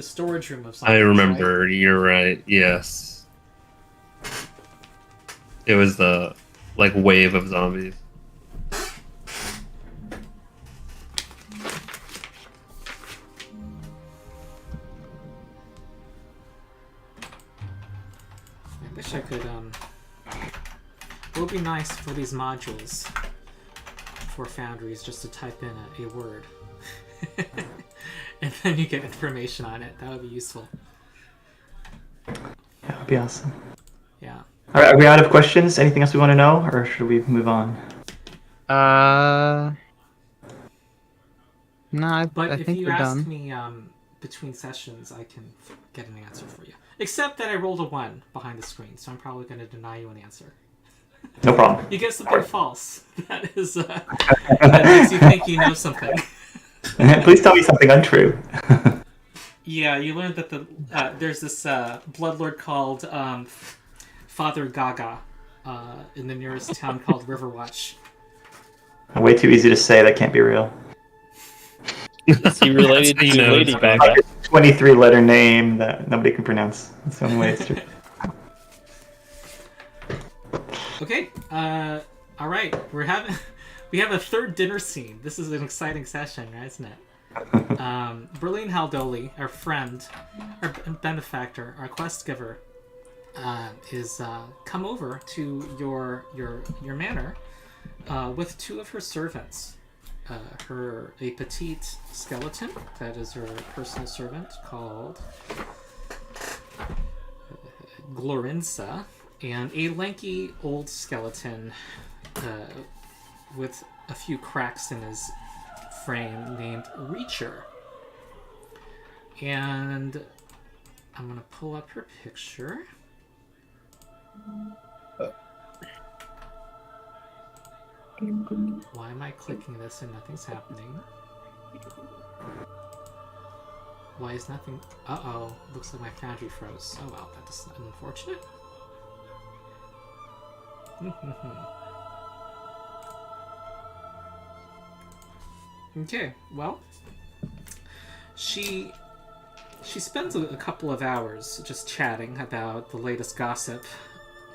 storage room of zombies. I remember. Right? You're right. Yes. It was the wave of zombies. I wish I could. It would be nice for these modules for Foundries just to type in a word, and then you get information on it. That would be useful. That would be awesome. Yeah. All right, are we out of questions? Anything else we want to know, or should we move on? No, I But think if you we're ask done. me between sessions, I can get an answer for you. Except that I rolled a 1 behind the screen, so I'm probably going to deny you an answer. No problem. You get something false. That is that makes you think you know something. Please tell me something untrue. Yeah, you learned that there's this bloodlord called Father Gaga in the nearest town called Riverwatch. Way too easy to say. That can't be real. Is he related to Lady Gaga? 23-letter name that nobody can pronounce. That's the only way it's true. Okay, all right, we have a third dinner scene. This is an exciting session, right, isn't it? Berlin Haldoli, our friend, our benefactor, our quest giver, is come over to your manor with 2 of her servants. A petite skeleton that is her personal servant called Glorinsa, and a lanky old skeleton with a few cracks in his frame named Reacher. And I'm gonna pull up her picture. Why am I clicking this and nothing's happening? Why is nothing... Uh-oh. Looks like my Foundry froze. Oh well, that's unfortunate. Okay, well... She spends a couple of hours just chatting about the latest gossip.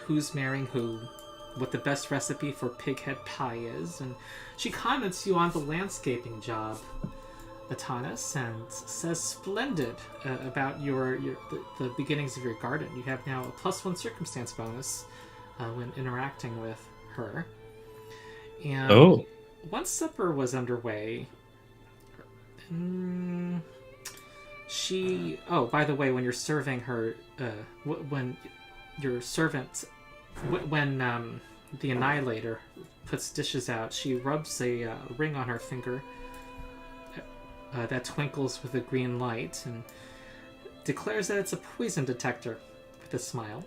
Who's marrying who, what the best recipe for pighead pie is, and she comments you on the landscaping job, Atanas, and says splendid about the beginnings of your garden. You have now a +1 circumstance bonus when interacting with her. And once supper was underway, she... Oh, by the way, when you're serving her, when your servant... When the Annihilator puts dishes out, she rubs a ring on her finger that twinkles with a green light and declares that it's a poison detector with a smile.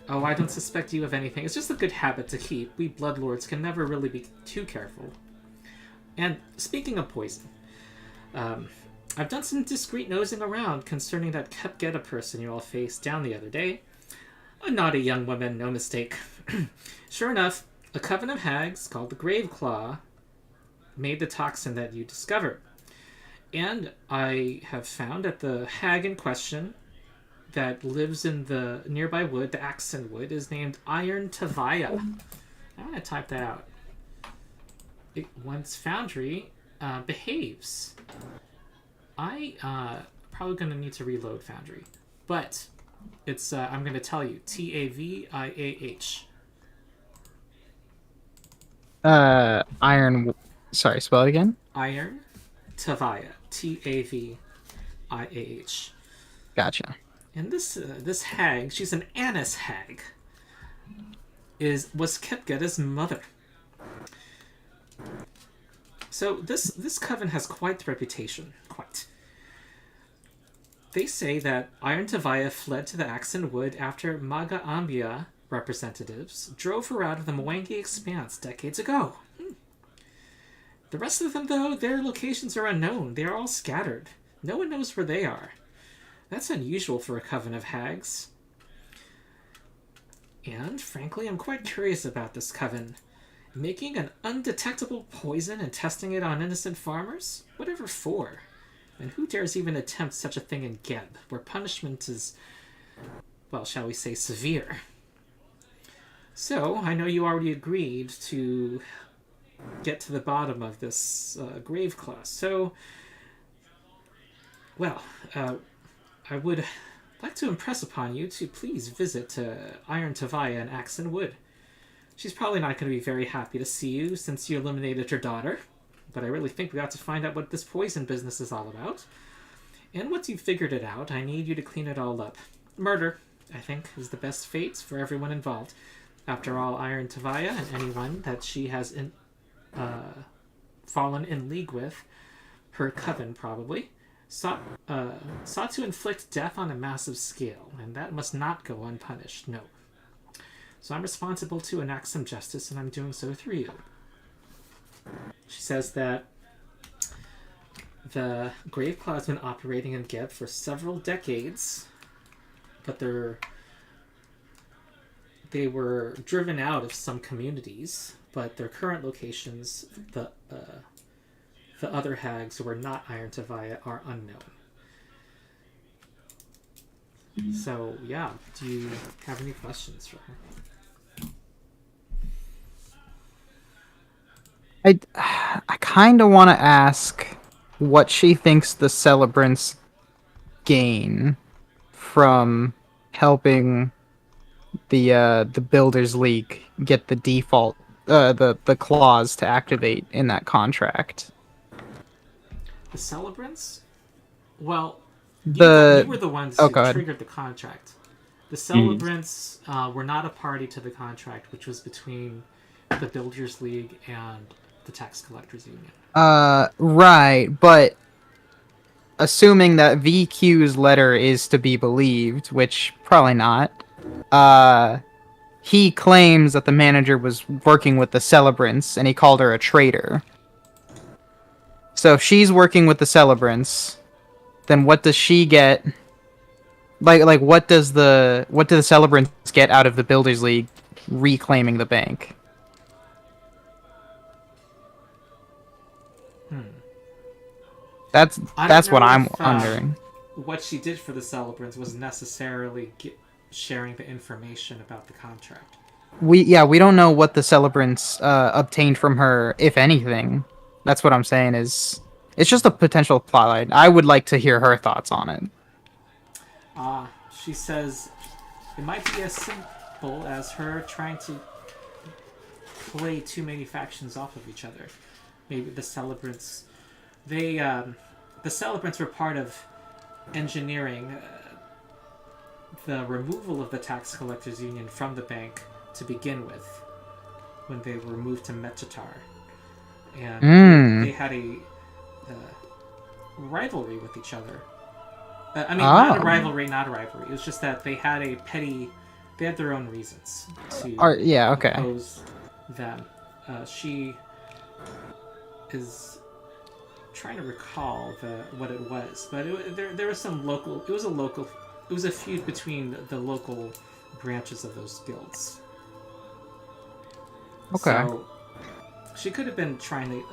Oh, I don't suspect you of anything. It's just a good habit to keep. We bloodlords can never really be too careful. And speaking of poison, I've done some discreet nosing around concerning that Kepgeta person you all faced down the other day. A naughty young woman, no mistake. Sure enough, a coven of hags called the Graveclaw made the toxin that you discovered. And I have found that the hag in question that lives in the nearby wood, the Axen Wood, is named Iron Tavaya. I'm going to type that out. Once Foundry behaves. Probably going to need to reload Foundry. But... It's, I'm going to tell you, Taviah. Iron... Sorry, spell it again? Iron Tavaya. Taviah. Gotcha. And this hag, she's an Annis hag, was Kepgeta's mother. So this coven has quite the reputation. Quite. They say that Iron Tavaya fled to the Axen Wood after Maga Ambia representatives drove her out of the Mwangi Expanse decades ago. The rest of them, though, their locations are unknown. They are all scattered. No one knows where they are. That's unusual for a coven of hags. And, frankly, I'm quite curious about this coven. Making an undetectable poison and testing it on innocent farmers? Whatever for? And who dares even attempt such a thing in Geb, where punishment is, well, shall we say, severe? So, I know you already agreed to get to the bottom of this grave clause. So, well, I would like to impress upon you to please visit Iron Tavaya in Axon Wood. She's probably not going to be very happy to see you since you eliminated her daughter, but I really think we ought to find out what this poison business is all about. And once you've figured it out, I need you to clean it all up. Murder, I think, is the best fate for everyone involved. After all, Iron Tavaya and anyone that she has fallen in league with, her coven probably, sought to inflict death on a massive scale, and that must not go unpunished, no. So I'm responsible to enact some justice, and I'm doing so through you. She says that the Grave Claw has been operating in Geb for several decades, but they were driven out of some communities, but their current locations, the other hags who are not Iron Tavaya, are unknown. So, yeah, do you have any questions for her? I kind of want to ask what she thinks the celebrants gain from helping the Builders League get the default the clause to activate in that contract. The celebrants? Well, you were the ones who triggered the contract. The celebrants were not a party to the contract, which was between the Builders League and the Tax Collectors Union. Right, but assuming that VQ's letter is to be believed, which probably not, he claims that the manager was working with the celebrants and he called her a traitor. So if she's working with the celebrants, then what does she get? Like what do the celebrants get out of the Builders League reclaiming the bank? That's what I'm wondering. What she did for the celebrants was necessarily sharing the information about the contract. We don't know what the celebrants obtained from her, if anything. That's what I'm saying. It's just a potential plotline. I would like to hear her thoughts on it. She says it might be as simple as her trying to play too many factions off of each other. Maybe the celebrants. The celebrants were part of engineering the removal of the Tax Collectors Union from the bank to begin with, when they were moved to Metatar. And they had a rivalry with each other. Not a rivalry. It was just that they had they had their own reasons to oppose them. She is trying to recall what it was, but there was some local. It was a feud between the local branches of those guilds. Okay. So she could have been trying to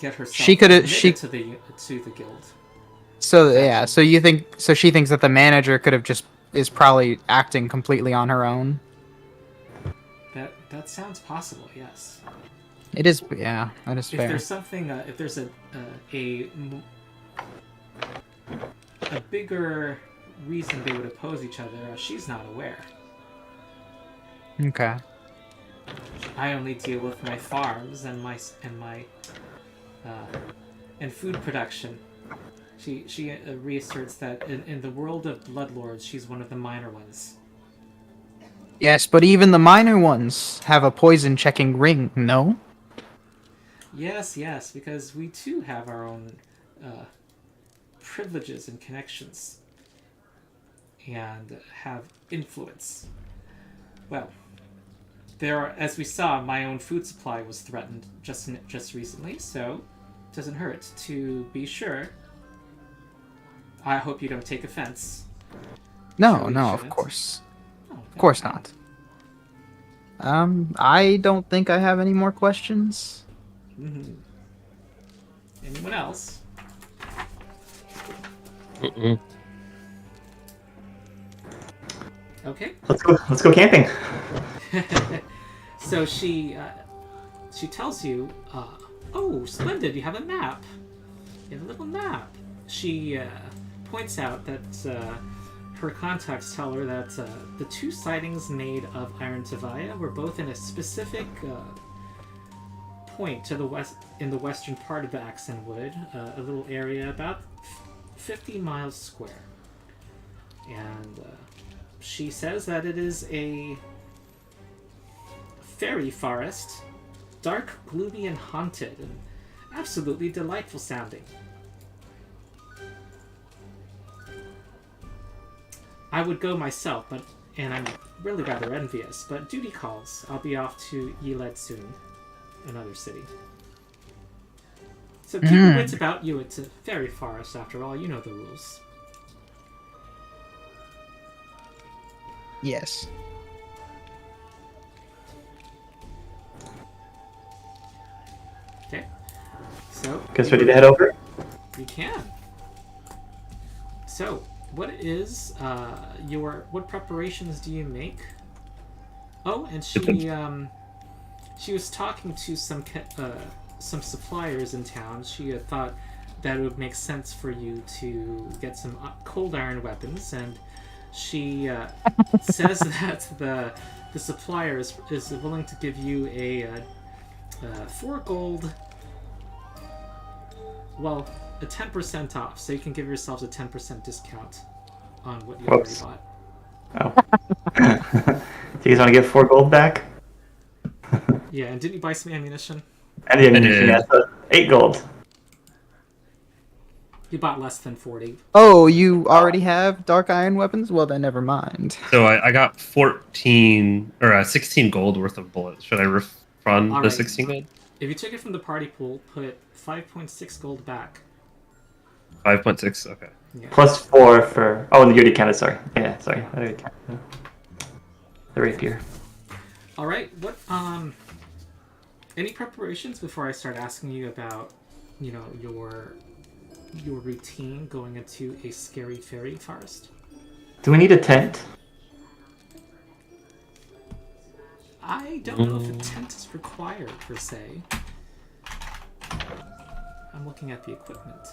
get herself to the guild. So yeah, so she thinks that the manager is probably acting completely on her own. That sounds possible, yes. It is, yeah, that is fair. If there's something, if there's a bigger reason they would oppose each other, she's not aware. Okay. I only deal with my farms and food production. She reasserts that in the world of Bloodlords, she's one of the minor ones. Yes, but even the minor ones have a poison checking ring, no? Yes, because we too have our own privileges and connections and have influence. Well, as we saw, my own food supply was threatened just recently, so it doesn't hurt to be sure. I hope you don't take offense. No, Surely no, you of shouldn't. course. Oh, Of course not. I don't think I have any more questions. Mm-hmm. Anyone else? Mm-mm. Okay. Let's go camping. So she tells you, oh, splendid, you have a map. You have a little map. She points out that her contacts tell her that the two sightings made of Iron Tavaya were both in a specific point to the west, in the western part of the Axon Wood, a little area about 50 miles square. And she says that it is a fairy forest, dark, gloomy, and haunted, and absolutely delightful sounding. I would go myself, and I'm really rather envious, but duty calls. I'll be off to Yiled soon, another city. So keep your wits about you. It's a fairy forest, after all. You know the rules. Yes. Okay. So Guess ready to head over? you can. So, what is what preparations do you make? Oh, and she was talking to some suppliers in town. She thought that it would make sense for you to get some cold iron weapons, and she says that the supplier is willing to give you a 4 gold. Well, a 10% off, so you can give yourselves a 10% discount on what you already bought. Oh. Do you guys want to get 4 gold back? Yeah, and didn't you buy some ammunition? And the ammunition, yeah, so 8 gold. You bought less than 40. Oh, you already have dark iron weapons? Well, then never mind. So I got 16 gold worth of bullets. Should I refund All the right. 16 gold? If you took it from the party pool, put 5.6 gold back. 5.6. Okay. Yeah. Plus 4 for... Oh, and you already counted, sorry. Yeah, sorry. I already counted. The rapier. All right. What any preparations before I start asking you about, your routine going into a scary fairy forest? Do we need a tent? I don't know if a tent is required per se. I'm looking at the equipment.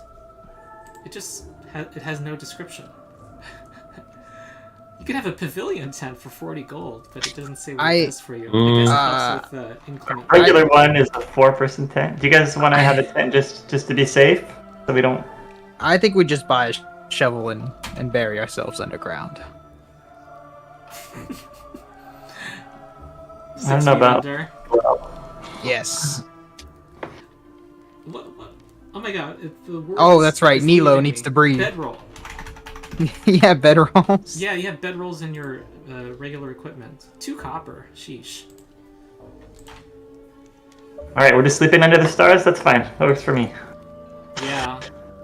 It just it has no description. You could have a pavilion tent for 40 gold, but it doesn't say what it does for you. I guess it helps with inclement. Regular one is a 4-person tent. Do you guys want to have a tent just to be safe? So we don't... I think we just buy a shovel and bury ourselves underground. I don't know about... Yes. What? Oh my god. The world Oh, that's right. is Nilo leaving needs me. to breathe. Bedroll. Yeah, bedrolls. Yeah, you have bedrolls in your regular equipment. 2 copper. Sheesh. Alright, we're just sleeping under the stars? That's fine. That works for me. Yeah.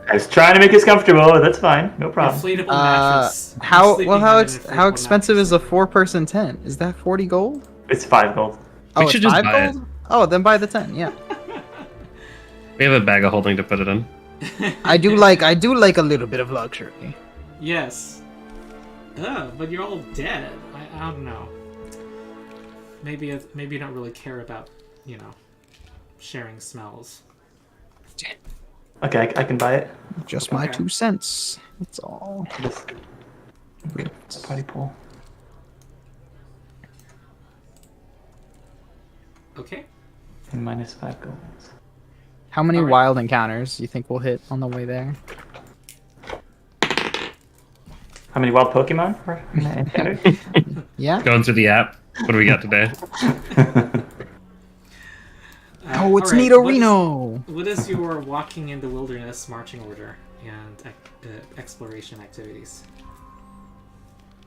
I was trying to make us comfortable, but that's fine. No problem. Inflatable mattress. How Sleeping on an inflatable how expensive mattress. is a 4-person tent? Is that 40 gold? It's 5 gold. Oh, We it's should just 5 buy gold? Oh, then buy the tent. Yeah. We have a bag of holding to put it in. I do like a little bit of luxury. Yes. But you're all dead. I don't know. Maybe you don't really care about, sharing smells. Okay, I can buy it. Just my Okay. 2 cents. That's all. Just... It's a party pool. Okay. And minus 5 gold. How many Alright. wild encounters do you think we'll hit on the way there? How many wild Pokemon were encountered? Yeah. Going through the app. What do we got today? Oh, it's alright, Nidorino! What is your walking in the wilderness marching order and exploration activities?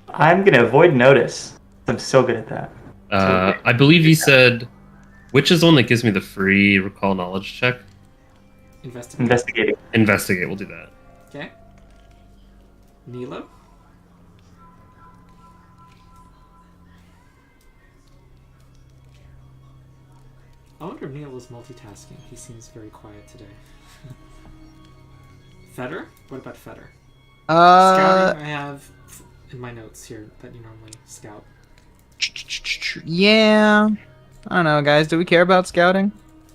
I'm gonna avoid notice. I'm so good at that. I believe you said, which is the one that gives me the free recall knowledge check? Investigating. Investigate, we'll do that. Okay. Nilo? I wonder if Neil is multitasking. He seems very quiet today. Feder? What about Feder? Scouting, I have in my notes here that you normally scout. Yeah. I don't know, guys. Do we care about scouting?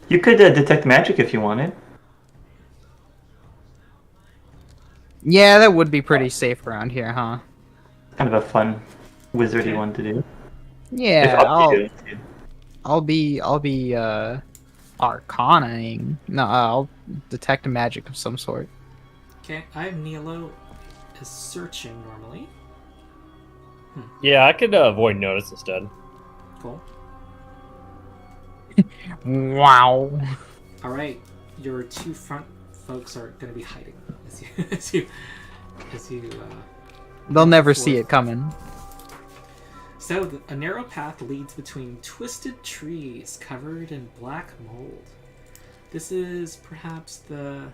You could detect magic if you wanted. Yeah, that would be pretty safe around here, huh? Kind of a fun wizardy one to do. Yeah, If I'll be arcanaing. No, I'll detect a magic of some sort. Okay, I have Nilo is searching normally. Yeah, I could avoid notice instead. Cool. Wow. All right, your two front folks are going to be hiding as you. They'll never see it coming. So a narrow path leads between twisted trees covered in black mold. This is perhaps the.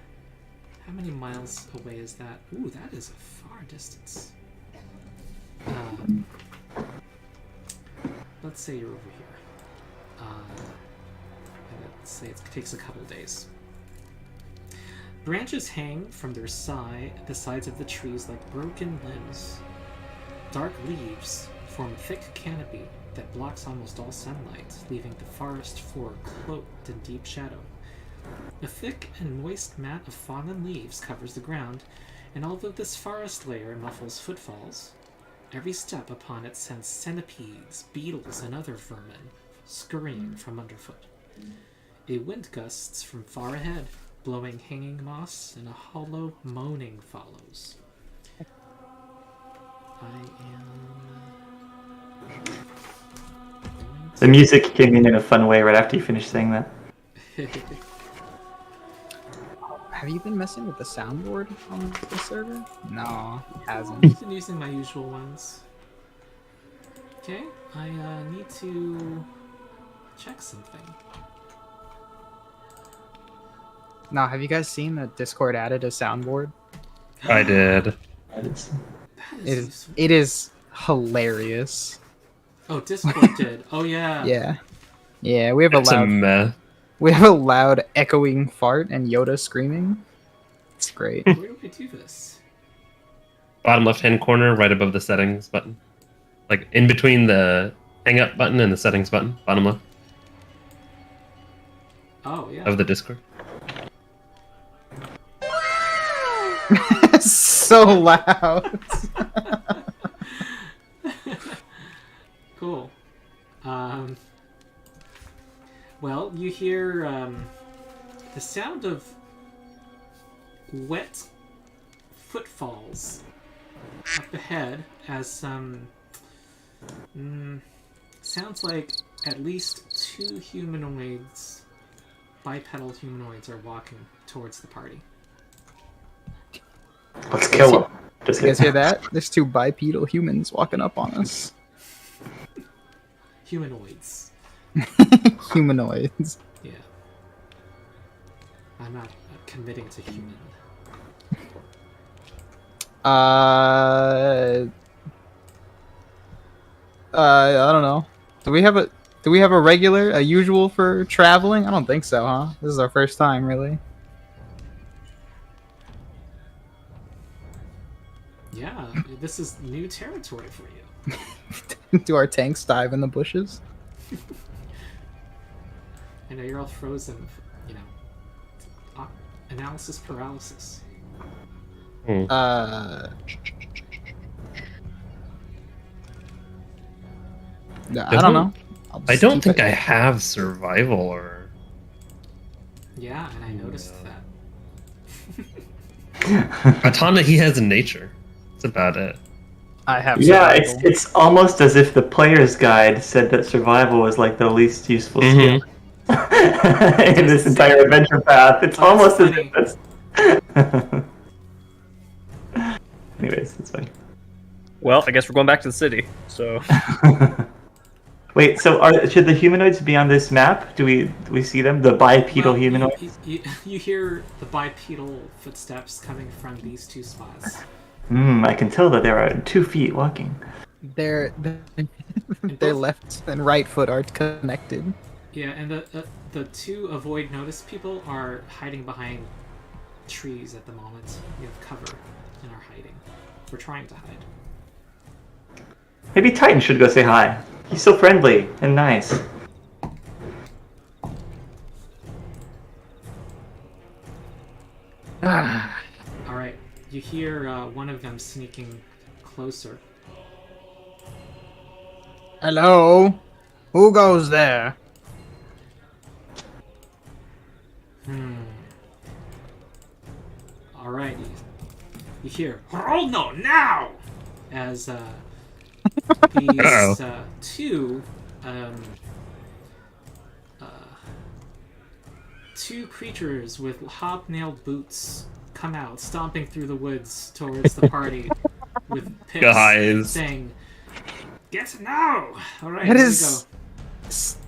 How many miles away is that? Ooh, that is a far distance. Let's say you're over here. Let's say it takes a couple days. Branches hang from the sides of the trees like broken limbs. Dark leaves form thick canopy that blocks almost all sunlight, leaving the forest floor cloaked in deep shadow. A thick and moist mat of fallen leaves covers the ground, and although this forest layer muffles footfalls, every step upon it sends centipedes, beetles, and other vermin scurrying from underfoot. A wind gusts from far ahead, blowing hanging moss, and a hollow moaning follows. The music came in a fun way right after you finished saying that. Have you been messing with the soundboard on the server? No, it hasn't. I've been using my usual ones. Okay, I need to check something. Now, have you guys seen that Discord added a soundboard? I did. It is hilarious. Oh, Discord did. Oh yeah. Yeah. We have It's a mess. We have a loud echoing fart and Yoda screaming. It's great. Where do we do this? Bottom left-hand corner, right above the settings button. Like in between the hang up button and the settings button, bottom left. Oh yeah. Of the Discord. So loud. Cool. Well, you hear the sound of wet footfalls up ahead as some sounds like at least two humanoids, bipedal humanoids, are walking towards the party. Let's kill them. You guys hear that? There's two bipedal humans walking up on us. Humanoids. Humanoids. Yeah. I'm not committing to human. I don't know. Do we have a usual for traveling? I don't think so, huh? This is our first time, really. Yeah, this is new territory for you. Do our tanks dive in the bushes? I know you're all frozen, you know. Analysis paralysis. I don't know. I don't think I have survival or. Yeah, and I noticed that. Atana, he has in nature. That's about it. I have. Yeah, survival. it's almost as if the player's guide said that survival was like the least useful skill in this entire adventure path. It's almost as if that's. Anyways, it's fine. Well, I guess we're going back to the city. So Wait, so should the humanoids be on this map? Do we see them? The bipedal humanoids? You hear the bipedal footsteps coming from these two spots. I can tell that there are 2 feet walking. Their left and right foot are connected. Yeah, and the 2 avoid notice people are hiding behind trees at the moment. We have cover and are hiding. We're trying to hide. Maybe Titan should go say hi. He's so friendly and nice. Alright, you hear one of them sneaking closer. Hello? Who goes there? Alright, you hear, "Hold no now!" As these 2 2 creatures with hobnailed boots come out, stomping through the woods towards the party with picks, Guys. saying, "Get now!" Alright, That here is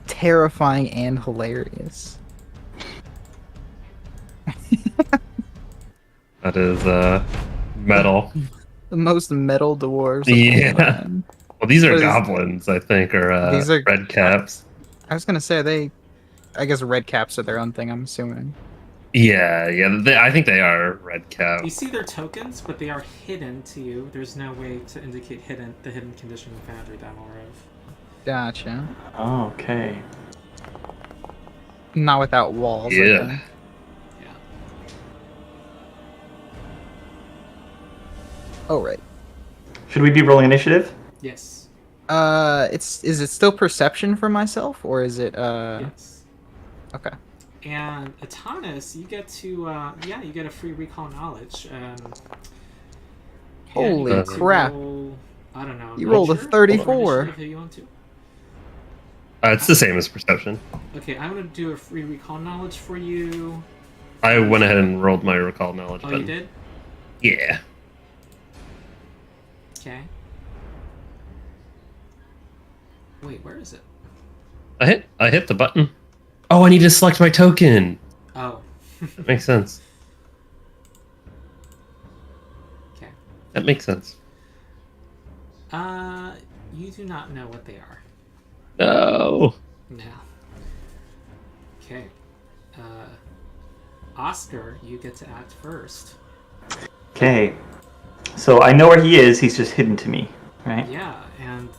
terrifying and hilarious. That is metal. The most metal dwarves. Yeah. Well, these are What is- goblins, I think, or These are- red caps. I was gonna say I guess red caps are their own thing. I'm assuming. Yeah. I think they are red cap. You see their tokens, but they are hidden to you. There's no way to indicate the hidden condition you found or demo of. Gotcha. Okay. Not without walls. Yeah. I think. Yeah. Oh right. Should we be rolling initiative? Yes. Is it still perception for myself or is it Yes. Okay. And Atanas, you get to you get a free recall knowledge. Holy you get to crap. roll, I don't know. You rolled a nature or 34. initiative if you want to. It's the same as perception. Okay, I'm gonna do a free recall knowledge for you. I went ahead and rolled my recall knowledge. Oh, button. you did? Yeah. Okay. Wait, where is it? I hit the button. Oh, I need to select my token. Oh. That makes sense. Okay. That makes sense. You do not know what they are. No. No. Okay. Oscar, you get to act first. Okay. So I know where he is. He's just hidden to me, right? Yeah, and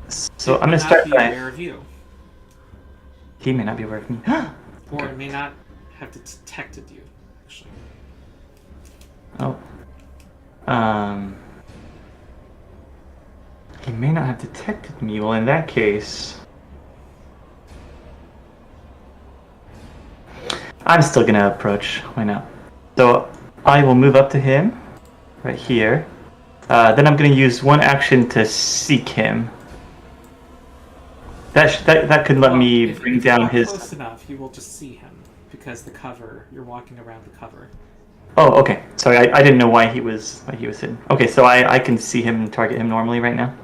So it I'm may gonna start not be by. aware of you, He may not be aware of me. or it may not have detected you. Actually, Oh. He may not have detected me. Well, in that case, I'm still gonna approach. Why not? So I will move up to him, right here. Then I'm gonna use one action to seek him. That could let me if bring you're down not his. close enough, you will just see him because the cover. You're walking around the cover. Oh, okay. Sorry, I didn't know why he was hidden. Okay, so I can see him and target him normally right now.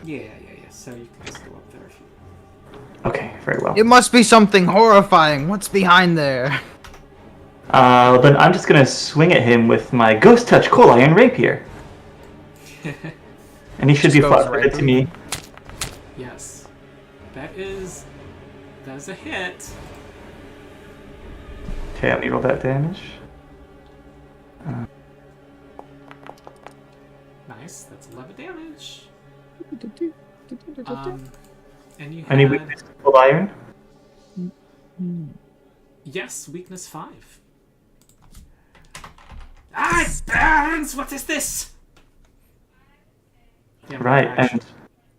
Yeah. So you can just go up there if you. Okay, very well. It must be something horrifying. What's behind there? Then I'm just gonna swing at him with my Ghost Touch Coal Iron Rapier. And he should be Just goes flat-footed right to through. me. Yes, that's a hit. Okay, let me roll that damage. Nice. That's 11 damage. And you Any had weakness to Coal Iron? yes, weakness 5. Ah, it burns! What is this? Yeah, Right, action. and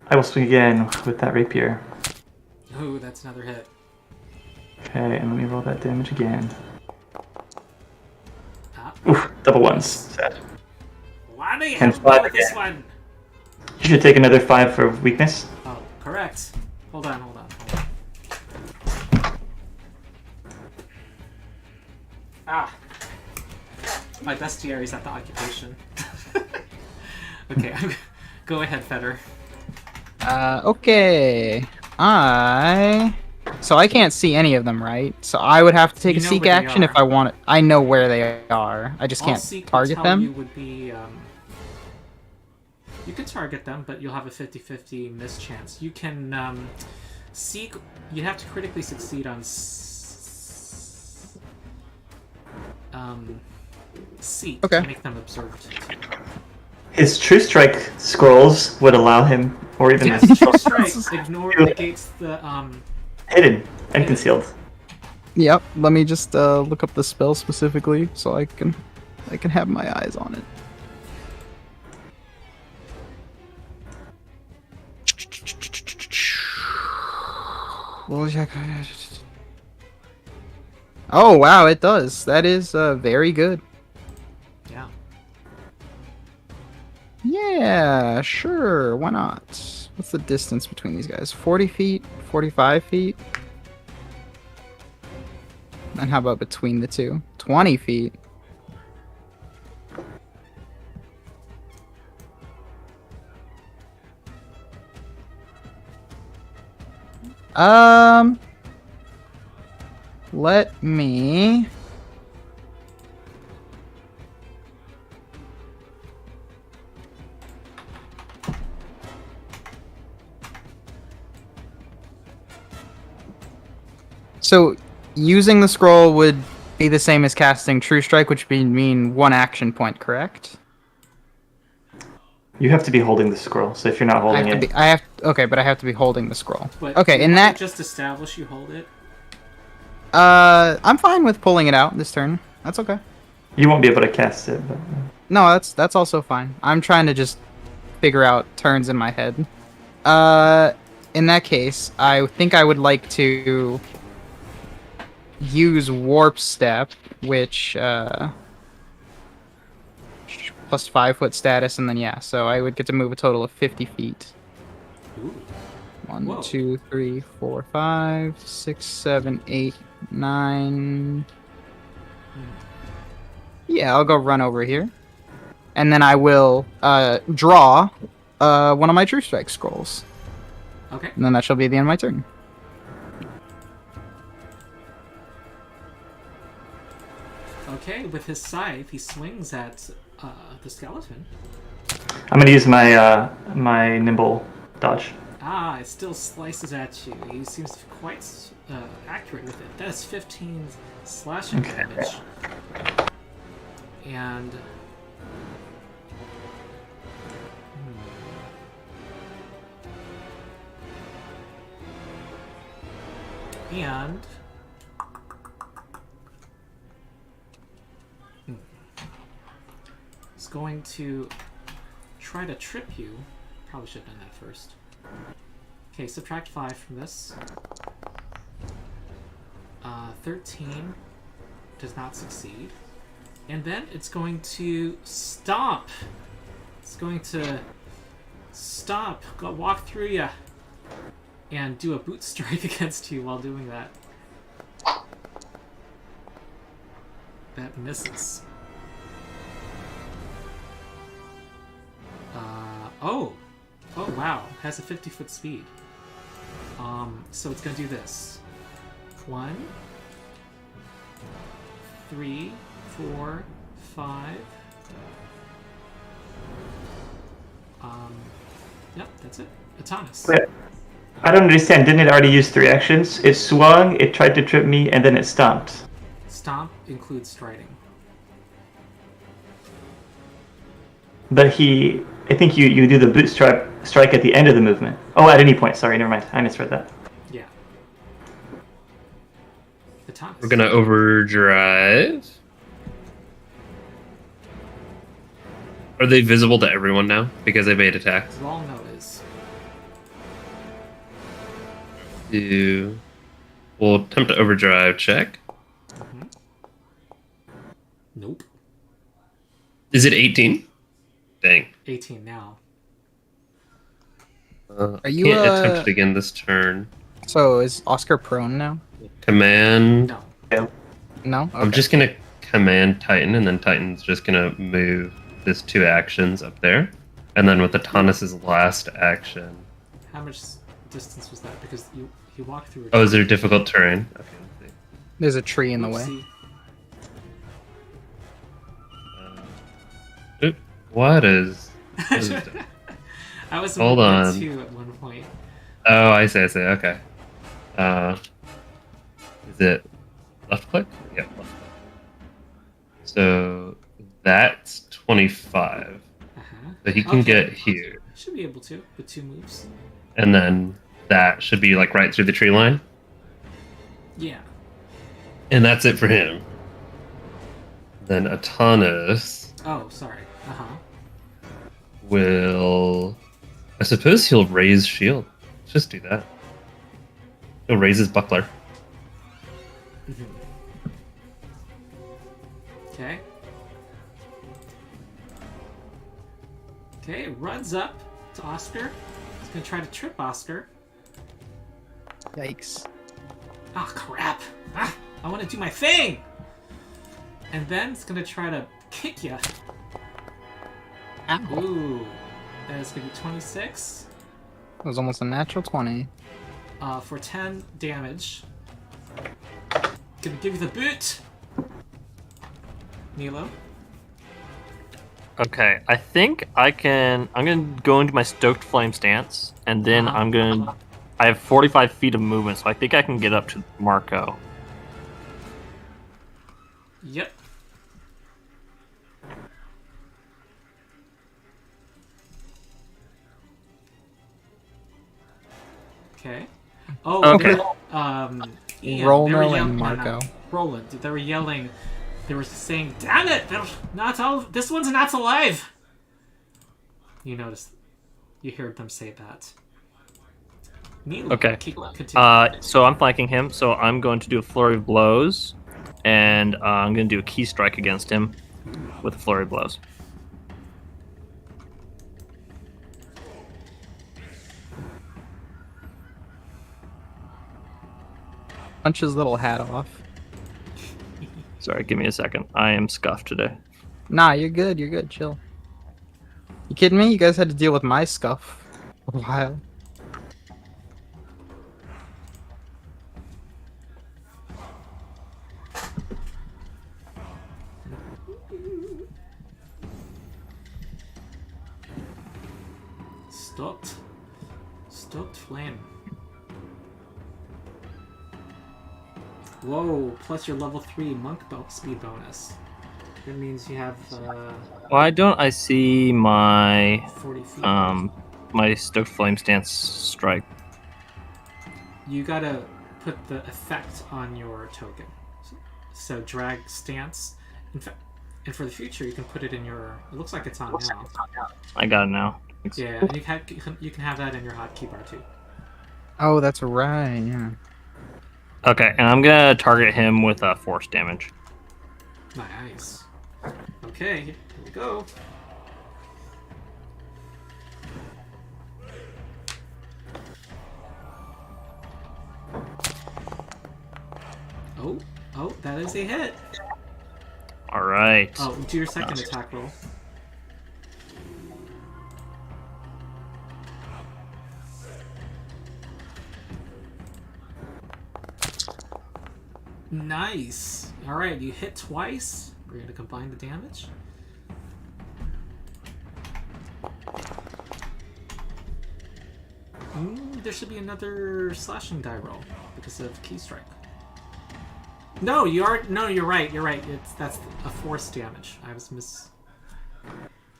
I will swing again with that rapier. Oh, that's another hit. Okay, and let me roll that damage again. Ah, Oof, double ones. Sad. why do you And have to go 5 with this again. one? You should take another 5 for weakness. Oh, correct. Hold on. Ah. My bestiary's at the occupation. Okay, go ahead, Feder. Okay. So I can't see any of them, right? So I would have to take You a know seek where they action if are. I want it. I know where they are. I just All can't Seek would target tell them. you would be, you can target them, but you'll have a 50-50 mischance. You can Seek. You have to critically succeed on Seek Okay. to make them observed. His True Strike scrolls would allow him, or even Yes, his True Strike negates the hidden and concealed. Yep. Let me just look up the spell specifically so I can have my eyes on it. Oh wow, it does. That is very good. yeah. Yeah, sure. Why not? What's the distance between these guys? 40 feet? 45 feet? And how about between the two? 20 feet. Let me... So, using the scroll would be the same as casting True Strike, which would mean 1 action point, correct? You have to be holding the scroll, so if you're not holding it... Okay, but I have to be holding the scroll. But Okay, do you in wanna that... just establish you hold it. I'm fine with pulling it out this turn. That's okay. You won't be able to cast it, but... No, that's also fine. I'm trying to just figure out turns in my head. In that case, I think I would like to use Warp Step, which plus 5-foot status, and then yeah, so I would get to move a total of 50 feet. Ooh. 1, Whoa. 2, 3, 4, 5, 6, 7, 8, 9. Yeah, I'll go run over here. And then I will draw one of my True Strike scrolls. Okay. And then that shall be the end of my turn. Okay, with his scythe, he swings at the skeleton. I'm gonna use my my nimble dodge. Ah, it still slices at you. He seems quite accurate with it. That is 15 slashing damage. And... And... He's going to try to trip you. Probably should have done that first. Okay, subtract 5 from this. 13 does not succeed. And then it's going to stomp. It's going to stomp, walk through you, and do a boot strike against you while doing that. That misses. Oh wow, has a 50-foot speed. So it's gonna do this. 1, 3, 4, 5. Yep, that's it. Autonomous. Wait, I don't understand. Didn't it already use 3 actions? It swung, it tried to trip me, and then it stomped. Stomp includes striding. But I think you do the boot strike at the end of the movement. Oh, at any point. Sorry, never mind. I misread that. Yeah. Autonomous. We're gonna overdrive. Are they visible to everyone now because they made attacks? Long notice. We'll attempt to overdrive check. Mm-hmm. Nope. Is it 18? Dang. 18 now. Are you, can't attempt it again this turn. So is Oscar prone now? Command. No. No? Okay. I'm just gonna command Titan, and then Titan's just gonna move this 2 actions up there. And then with Autonomous' last action, How much distance was that? Because you walked through. Oh, is there difficult terrain? Okay, let's see. There's a tree in the way. Oopsie. What is it? I was Hold wondering on. too at one point. Oh, I see. Okay. Is it left click? Yeah, left click. So that's 25. So he can get here. Should be able to with 2 moves. And then that should be like right through the tree line. Yeah. And that's it for him. Then Atanas Oh, sorry. will... I suppose he'll raise shield. Let's just do that. He'll raise his buckler. Okay. Okay, runs up to Oscar. He's gonna try to trip Oscar. Yikes. Ah, crap! Ah, I want to do my thing! And then it's gonna try to kick you. Ow. Ooh. That is gonna be 26. That was almost a natural 20. For 10 damage. Gonna give you the boot! Nilo? Okay, I think I can. I'm gonna go into my stoked flame stance, and then I'm gonna. I have 45 feet of movement, so I think I can get up to Marco. Yep. Okay. Oh, Okay. Ian, Rolno they were and no, Marco. Roland. They were yelling. They were saying, "Damn it! They're not all. This one's not alive." You noticed. You heard them say that. Nilo, Okay. continue. So I'm flanking him, so I'm going to do a flurry of blows, and I'm going to do a key strike against him with a flurry of blows. Punch his little hat off. Sorry, give me a second. I am scuffed today. Nah, you're good. You're good. Chill. You kidding me? You guys had to deal with my scuff for a while. Stoked flame. Whoa! Plus your level 3 monk speed bonus. That means you have Why don't I see my 40 feet. my stoked flame stance strike? You gotta put the effect on your token. So drag stance. In fact, and for the future, you can put it in your. It looks like it's on now. I got it now. Thanks. Yeah, and you can have that in your hotkey bar too. Oh, that's right. Yeah. Okay, and I'm gonna target him with force damage. Nice. Okay, here we go. Oh, that is a hit. All right. Oh, do your second attack roll. Nice. All right, you hit twice. We're going to combine the damage. There should be another slashing die roll because of key strike. No, you're right. You're right. That's a force damage. I was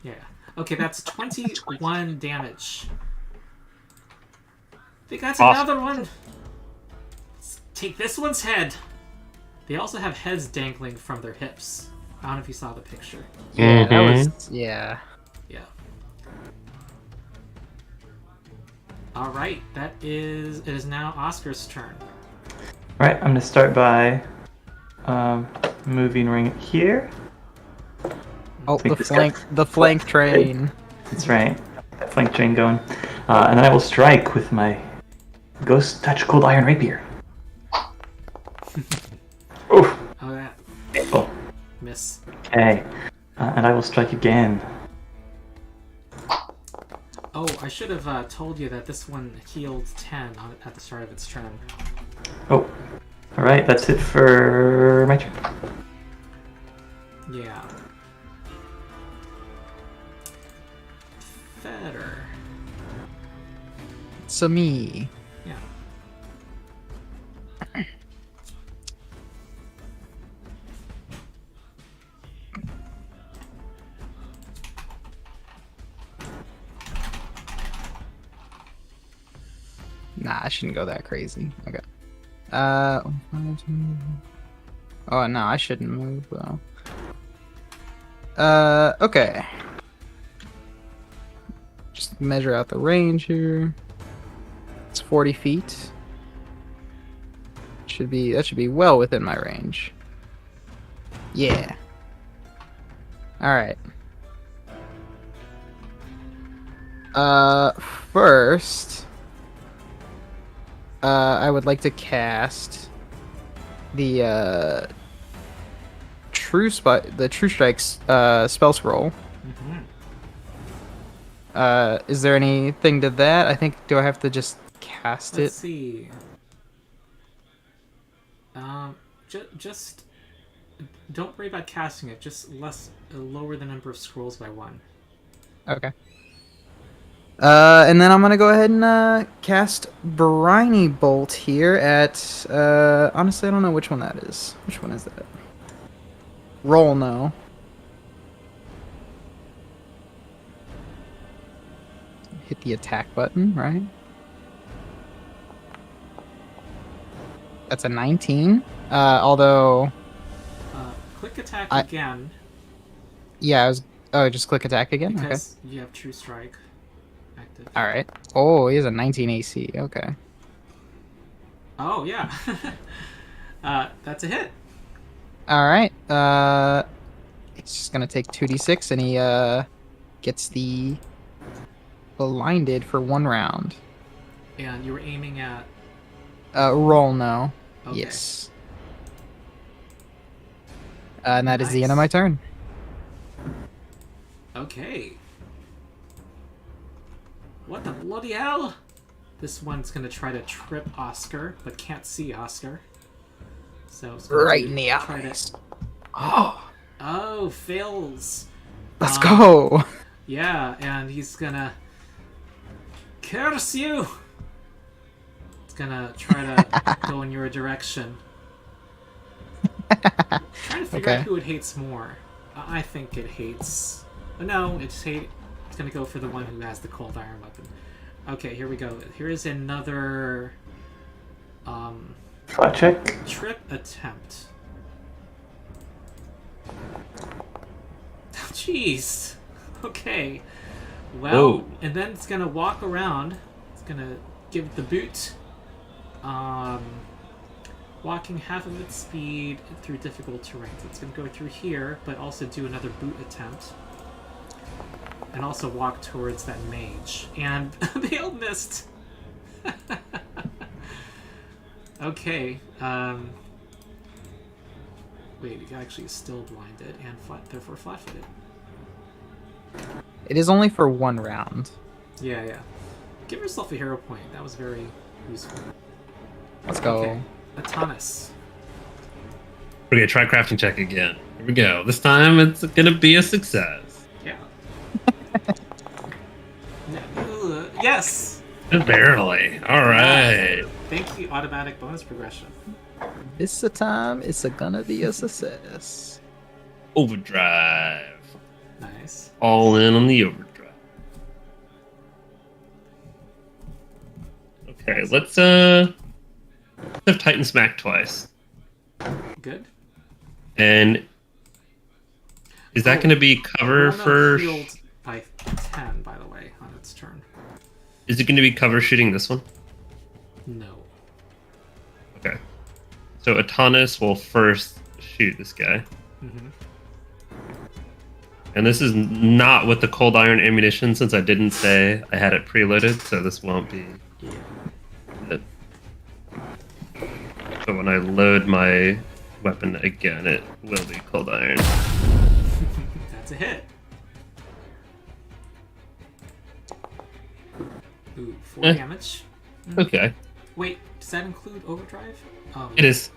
Yeah. Okay, that's 21 damage. They got another one. Let's take this one's head. They also have heads dangling from their hips. I don't know if you saw the picture. Yeah, that was. Yeah. Yeah. All right, it is now Oscar's turn. All right, I'm gonna start by moving right here. Oh, the flank train. That's right, that flank train going, and then I will strike with my Ghost Touch Cold Iron Rapier. Oof. Oh, that Oh. miss. Okay, and I will strike again. Oh, I should have told you that this one healed 10 at the start of its turn. Oh, all right. That's it for my turn. Yeah. Better. It's a me. Yeah. Nah, I shouldn't go that crazy. Okay. Oh no, I shouldn't move though. Okay. Just measure out the range here. It's 40 feet. That should be well within my range. Yeah. All right. First, I would like to cast the True Strike's spell scroll. Is there anything to that? I think, do I have to just cast it? Let's see. Just don't worry about casting it. Just lower the number of scrolls by 1. Okay. And then I'm gonna go ahead and cast Briny Bolt here at. Honestly, I don't know which one that is. Which one is that? Roll no. Hit the attack button, right? That's a 19. Although. Click attack again. Yeah, I was. Oh, just click attack again. Because you have True Strike active. All right. Oh, he has a 19 AC. Okay. Oh yeah. That's a hit. All right. It's just gonna take 2d6, and he gets the blinded for 1 round. And you were aiming at. Roll no. Okay. Yes. And that is the end of my turn. Okay. What the bloody hell? This one's gonna try to trip Oscar, but can't see Oscar. So it's gonna Right in the try eyes. to... Oh, fails. let's go. Yeah, and he's gonna curse you. It's gonna try to go in your direction. Trying to figure out who it hates more. I think it hates. No, it's gonna go for the one who has the cold iron weapon. Okay, here we go. Here is another Flat check. trip attempt. Jeez. Okay. Well, Whoa. and then it's gonna walk around. It's gonna give it the boot. Walking half of its speed through difficult terrain. So it's gonna go through here, but also do another boot attempt. And also walk towards that mage. And they all missed. Okay. Wait, he actually is still blinded and therefore flat-footed. It is only for 1 round. Yeah. Give yourself a hero point. That was very useful. Let's go. Okay. Atanus. Okay, try crafting check again. Here we go. This time it's gonna be a success. Yeah. Yes! Barely. Alright. Thank you, automatic bonus progression. This time it's gonna be a success. Overdrive. Nice. All in on the overdrive. Okay, let's have Titan Smack twice. Good. And is that going to be cover for? Healed by 10, by the way, on its turn. Is it going to be cover shooting this one? No. Okay. So Atanus will first shoot this guy. Mm-hmm. And this is not with the cold iron ammunition, since I didn't say I had it preloaded, so this won't be it. But when I load my weapon again, it will be cold iron. That's a hit. Ooh, 4 damage. Okay. Wait, does that include overdrive? It is.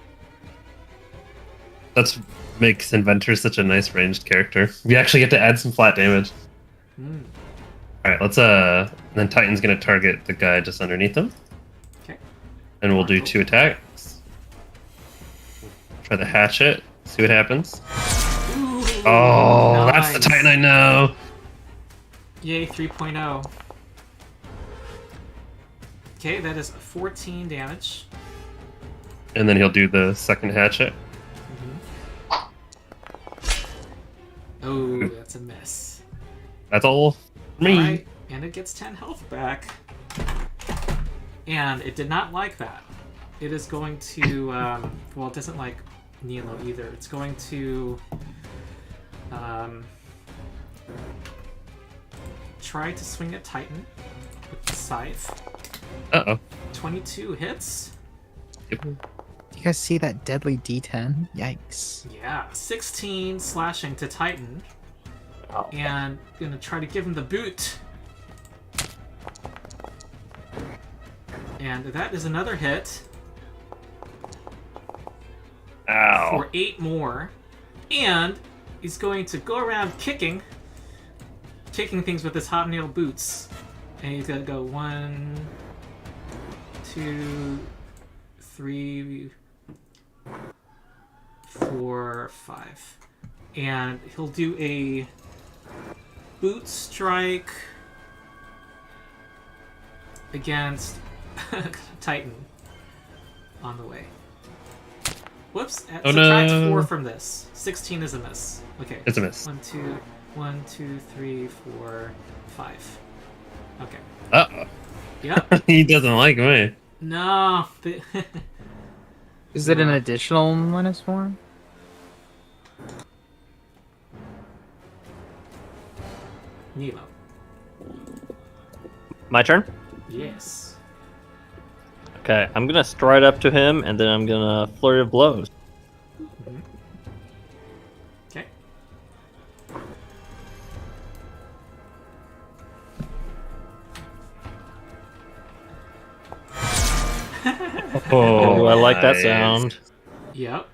That's makes Inventor such a nice ranged character. We actually get to add some flat damage. Alright, let's then Titan's gonna target the guy just underneath him. Okay. And we'll do 2 attacks. Try the hatchet, see what happens. Ooh, Oh, nice. that's the Titan I know! Yay, 3.0. Okay, that is 14 damage. And then he'll do the second hatchet. Oh, that's a miss. That's all for me. Alright, and it gets 10 health back. And it did not like that. It is going to, well, it doesn't like Nilo either. It's going to try to swing at Titan with the scythe. Uh-oh. 22 hits. Yep. You guys see that deadly D10? Yikes. Yeah, 16 slashing to Titan. And gonna try to give him the boot. And that is another hit. Ow. For 8 more. And he's going to go around kicking things with his hobnail boots. And he's gonna go 1, 2, 3, 4, 5. And he'll do a boot strike against Titan on the way. Whoops. Subtract 4 from this. 16 is a miss. Okay. It's a miss. 1, 2, 3, 4, 5. Okay. Uh-oh. Yep. He doesn't like me. No. Is it an additional -4? Nilo. My turn? Yes. Okay, I'm gonna stride up to him and then I'm gonna flurry of blows. Okay. Oh, I like that nice. sound. Yep.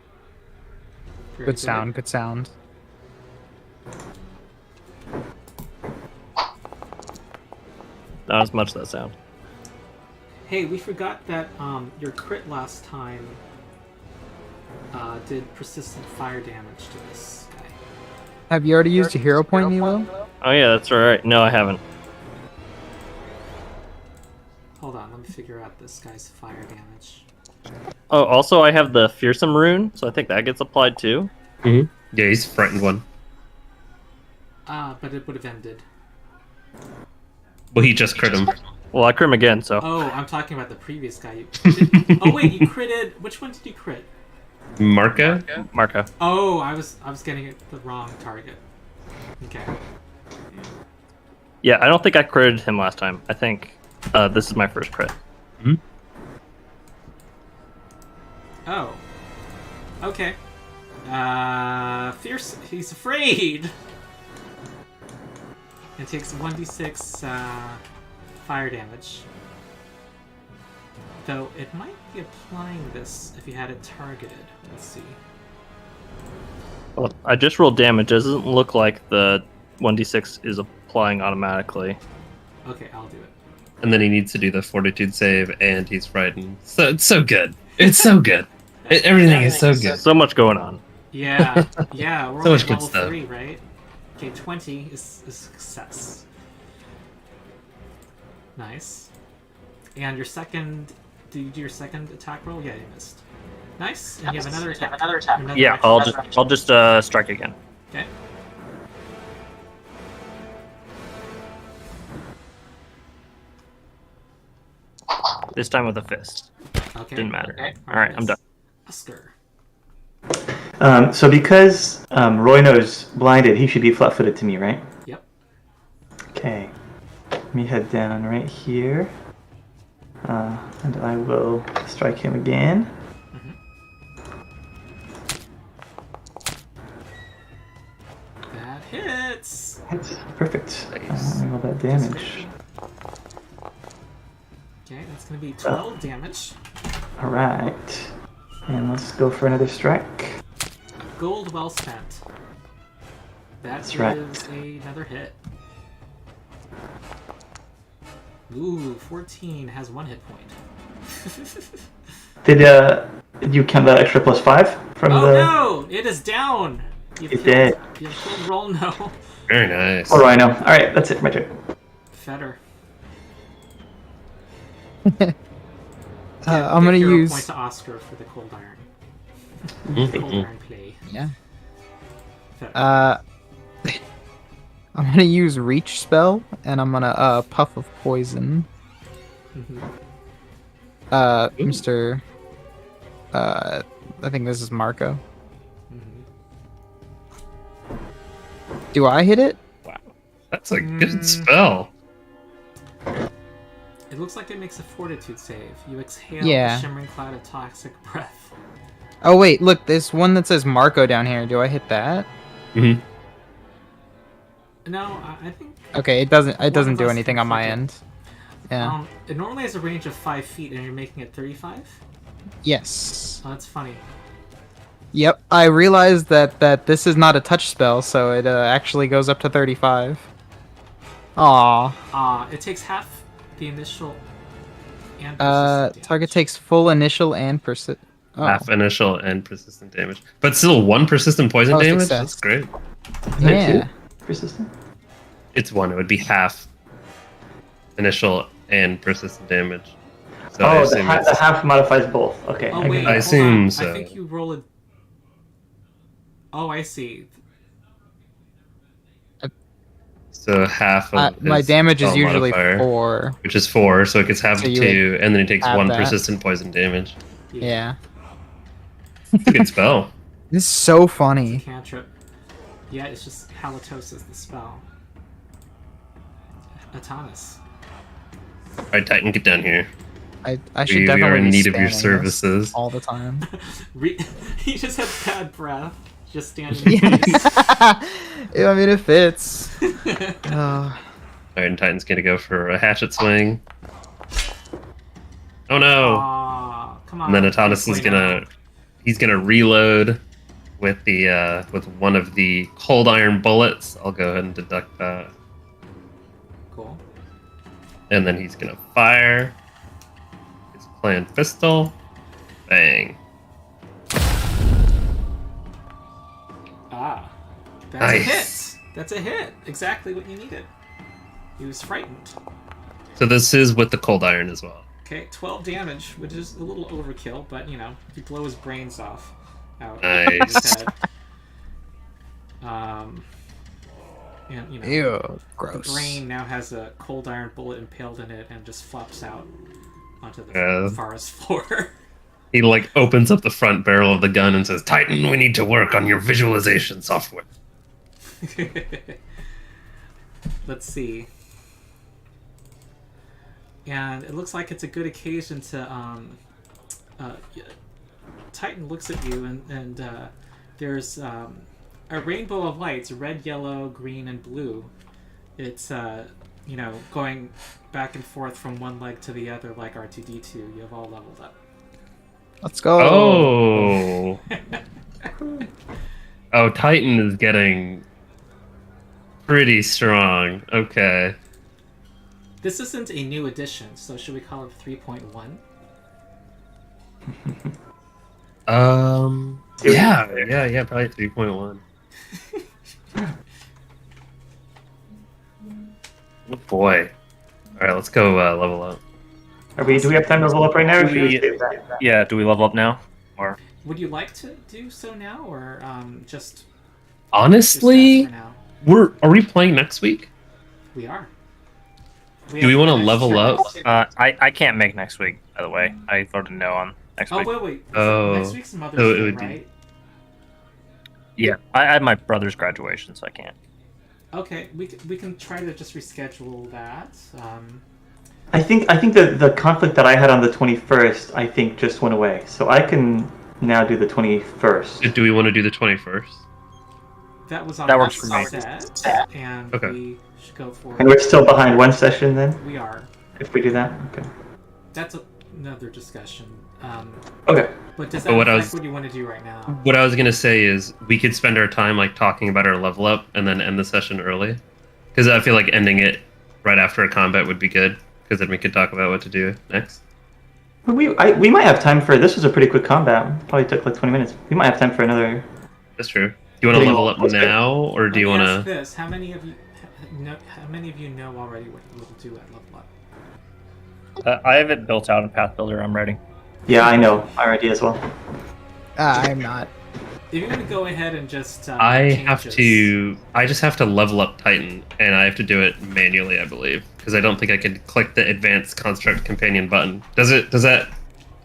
Very Good sound, good sound. Not as much that sound. Hey, we forgot that your crit last time did persistent fire damage to this guy. Have you already used a hero point, Nilo? Oh yeah, that's alright. No, I haven't. Hold on, let me figure out this guy's fire damage. Oh, also I have the fearsome rune, so I think that gets applied too. Yeah, he's frightened one. But it would have ended. Well, he just crit him. Well, I crit him again, so. Oh, I'm talking about the previous guy. Oh wait, you critted. Which one did you crit? Marco? Marco. Oh, I was getting it the wrong target. Okay. Yeah, I don't think I critted him last time. I think this is my first crit. Oh. Okay. Fierce. He's afraid. It takes 1d6 fire damage. Though it might be applying this if you had it targeted. Let's see. Well, I just rolled damage. It doesn't look like the 1d6 is applying automatically. Okay, I'll do it. And then he needs to do the fortitude save, and he's frightened. So it's so good. It's so good. Everything is so good. So much going on. Yeah, yeah. We're So only much at good level stuff. 3, right? Okay, 20 is a success. Nice. And your second... Did you do your second attack roll? Yeah, you missed. Nice. And you have another attack. Another Yeah, action. I'll just strike again. Okay. This time with a fist. Okay. Didn't matter. Okay. All right, I'm done. Oscar. So because Royno's blinded, he should be flat-footed to me, right? Yep. Okay. Let me head down right here. And I will strike him again. That hits. That's perfect. Let me roll that damage. Okay, that's going to be 12 damage. All right. And let's go for another strike. Gold well spent. That's right. Another hit. Ooh, 14 has 1 hit point. Did you count that extra +5 from oh the... no! It is down! You did. You killed roll no. Very nice. Or Rhino. Alright, that's it. My turn. Fetter. I'm gonna use... point to Oscar for the cold iron. Mm-hmm. Cold iron play. Yeah. Fetter. I'm gonna use Reach spell, and I'm gonna Puff of Poison. Mr. I think this is Marco. Do I hit it? Wow. That's a good spell. It looks like it makes a fortitude save. You exhale Yeah. a shimmering cloud of toxic breath. Oh wait, look, there's one that says Marco down here. Do I hit that? Mm-hmm. No, I think... Okay, it doesn't do us anything on my inflict it. end. Yeah. It normally has a range of 5 feet, and you're making it 35? Yes. Oh, that's funny. Yep, I realized that this is not a touch spell, so it actually goes up to 35. Aww. It takes half the initial and persistent damage. Target takes full initial and persist. Oh. Half initial and persistent damage. But still 1 persistent poison damage? Success. That's great. Yeah. Persistent? It's 1. It would be half initial and persistent damage. So Oh, the half modifies both. Okay. Oh, I wait, get I it. hold assume on. so. I think you roll a... Oh, I see. So half of My his damage is spell usually modifier, 4. which is 4, so it gets half So of you 2, and then it takes add 1 that. persistent poison damage. Yeah. It's a good spell. This is so funny. Cantrip. Yeah, it's just halitosis, the spell. Atanas. Alright, Titan, get down here. I should We definitely are in be need of your spamming this services. all the time. He just has bad breath. Just standing. Yeah. I mean, it fits. Alright, and Titan's gonna go for a hatchet swing. Oh no! Aw, come on. And then Atanas is gonna reload with the with one of the cold iron bullets. I'll go ahead and deduct that. Cool. And then he's gonna fire his planned pistol. Bang. That's Nice. a hit. That's a hit. Exactly what you needed. He was frightened. So this is with the cold iron as well. Okay, 12 damage, which is a little overkill, but you know, you blow his brains off out Nice. of his head. And you know, Ew, the gross. brain now has a cold iron bullet impaled in it and just flops out onto the Yeah. forest floor. He like opens up the front barrel of the gun and says, "Titan, we need to work on your visualization software." Let's see. And it looks like it's a good occasion to Titan looks at you and there's a rainbow of lights, red, yellow, green, and blue. It's you know, going back and forth from one leg to the other like R2-D2. You have all leveled up. Let's go. Oh. Oh, Titan is getting pretty strong. Okay. This isn't a new edition, so should we call it 3.1? Yeah, probably 3.1. Oh boy. Alright, let's go level up. Do we have time to level up right now? Or should we We- save that? Yeah, do we level up now? Or Would you like to do so now, or just Honestly, for now? are we playing next week? We are. Do we want to level up? I can't make next week, by the way. I voted no on next Oh week. wait. Oh. Next week's Mother's So it Day, would be- right? Yeah, I had my brother's graduation, so I can't. Okay, we can try to just reschedule that. I think the conflict that I had on the 21st, I think, just went away. So I can now do the 21st. Do we want to do the 21st? That was on That our works for me. set, and Okay. we should go for And we're still behind one session then, We are. if we do that? Okay. That's another discussion. Okay. But does that affect what you want to do right now? What I was gonna say is we could spend our time like talking about our level up and then end the session early, because I feel like ending it right after a combat would be good, because then we could talk about what to do next. We might have time for this. Was a pretty quick combat. Probably took like 20 minutes. We might have time for another. That's true. Do you want to level up now, or do you want to? This. How many of you know already what you will do at level up? I have it built out in Path Builder. I'm ready. Yeah, I know already as well. I'm not. If you're gonna go ahead and just I just have to level up Titan, and I have to do it manually, I believe, because I don't think I can click the Advanced Construct Companion button. Is that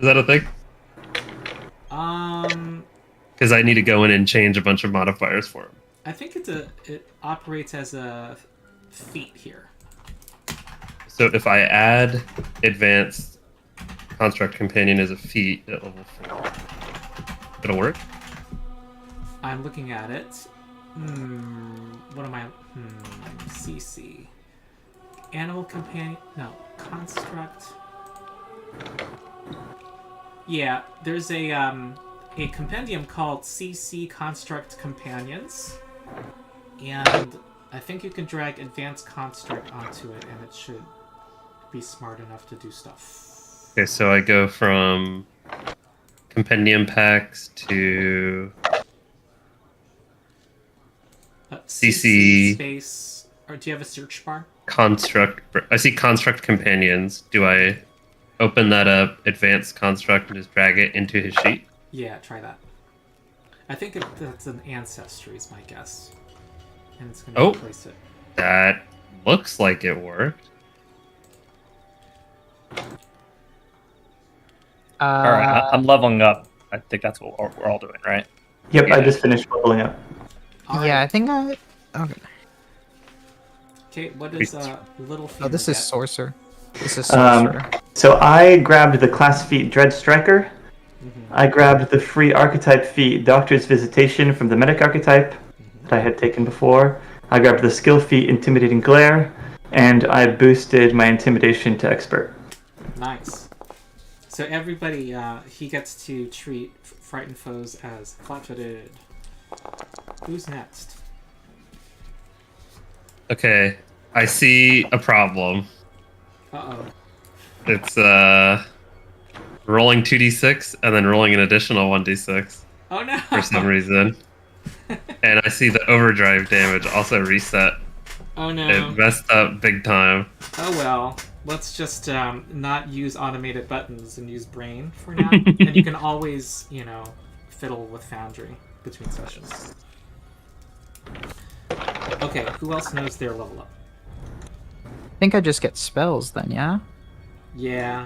a thing? Because I need to go in and change a bunch of modifiers for him. I think it operates as a feat here. So if I add Advanced Construct Companion as a feat at level 4, it'll work? I'm looking at it. What am I? CC. Animal Companion. No. Construct. Yeah, there's a compendium called CC Construct Companions. And I think you can drag Advanced Construct onto it, and it should be smart enough to do stuff. Okay, so I go from compendium packs to CC space. Or do you have a search bar? Construct. I see Construct Companions. Do I open that up, Advanced Construct, and just drag it into his sheet? Yeah, try that. I think that's an ancestry, is my guess. And it's going to replace it. That looks like it worked. All right, I'm leveling up. I think that's what we're all doing, right? Yep, Yeah. I just finished leveling up. Yeah, I think I. Okay. Okay, what is little? Oh, this is sorcerer. This is sorcerer. So I grabbed the class feat Dread Striker. I grabbed the free archetype feat Doctor's Visitation from the Medic archetype that I had taken before. I grabbed the skill feat Intimidating Glare, and I boosted my Intimidation to Expert. Nice. So everybody, he gets to treat frightened foes as flat-footed. Who's next? Okay, I see a problem. Uh-oh. It's rolling 2d6 and then rolling an additional 1d6 Oh no! for some reason. And I see the overdrive damage also reset. Oh no. It messed up big time. Oh well. Let's just not use automated buttons and use brain for now. And you can always, fiddle with Foundry between sessions. Okay, who else knows their level up? I think I just get spells then, yeah? Yeah.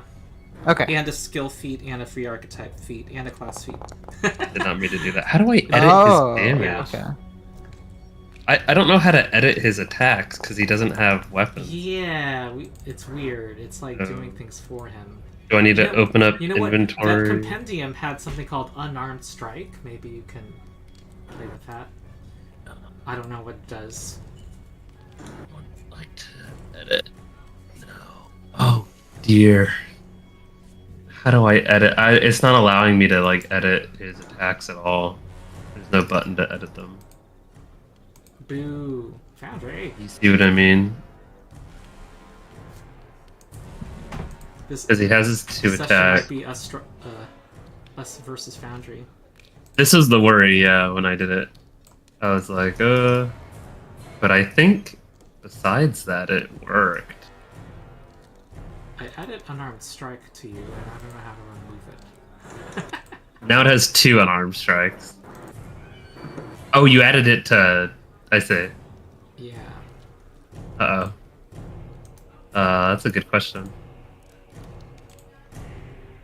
Okay. And a skill feat, and a free archetype feat, and a class feat. Did not mean to do that. How do I edit his damage? yeah. Okay. I don't know how to edit his attacks because he doesn't have weapons. Yeah, it's weird. It's like doing things for him. Do I need to open up inventory? What? That compendium had something called Unarmed Strike. Maybe you can play with that. I don't know what it does. I would like to edit. No. Oh dear. How do I edit? It's not allowing me to edit his attacks at all. There's no button to edit them. Boo. Foundry. You see what I mean? Because he has his 2 attack. Might be us versus Foundry. This is the worry, yeah, when I did it. I was like, But I think besides that, it worked. I added Unarmed Strike to you, and I don't know how to remove it. Now it has 2 unarmed strikes. Oh, you added it to... I see. Yeah. Uh-oh. That's a good question.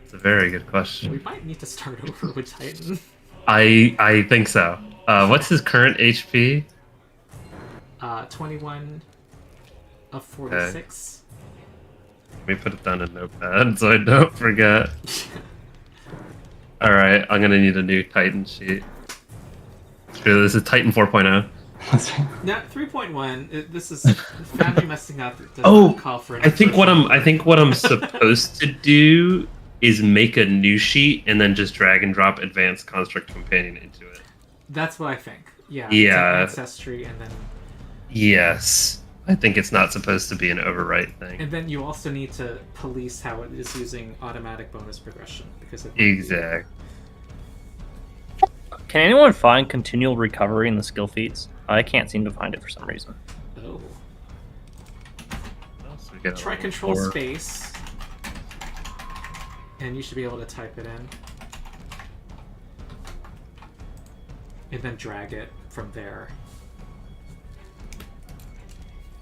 It's a very good question. We might need to start over with Titan. I think so. What's his current HP? 21 of 46. Okay. Let me put it down in Notepad so I don't forget. Alright, I'm gonna need a new Titan sheet. True, this is Titan 4.0. Now 3.1. This is family messing up. Does not call for an I think what I'm supposed to do is make a new sheet and then just drag and drop advanced construct companion into it. That's what I think. Yeah. Yeah. Ancestry and then. Yes. I think it's not supposed to be an overwrite thing. And then you also need to police how it is using automatic bonus progression because exactly. Can anyone find continual recovery in the skill feats? I can't seem to find it for some reason. Oh. So try control space, and you should be able to type it in, and then drag it from there.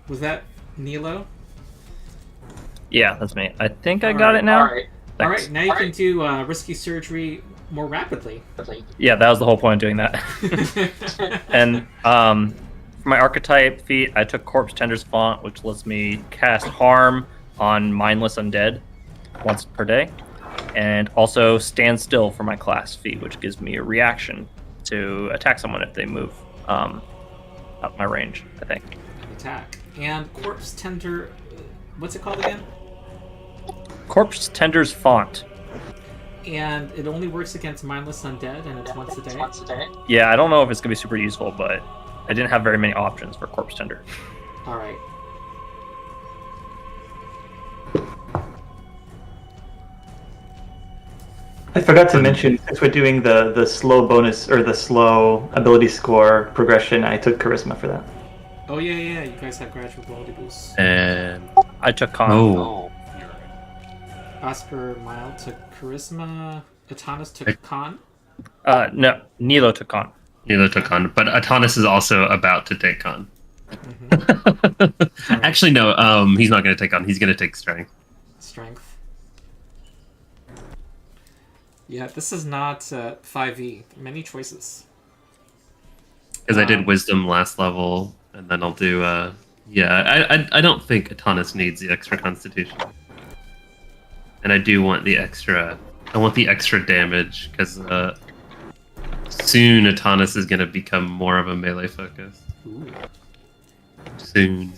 Was that Nilo? Yeah, that's me. I think I got it now. All right. Now you can do risky surgery more rapidly. Yeah, that was the whole point of doing that. And for my archetype feat, I took Corpse Tender's Font, which lets me cast harm on mindless undead once per day, and also Stand Still for my class feat, which gives me a reaction to attack someone if they move up my range, I think. Attack. And Corpse Tender, what's it called again? Corpse Tender's Font. And it only works against mindless undead, and it's once a day? Yeah, I don't know if it's going to be super useful, but I didn't have very many options for Corpse Tender. Alright. I forgot to mention, since we're doing the slow bonus, or the slow ability score progression, I took Charisma for that. Oh, yeah, you guys have gradual ability boosts. And I took Con. Oh. Oscar Mild took Charisma. Atanas took Con. No, Nilo took Con. Nilo took Con, but Atanas is also about to take Con. Mm-hmm. Actually, no. He's not going to take Con. He's going to take Strength. Strength. Yeah, this is not 5e. Many choices. Because I did Wisdom last level, and then I'll do. I don't think Atanas needs the extra Constitution. And I do want the extra. I want the extra damage because soon Atanas is going to become more of a melee focus. Ooh. Soon.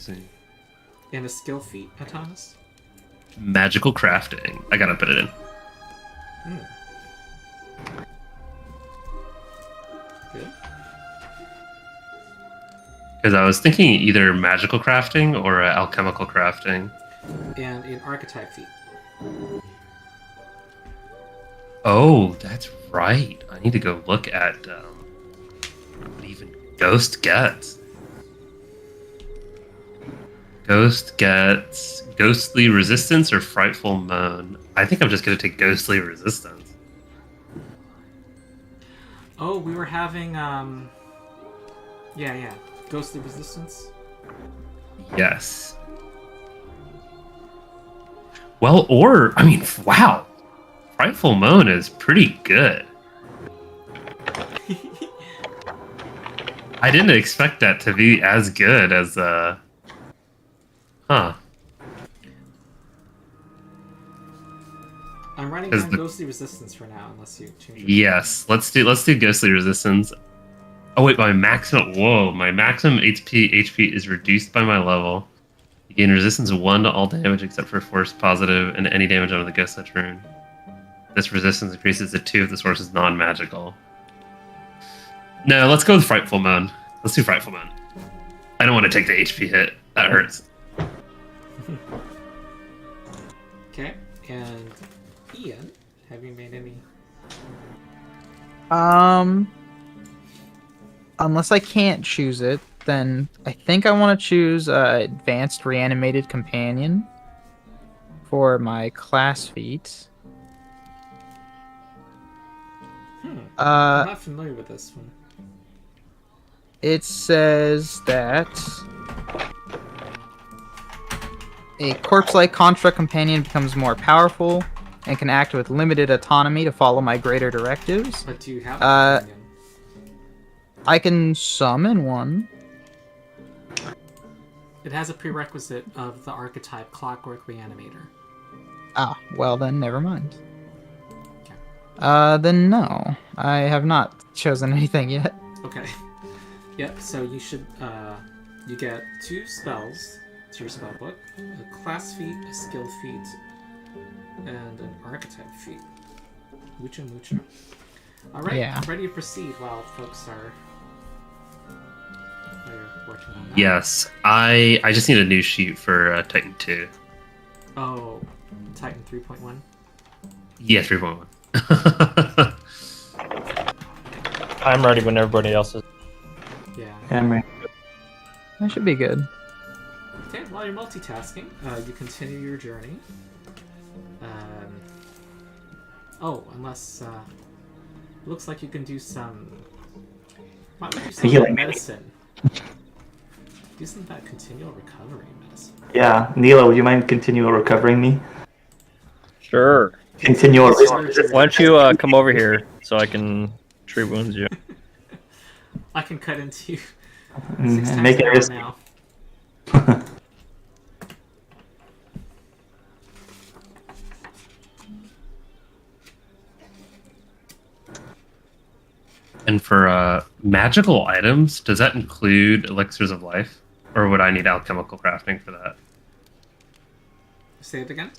And a skill feat, Atanas? Magical crafting. I gotta put it in. Good. Because I was thinking either magical crafting or alchemical crafting. And an archetype feat. Oh, that's right. I need to go look at what even Ghost gets. Ghost gets Ghostly Resistance or Frightful Moan. I think I'm just going to take Ghostly Resistance. Oh, we were having, yeah. Ghostly Resistance? Yes. Well, wow. Frightful Moan is pretty good. I didn't expect that to be as good as, Huh. I'm running on Ghostly Resistance for now, unless you change it. Yes, let's do Ghostly Resistance. Oh wait, my maximum HP is reduced by my level. You gain resistance 1 to all damage except for force positive and any damage under the Ghost Touch rune. This resistance increases to 2 if the source is non-magical. No, let's go with Frightful Moan. Let's do Frightful Moan. I don't want to take the HP hit. That hurts. Okay, and Ian, have you made any? Unless I can't choose it, then I think I want to choose Advanced Reanimated Companion for my class feat. I'm not familiar with this one. It says that a corpse-like construct companion becomes more powerful and can act with limited autonomy to follow my greater directives. But do you have a companion? I can summon one. It has a prerequisite of the archetype Clockwork Reanimator. Ah, well then, never mind. Okay. Then no. I have not chosen anything yet. Okay. Yep, so you should, you get 2 spells to your spell book, a class feat, a skill feat, and an archetype feat. Mucho mucho. Alright, Yeah. ready to proceed while folks are working on that. Yes, I just need a new sheet for Titan 2. Oh, Titan 3.1? Yeah, 3.1. I'm ready when everybody else is. Yeah. I'm ready. That should be good. Okay, while you're multitasking, you continue your journey. Unless looks like you can do some. Why don't you do some Healing. medicine? Do some of that continual recovery medicine. Yeah, Neela, would you mind continual recovering me? Sure. Continual. Why don't you come over here so I can treat wounds you? I can cut into 6 and times make an it hour risky. now. And for magical items, does that include elixirs of life? Or would I need alchemical crafting for that? Say it again.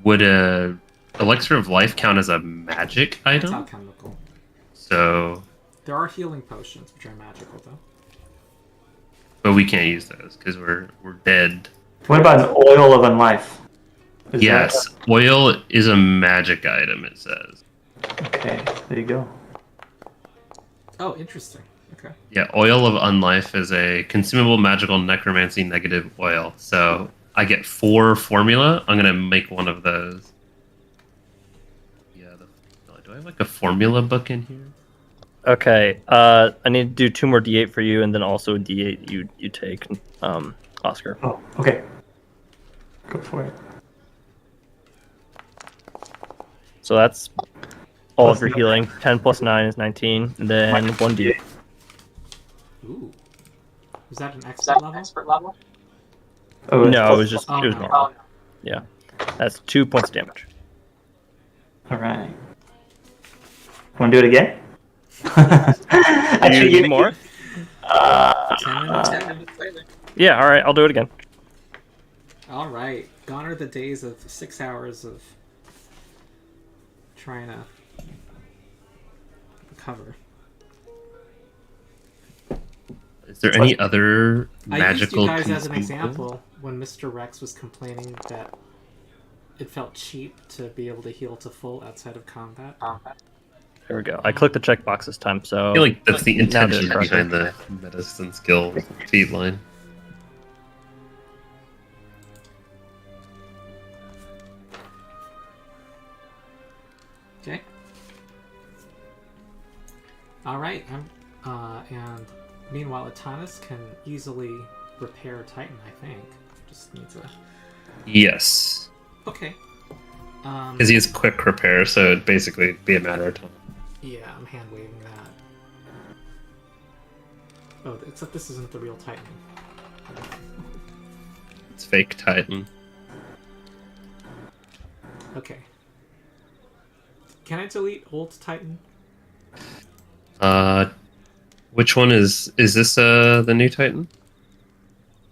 Would a elixir of life count as a magic It's item? alchemical. So, There are healing potions, which are magical, though. but we can't use those because we're dead. What about an oil of unlife? Is Yes, oil is a magic item, it says. that- okay, there you go. Oh, interesting. Okay. Yeah, oil of unlife is a consumable magical necromancy negative oil. So I get 4 formula. I'm gonna make one of those. Yeah, do I have like a formula book in here? Okay. I need to do 2 more D8 for you, and then also a D8 you take, Oscar. Oh, okay. Go for it. So that's all of your healing. 10 plus 9 is 19, and then 1 D8. Ooh. Was that an expert level? Oh, No, it was just Oh, it was no. normal. Yeah, that's 2 points of damage. all right. Want to do it again? Do you need more? 10 minutes later. Yeah. All right, I'll do it again. All right. Gone are the days of 6 hours of trying to recover. Is there any other magical I used you guys as an consumables? example when Mr. Rex was complaining that it felt cheap to be able to heal to full outside of combat. There we go. I clicked the checkbox this time, so I feel like that's the Now do it intention correctly. behind the medicine skill feed line. Okay. All right. And meanwhile, Atanas can easily repair Titan. I think just needs a. Yes, Okay. because he has quick repair, so it'd basically be a matter of time. Yeah, I'm hand waving that. Oh, except this isn't the real Titan. It's fake Titan. Okay. Can I delete old Titan? Which one is this? The new Titan?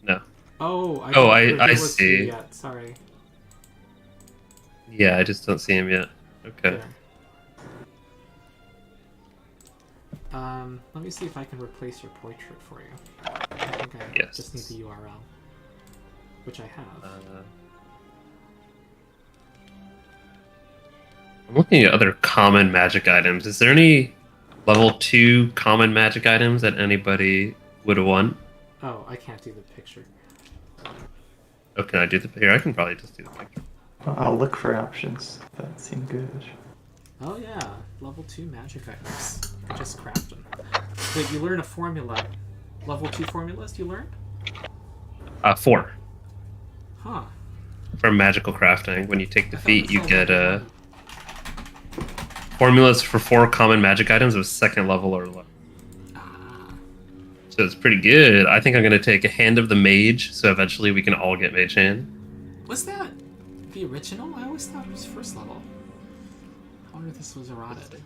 No. Oh, I Oh, didn't I reveal it to you see. Yet. Sorry. Yeah, I just don't see him yet. Okay. There. Let me see if I can replace your portrait for you. I think I Yes. just need the URL, which I have. I'm looking at other common magic items. Is there any level 2 common magic items that anybody would want? Oh, I can't do the picture. Oh, can I do the here? I can probably just do the picture. I'll look for options. That seemed good. Oh yeah, level 2 magic items. I just craft them. Wait, you learn a formula. Level 2 formulas you learn? 4 Huh. from magical crafting. When you take the I thought feat, that's you all get level 1. formulas for 4 common magic items of 2nd level or lower. Ah. So it's pretty good. I think I'm going to take a Hand of the Mage, so eventually we can all get Mage Hand. Was that the original? I always thought it was 1st level. I wonder if this was eroded.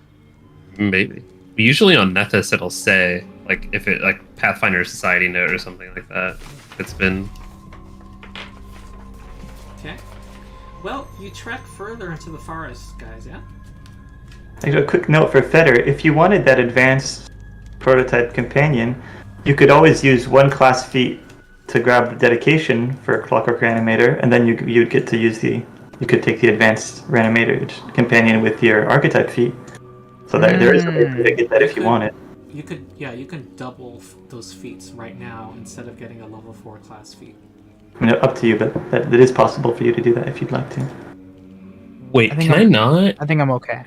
Maybe. Usually on Nethys it'll say like if it like Pathfinder Society note or something like that. It's been Okay. Well, you trek further into the forest, guys. Yeah. A quick note for Feder: if you wanted that advanced prototype companion, you could always use 1 class feat to grab the dedication for Clockwork Reanimator, and then you'd get to use you could take the advanced Reanimator companion with your archetype feat. So there is a way to get that if you want it. You can double those feats right now instead of getting a level 4 class feat. I mean, up to you, but that is possible for you to do that if you'd like to. Wait, can I not? I think I'm okay.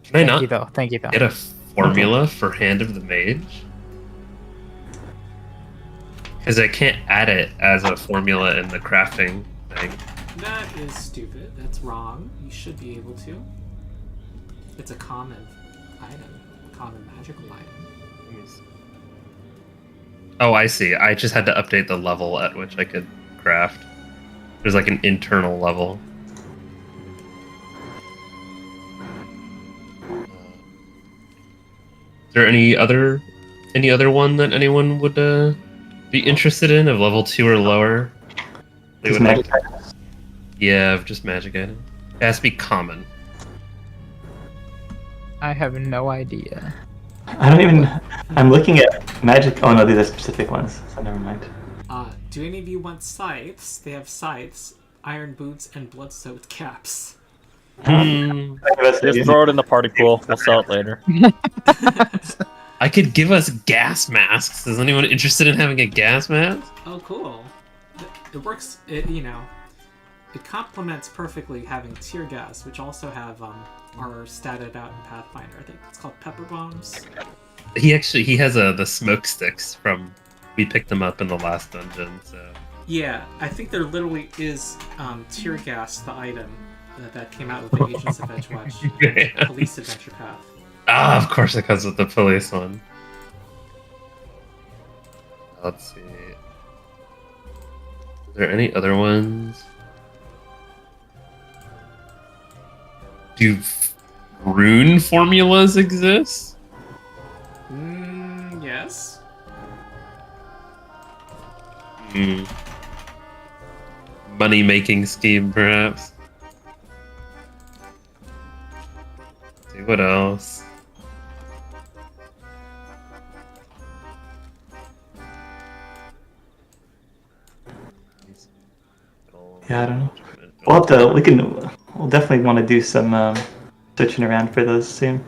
Can I not Thank you though. get a formula for Hand of the Mage? Because I can't add it as a formula in the crafting thing. That is stupid. That's wrong. You should be able to. It's a common item, a common magical item. Oh, I see. I just had to update the level at which I could craft. There's like an internal level. Is there any other one that anyone would be interested in of level 2 or lower? They would like to... Yeah, just magic item. It has to be common. I have no idea. I don't even. I'm looking at magic. Oh no, these are specific ones. So never mind. Do any of you want scythes? They have scythes, iron boots, and blood-soaked caps. Just throw it in the party pool. We'll sell it later. I could give us gas masks. Is anyone interested in having a gas mask? Oh, cool. It works. It complements perfectly having tear gas, which also are statted out in Pathfinder. I think it's called pepper bombs. He has the smoke sticks from. We picked them up in the last dungeon. So. Yeah, I think there literally is tear gas, the item that came out with the Agents of Edgewatch Police Adventure Path. Ah, of course it comes with the police one. Let's see. Is there any other ones? Do rune formulas exist? Yes. Money-making scheme, perhaps. Let's see what else. Yeah, I don't know. We'll definitely want to do some searching around for those soon.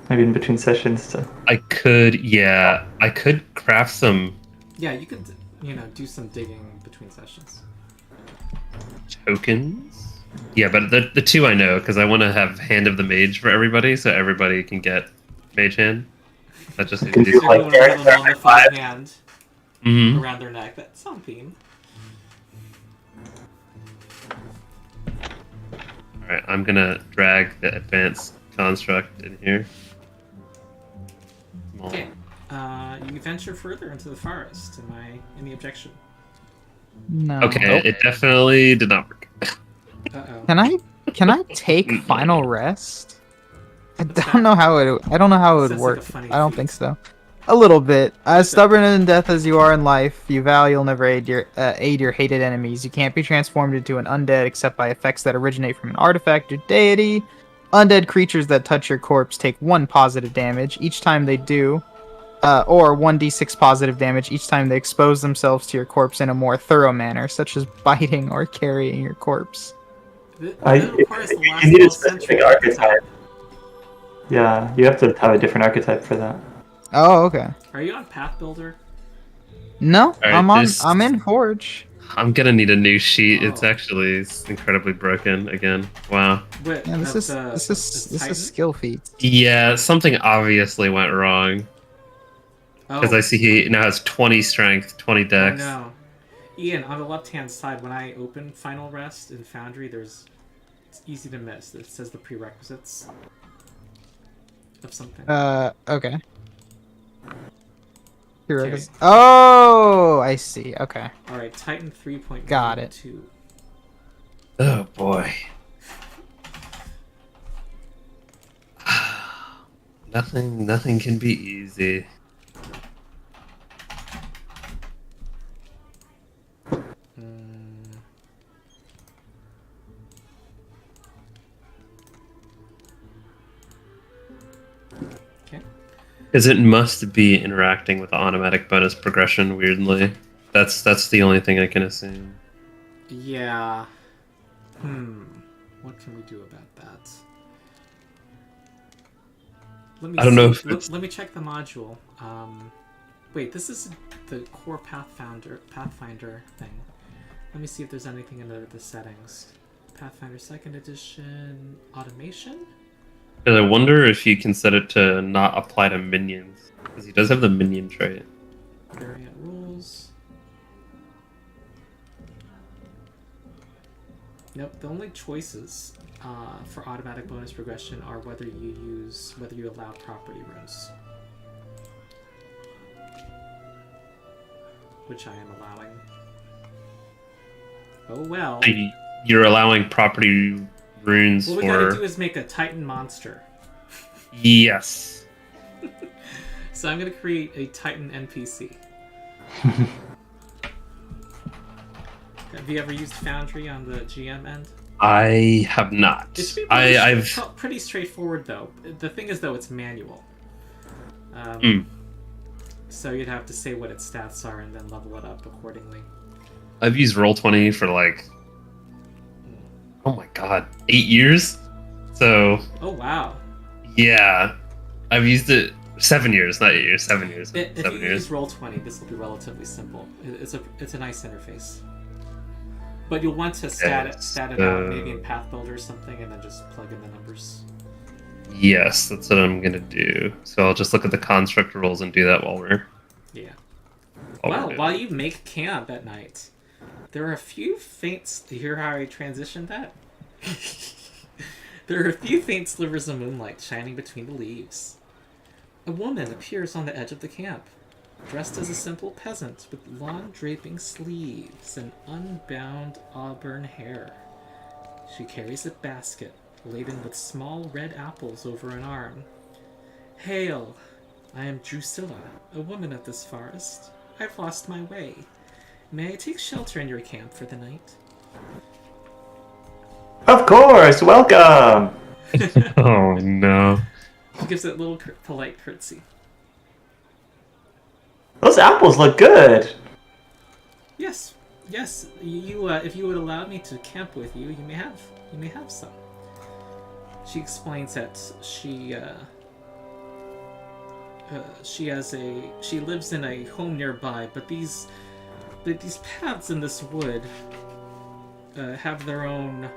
Maybe in between sessions. So. I could craft some. Yeah, you could, do some digging between sessions. Tokens. Yeah, but the 2 I know because I want to have Hand of the Mage for everybody, so everybody can get Mage Hand. That just needs to do Everyone with a mummified hand around their neck. That's on theme. Alright, I'm gonna drag the advanced construct in here. Okay. You venture further into the forest. Am I any objection? No. Okay, it definitely did not work. Uh-oh. Can I take final rest? I don't know how it would Sounds work. like a funny I don't feat. think so. A little bit. As stubborn in death as you are in life, you vow you'll never aid your hated enemies. You can't be transformed into an undead except by effects that originate from an artifact or deity. Undead creatures that touch your corpse take 1 positive damage each time they do, or 1d6 positive damage each time they expose themselves to your corpse in a more thorough manner, such as biting or carrying your corpse. That You requires the last need a 12th specific century archetype. Yeah, you have to have a different archetype for that. Oh, okay. Are you on Path Builder? No, Alright, I'm in Forge. I'm gonna need a new sheet. It's Oh. actually incredibly broken again. Wow. Wait, Yeah, this is skill feats. Yeah, something obviously went wrong. Because I see he now has 20 strength, 20 dex. No. Ian, on the left-hand side, when I open Final Rest in Foundry, it's easy to miss. It says the prerequisites of something. Okay. Oh, I see. Okay. Alright, Titan 3.2. Got it. Oh boy. Nothing can be easy. Because it must be interacting with the automatic bonus progression, weirdly. That's the only thing I can assume. Yeah. What can we do about that? Let me I don't know if let me check the module. Wait, this is the core Pathfinder thing. Let me see if there's anything under the settings. Pathfinder 2nd edition automation? And I wonder if you can set it to not apply to minions. Because he does have the minion trait. Variant rules. Nope, the only choices for automatic bonus progression are whether you allow property runes. Which I am allowing. Oh well. You're allowing property runes What we gotta do is make a Titan monster. Yes. So I'm gonna create a Titan NPC. Have you ever used Foundry on the GM end? I have not. It should be pretty straightforward though. The thing is though, it's manual. So you'd have to say what its stats are and then level it up accordingly. I've used Roll20 for like, oh my god, 8 years? So... Oh wow. Yeah. I've used it 7 years, not 8 years, 7 years. If you use Roll20, this will be relatively simple. It's a nice interface. But you'll want to stat it out maybe in Path Builder or something and then just plug in the numbers. Yes, that's what I'm gonna do. So I'll just look at the construct rules and do that while we're... Yeah. Well, while you make camp at night, there are a few faint... Do you hear how I transitioned that? There are a few faint slivers of moonlight shining between the leaves. A woman appears on the edge of the camp, dressed as a simple peasant with long draping sleeves and unbound auburn hair. She carries a basket laden with small red apples over an arm. Hail! I am Drusilla, a woman of this forest. I've lost my way. May I take shelter in your camp for the night? Of course! Welcome! Oh no. He gives it a little polite curtsy. Those apples look good! Yes. You if you would allow me to camp with you, you may have some. She explains that she lives in a home nearby, but these paths in this wood have their own.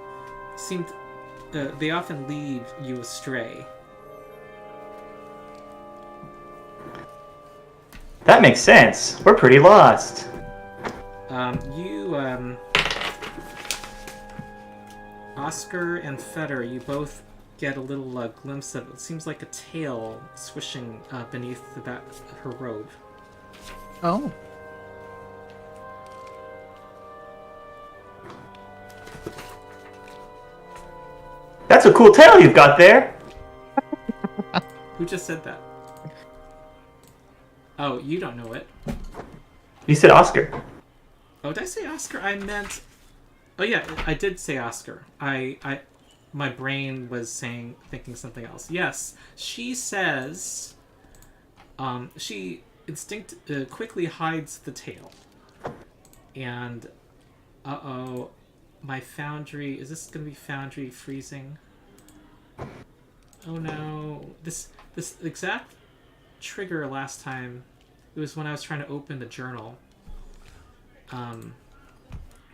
They often lead you astray. That makes sense. We're pretty lost. Oscar and Feder, you both get a little glimpse of it. Seems like a tail swishing beneath the back of her robe. Oh. That's a cool tail you've got there. Who just said that? Oh, you don't know it. You said Oscar. Oh, did I say Oscar? I meant... Oh yeah, I did say Oscar. My brain was thinking something else. Yes, she says... she quickly hides the tail. And... Uh-oh. My Foundry... Is this going to be Foundry freezing? Oh no. This exact trigger last time, it was when I was trying to open the journal.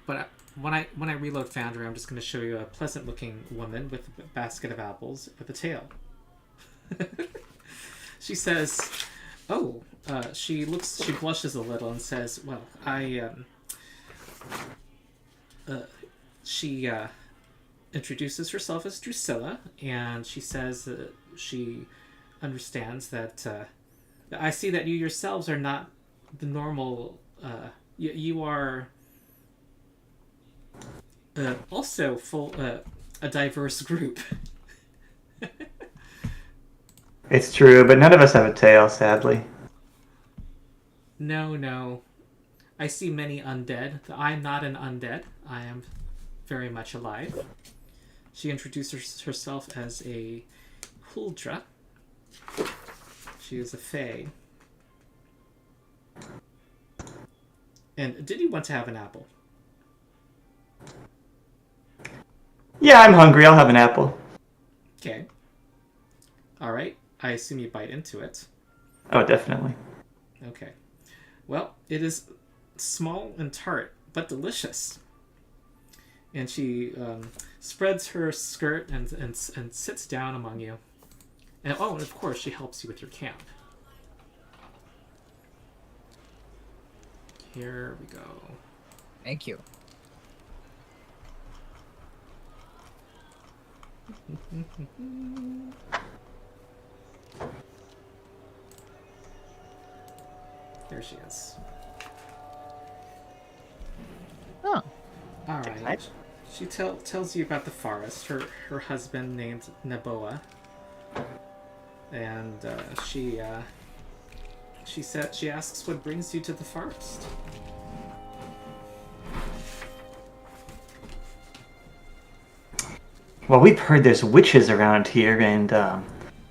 But when I reload Foundry, I'm just going to show you a pleasant-looking woman with a basket of apples with a tail. She says, "Oh," she blushes a little and says, "Well, she introduces herself as Drusilla, and she says that she understands that I see that you yourselves are not the normal. You are also a diverse group." It's true, but none of us have a tail, sadly. No. I see many undead. I'm not an undead. I am very much alive. She introduces herself as a Huldra. She is a fae. And did you want to have an apple? Yeah, I'm hungry. I'll have an apple. Okay. Alright. I assume you bite into it. Oh, definitely. Okay. Well, it is small and tart, but delicious. And she spreads her skirt and sits down among you. And of course, she helps you with your camp. Here we go. Thank you. There she is. Oh. All right. She tells you about the forest. Her husband named Naboa, and she asks what brings you to the forest. Well, we've heard there's witches around here, and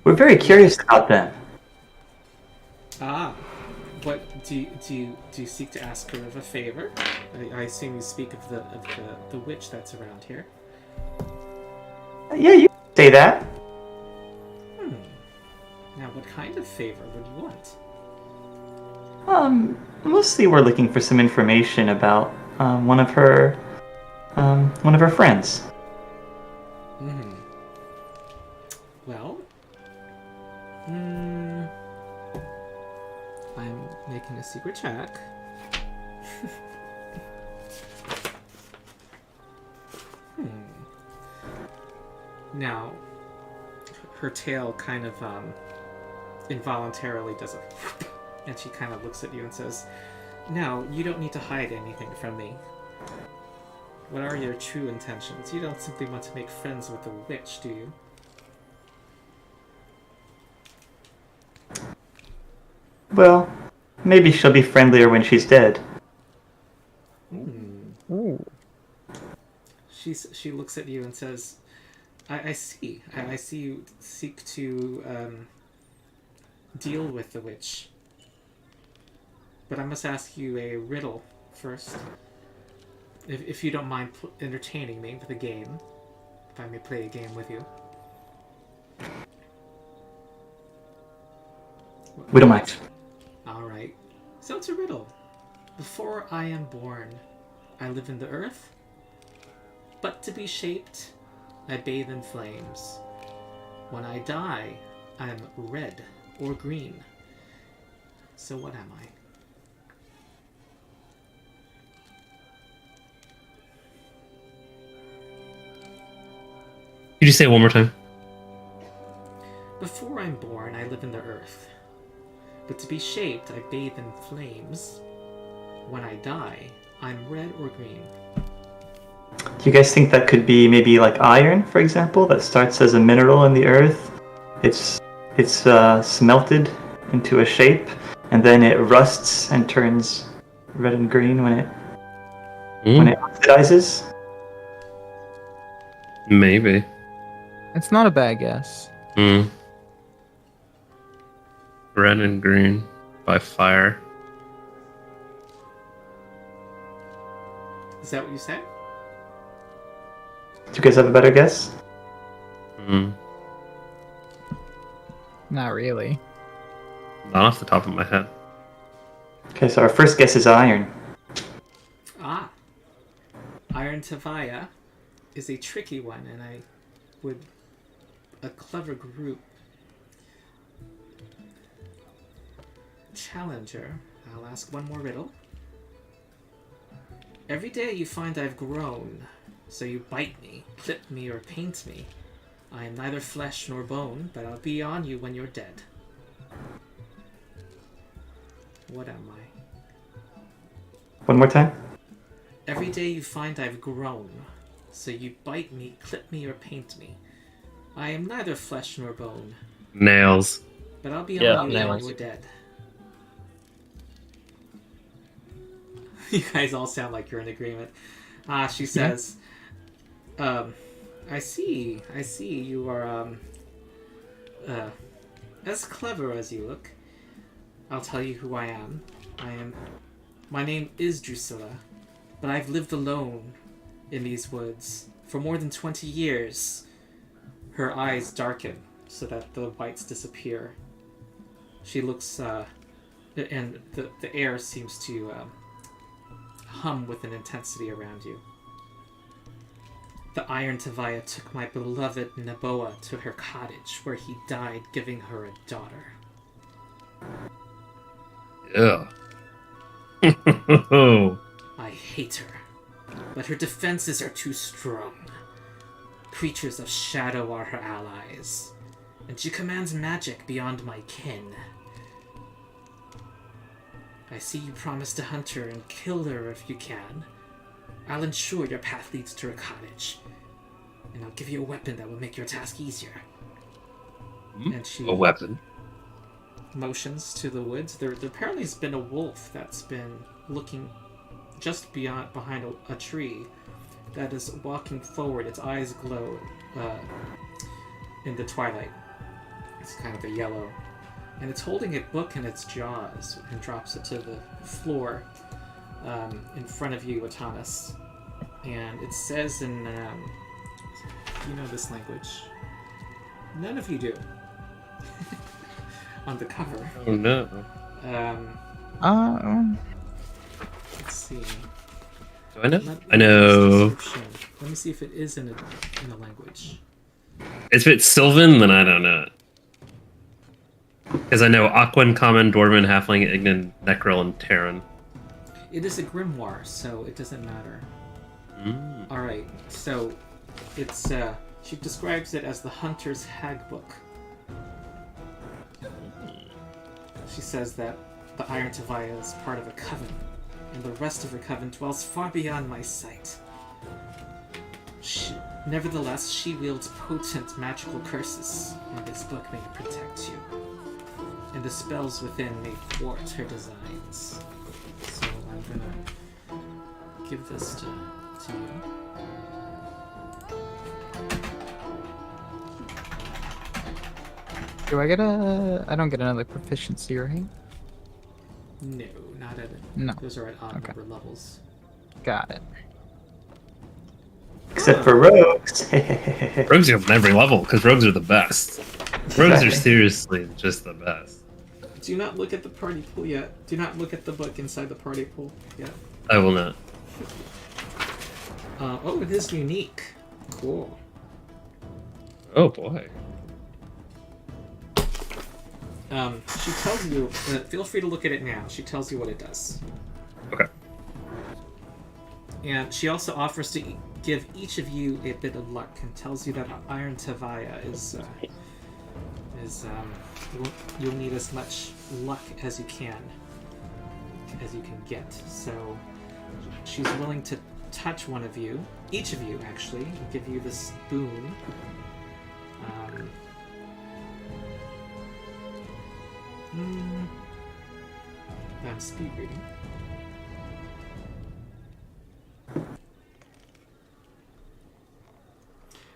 we're very curious about them. Ah, what do you seek to ask her of a favor? I assume you speak of the witch that's around here. Yeah, you say that. Now, what kind of favor would you want? Mostly we're looking for some information about one of her friends. Well, I'm making a secret check. Now, her tail kind of involuntarily does a and she kind of looks at you and says, "Now, you don't need to hide anything from me. What are your true intentions? You don't simply want to make friends with a witch, do you?" Well, maybe she'll be friendlier when she's dead. She looks at you and says, I see. I see you seek to deal with the witch. But I must ask you a riddle first. If you don't mind entertaining me with a game. If I may play a game with you. We don't mind. Alright. So it's a riddle. Before I am born, I live in the earth. But to be shaped, I bathe in flames. When I die, I am red or green. So what am I? Could you say it one more time? Before I'm born, I live in the earth. But to be shaped, I bathe in flames. When I die, I'm red or green. Do you guys think that could be maybe like iron, for example, that starts as a mineral in the earth? It's smelted into a shape, and then it rusts and turns red and green when it oxidizes? Maybe. It's not a bad guess. Red and green by fire. Is that what you said? Do you guys have a better guess? Not really. Not off the top of my head. Okay, so our first guess is iron. Ah. Iron Tavaya is a tricky one, and a clever group challenger. I'll ask one more riddle. Every day you find I've grown, so you bite me, clip me, or paint me. I am neither flesh nor bone, but I'll be on you when you're dead. What am I? One more time? Every day you find I've grown, so you bite me, clip me, or paint me. I am neither flesh nor bone, Nails. but I'll be on you when nails. you're dead. You guys all sound like you're in agreement. She says, I see you are, as clever as you look. I'll tell you who I am. My name is Drusilla, but I've lived alone in these woods for more than 20 years. Her eyes darken so that the whites disappear. She looks, and the air seems to hum with an intensity around you. The Iron Tavaya took my beloved Naboa to her cottage, where he died, giving her a daughter. Yeah. I hate her, but her defenses are too strong. Creatures of shadow are her allies, and she commands magic beyond my ken. I see you promised to hunt her and kill her if you can. I'll ensure your path leads to her cottage, and I'll give you a weapon that will make your task easier. And she A weapon. motions to the woods. There apparently has been a wolf that's been looking just behind a tree that is walking forward. Its eyes glow in the twilight. It's kind of a yellow. And it's holding a book in its jaws and drops it to the floor in front of you, Atanas. And it says in... you know this language? None of you do. On the cover. Oh no. Let's see. Do I know? Let I know. me see if it is in a language. If it's Sylvan, then I don't know it. Because I know Aquan, Common, Dwarven, Halfling, Ignan, Necrol, and Terran. It is a grimoire, so it doesn't matter. Alright, so it's she describes it as the Hunter's Hagbook. She says that the Iron Tavaya is part of a coven, and the rest of her coven dwells far beyond my sight. Nevertheless, she wields potent magical curses, and this book may protect you. And the spells within may thwart her designs. So I'm gonna give this to you. Do I get I don't get another proficiency, right? No, not at it. No. Those are at odd number levels. Got it. Except for rogues. Rogues are on every level, because rogues are the best. Rogues are seriously just the best. Do not look at the party pool yet. Do not look at the book inside the party pool yet. I will not. Oh, it is unique. Cool. Oh boy. She tells you, feel free to look at it now. She tells you what it does. Okay. And she also offers to give each of you a bit of luck and tells you that Iron Tavaya is you'll need as much luck as you can get. So she's willing to touch one of you, each of you actually, and give you this boon. I'm speed reading.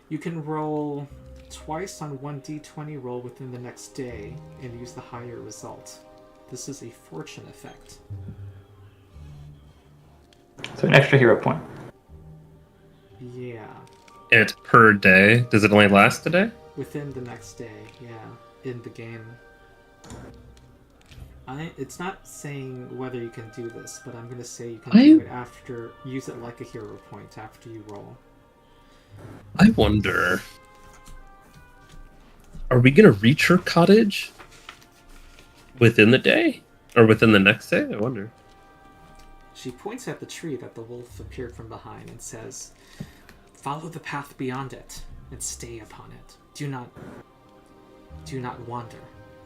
You can roll twice on 1d20 roll within the next day and use the higher result. This is a fortune effect. So an extra hero point. Yeah. It's per day. Does it only last a day? Within the next day, yeah. In the game. It's not saying whether you can do this, but I'm going to say you can do it after... Use it like a hero point after you roll. I wonder... Are we going to reach her cottage within the day? Or within the next day? I wonder. She points at the tree that the wolf appeared from behind and says, "Follow the path beyond it and stay upon it. Do not wander.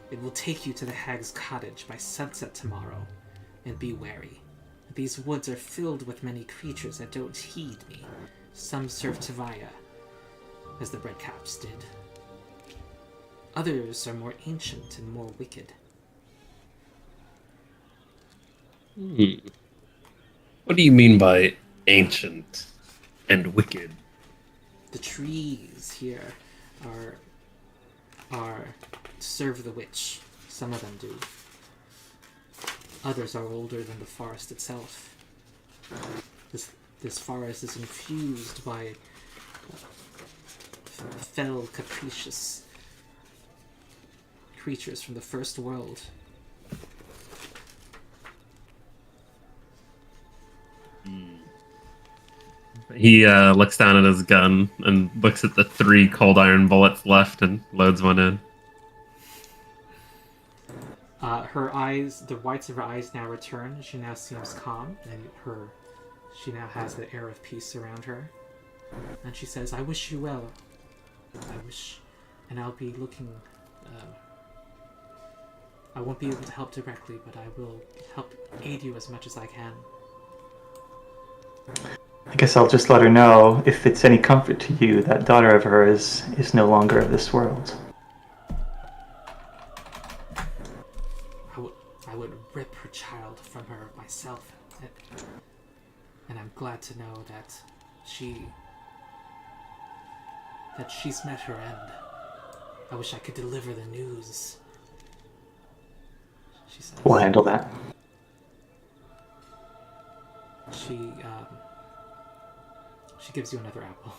It will take you to the hag's cottage by sunset tomorrow, and be wary. These woods are filled with many creatures that don't heed me. Some serve Tavaya, as the Redcaps did. Others are more ancient and more wicked." What do you mean by ancient and wicked? The trees here are to serve the witch. Some of them do. Others are older than the forest itself. This forest is infused by fell, capricious creatures from the first world. He looks down at his gun and looks at the 3 cold iron bullets left and loads one in. Her eyes, the whites of her eyes now return. She now seems calm, and she now has the air of peace around her. And she says, "I wish you well. And I'll be looking. I won't be able to help directly, but I will help aid you as much as I can." I guess I'll just let her know, if it's any comfort to you, that daughter of hers is no longer of this world. I would rip her child from her myself, and I'm glad to know that she's met her end. I wish I could deliver the news. She says. We'll handle that. She gives you another apple.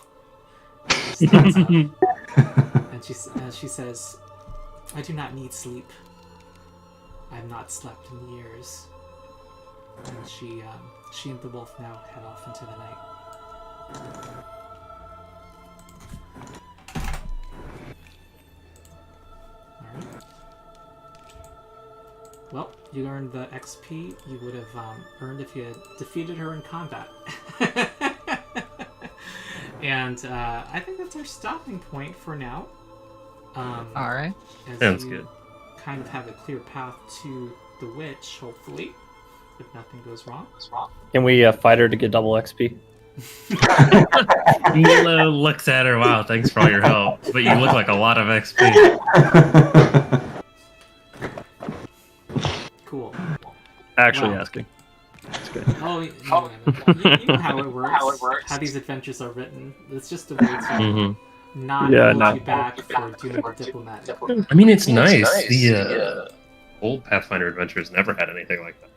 She stands up, and she says, "I do not need sleep. I have not slept in years." And she and the wolf now head off into the night. Alright. Well, you earned the XP you would have earned if you had defeated her in combat. And I think that's our stopping point for now. Alright. Sounds good. Kind of have a clear path to the witch, hopefully, if nothing goes wrong. Can we fight her to get double XP? Milo looks at her. Wow, thanks for all your help, but you look like a lot of XP. Cool. Actually Wow. asking. That's good. Oh, you know how it works. How these adventures are written. It's just a way to not hold you back for doing the diplomatic. I mean, it's nice. The old Pathfinder adventures never had anything like that.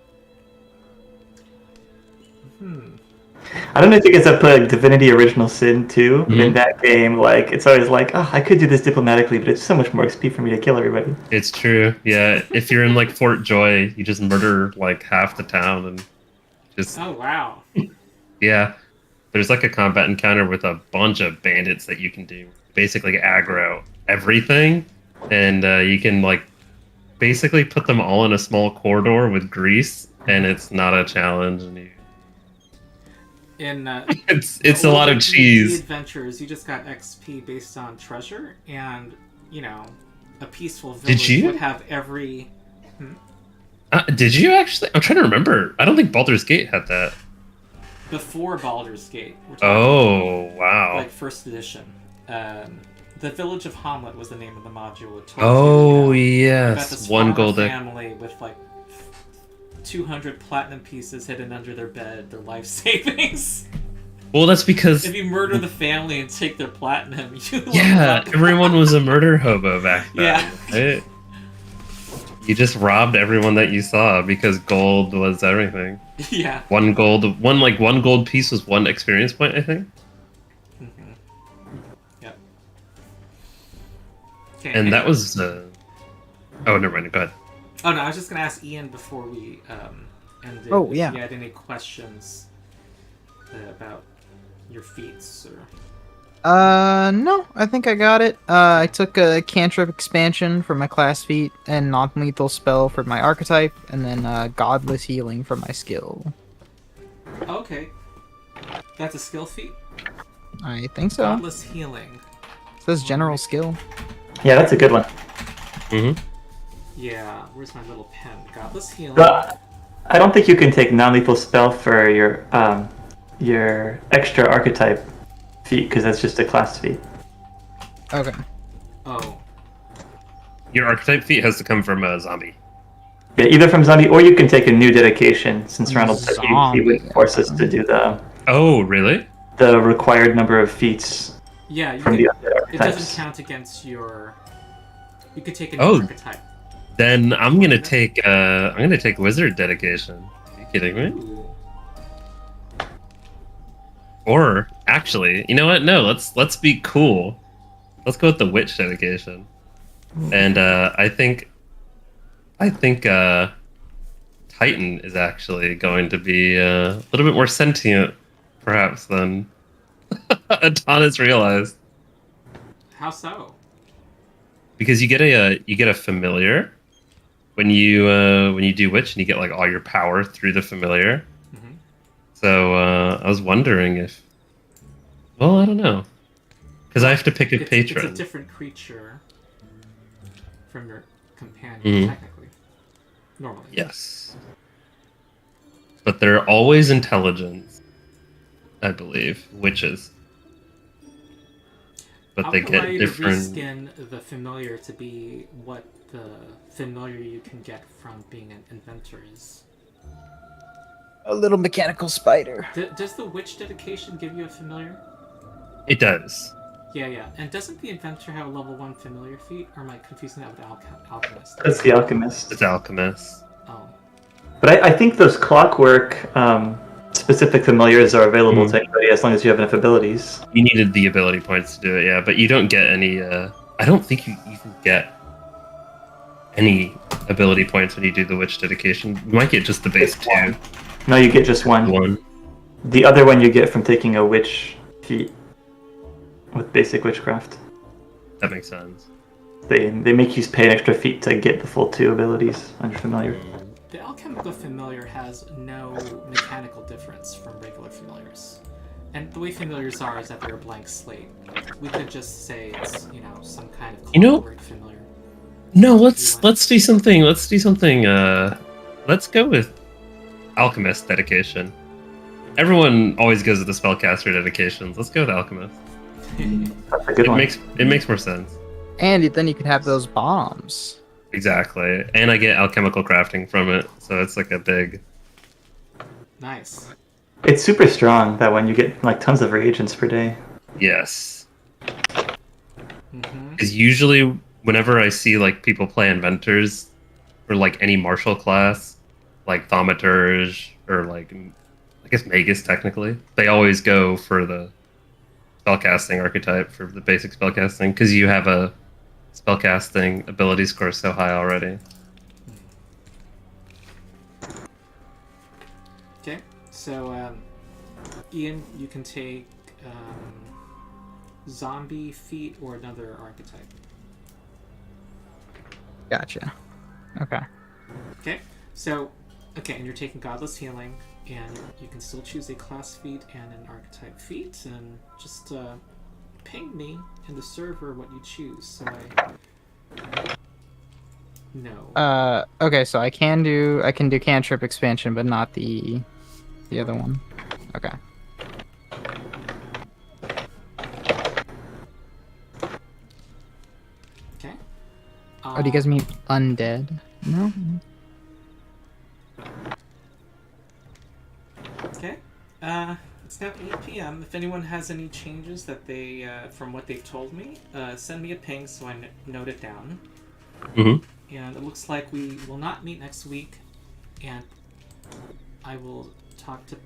I don't know if you guys have played Divinity Original Sin 2. In that game, like, it's always like, oh, I could do this diplomatically, but it's so much more XP for me to kill everybody. It's true. Yeah, if you're in like Fort Joy, you just murder like half the town and just. Oh wow. Yeah, there's like a combat encounter with a bunch of bandits that you can do. Basically aggro everything, and you can like basically put them all in a small corridor with grease, and it's not a challenge. And it's a lot of cheese. Adventures, you just got XP based on treasure, and a peaceful village Did you? would have every. Did you actually? I'm trying to remember. I don't think Baldur's Gate had that. Before Baldur's Gate. Oh wow! Like first edition. The Village of Hamlet was the name of the module. It told Oh you, about yes, this one farmer gold. Family with like 200 platinum pieces hidden under their bed, their life savings. Well, that's because if you murder the family and take their platinum, you everyone was a murder hobo back then. Yeah. Right? You just robbed everyone that you saw because gold was everything. Yeah. One gold piece was 1 experience point, I think. Yep. Okay, and that was. Oh, never mind. Go ahead. Oh no, I was just gonna ask Ian before we ended. Oh, if yeah. you had any questions about your feats or. No, I think I got it. I took a cantrip expansion for my class feat and non-lethal spell for my archetype, and then godless healing for my skill. Okay. That's a skill feat? I think so. Godless healing. It says general skill. Yeah, that's a good one. Yeah, where's my little pen? Godless healing. But I don't think you can take non-lethal spell for your extra archetype feat, because that's just a class feat. Okay. Oh. Your archetype feat has to come from a zombie. Yeah, either from zombie, or you can take a new dedication, since Ronald said he would force us to do Oh, really? the required number of feats Yeah, you from can, the other it doesn't archetypes. count against your You could take a new archetype. Then I'm gonna take Wizard Dedication. Are you kidding me? Ooh. Or actually, you know what? No, let's be cool. Let's go with the Witch Dedication. And I think Titan is actually going to be a little bit more sentient, perhaps, than Adonis realized. How so? Because you get a familiar when you do Witch, and you get like all your power through the familiar. Mm-hmm. So I was wondering if, well, I don't know, because I have to pick a patron. It's a different creature from your companion, technically. Normally. Yes. But they're always intelligent, I believe, witches. But they get different. To reskin the familiar to be what the familiar you can get from being an inventor is. A little mechanical spider. Does the Witch Dedication give you a familiar? It does. Yeah. And doesn't the inventor have a level 1 familiar feat? Or am I confusing that with alchemist? That's the alchemist. It's alchemist. Oh. But I think those clockwork specific familiars are available to anybody as long as you have enough abilities. You needed the ability points to do it, yeah, but you don't get any. I don't think you even get any ability points when you do the Witch Dedication. You might get just the base 2. No, you get just one. The other one you get from taking a witch feat with basic witchcraft. That makes sense. They make you pay an extra feat to get the full 2 abilities on your familiar. The alchemical familiar has no mechanical difference from regular familiars. And the way familiars are is that they're a blank slate. We could just say it's, some kind of clockwork familiar. No, let's do something. Let's do something. Let's go with Alchemist Dedication. Everyone always goes with the Spellcaster Dedications. Let's go with Alchemist. That's a good one. It makes more sense. And then you could have those bombs. Exactly. And I get alchemical crafting from it, so it's like a big... Nice. It's super strong, that one. You get like tons of reagents per day. Yes. Because usually whenever I see like people play inventors or like any martial class, like thaumaturge or like, I guess magus technically, they always go for the spellcasting archetype for the basic spellcasting because you have a spellcasting ability score so high already. Okay, so Ian, you can take zombie feat or another archetype. Gotcha. Okay. And you're taking Godless Healing, and you can still choose a class feat and an archetype feat, and just ping me in the server what you choose, so I know. Okay, so I can do cantrip expansion, but not the other one. Okay. Okay. Do you guys mean undead? No. Okay. It's now 8 p.m. If anyone has any changes that they, from what they've told me, send me a ping so I note it down. Mm-hmm. And it looks like we will not meet next week, and I will talk to...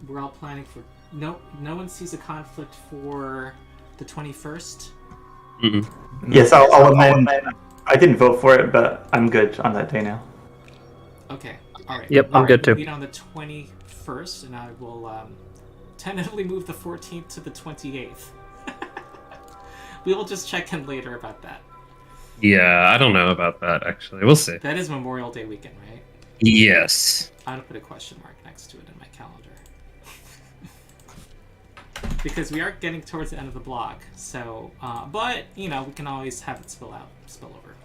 We're all planning for... No one sees a conflict for the 21st? Mm-hmm. Yes, I'll amend. I didn't vote for it, but I'm good on that day now. Okay, alright. Yep, I'm good too. Meet on the 21st, and I will tentatively move the 14th to the 28th. We will just check in later about that. Yeah, I don't know about that, actually. We'll see. That is Memorial Day weekend, right? Yes. I'm gonna put a question mark next to it in my calendar. Because we are getting towards the end of the block, so, but, we can always have it spill over.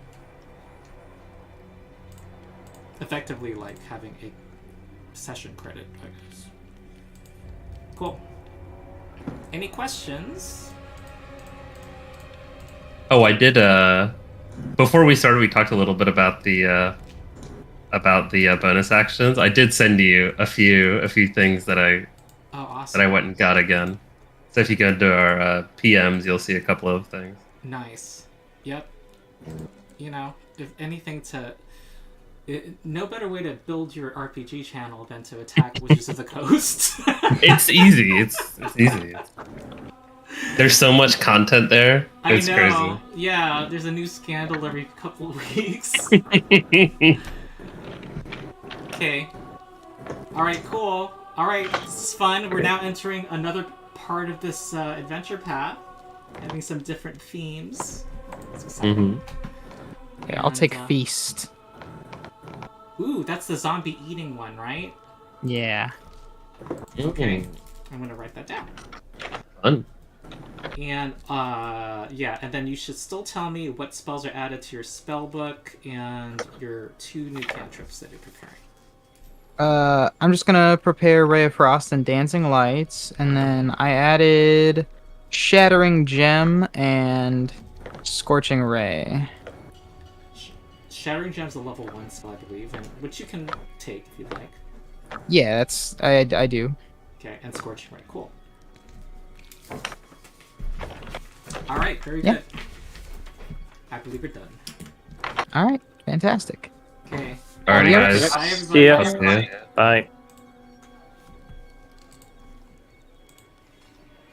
Effectively, like, having a session credit, I guess. Cool. Any questions? Oh, I did, before we started, we talked a little bit about the bonus actions. I did send you a few things that I awesome. that I went and got again. So if you go to our PMs, you'll see a couple of things. Nice. Yep. you know, if anything no better way to build your RPG channel than to attack Wizards of the Coast. It's easy. It's easy. There's so much content there. It's I know. crazy. Yeah, there's a new scandal every couple of weeks. Okay. Alright, cool. Alright, this is fun. We're now entering another part of this adventure path. Having some different themes. Okay, I'll take Feast. Ooh, that's the zombie eating one, right? Yeah. Okay. I'm gonna write that down. Fun. And, yeah, and then you should still tell me what spells are added to your spell book and your 2 new cantrips that you're preparing. I'm just gonna prepare Ray of Frost and Dancing Lights, and then I added Shattering Gem and Scorching Ray. Shattering Gem's a level 1 spell, I believe, and which you can take if you'd like. Yeah, I do. Okay, and Scorching Ray, cool. Alright, very good. I believe we're done. Alright, fantastic. Okay. Alrighty, guys. Bye, everybody. See ya. I'll see ya. Bye.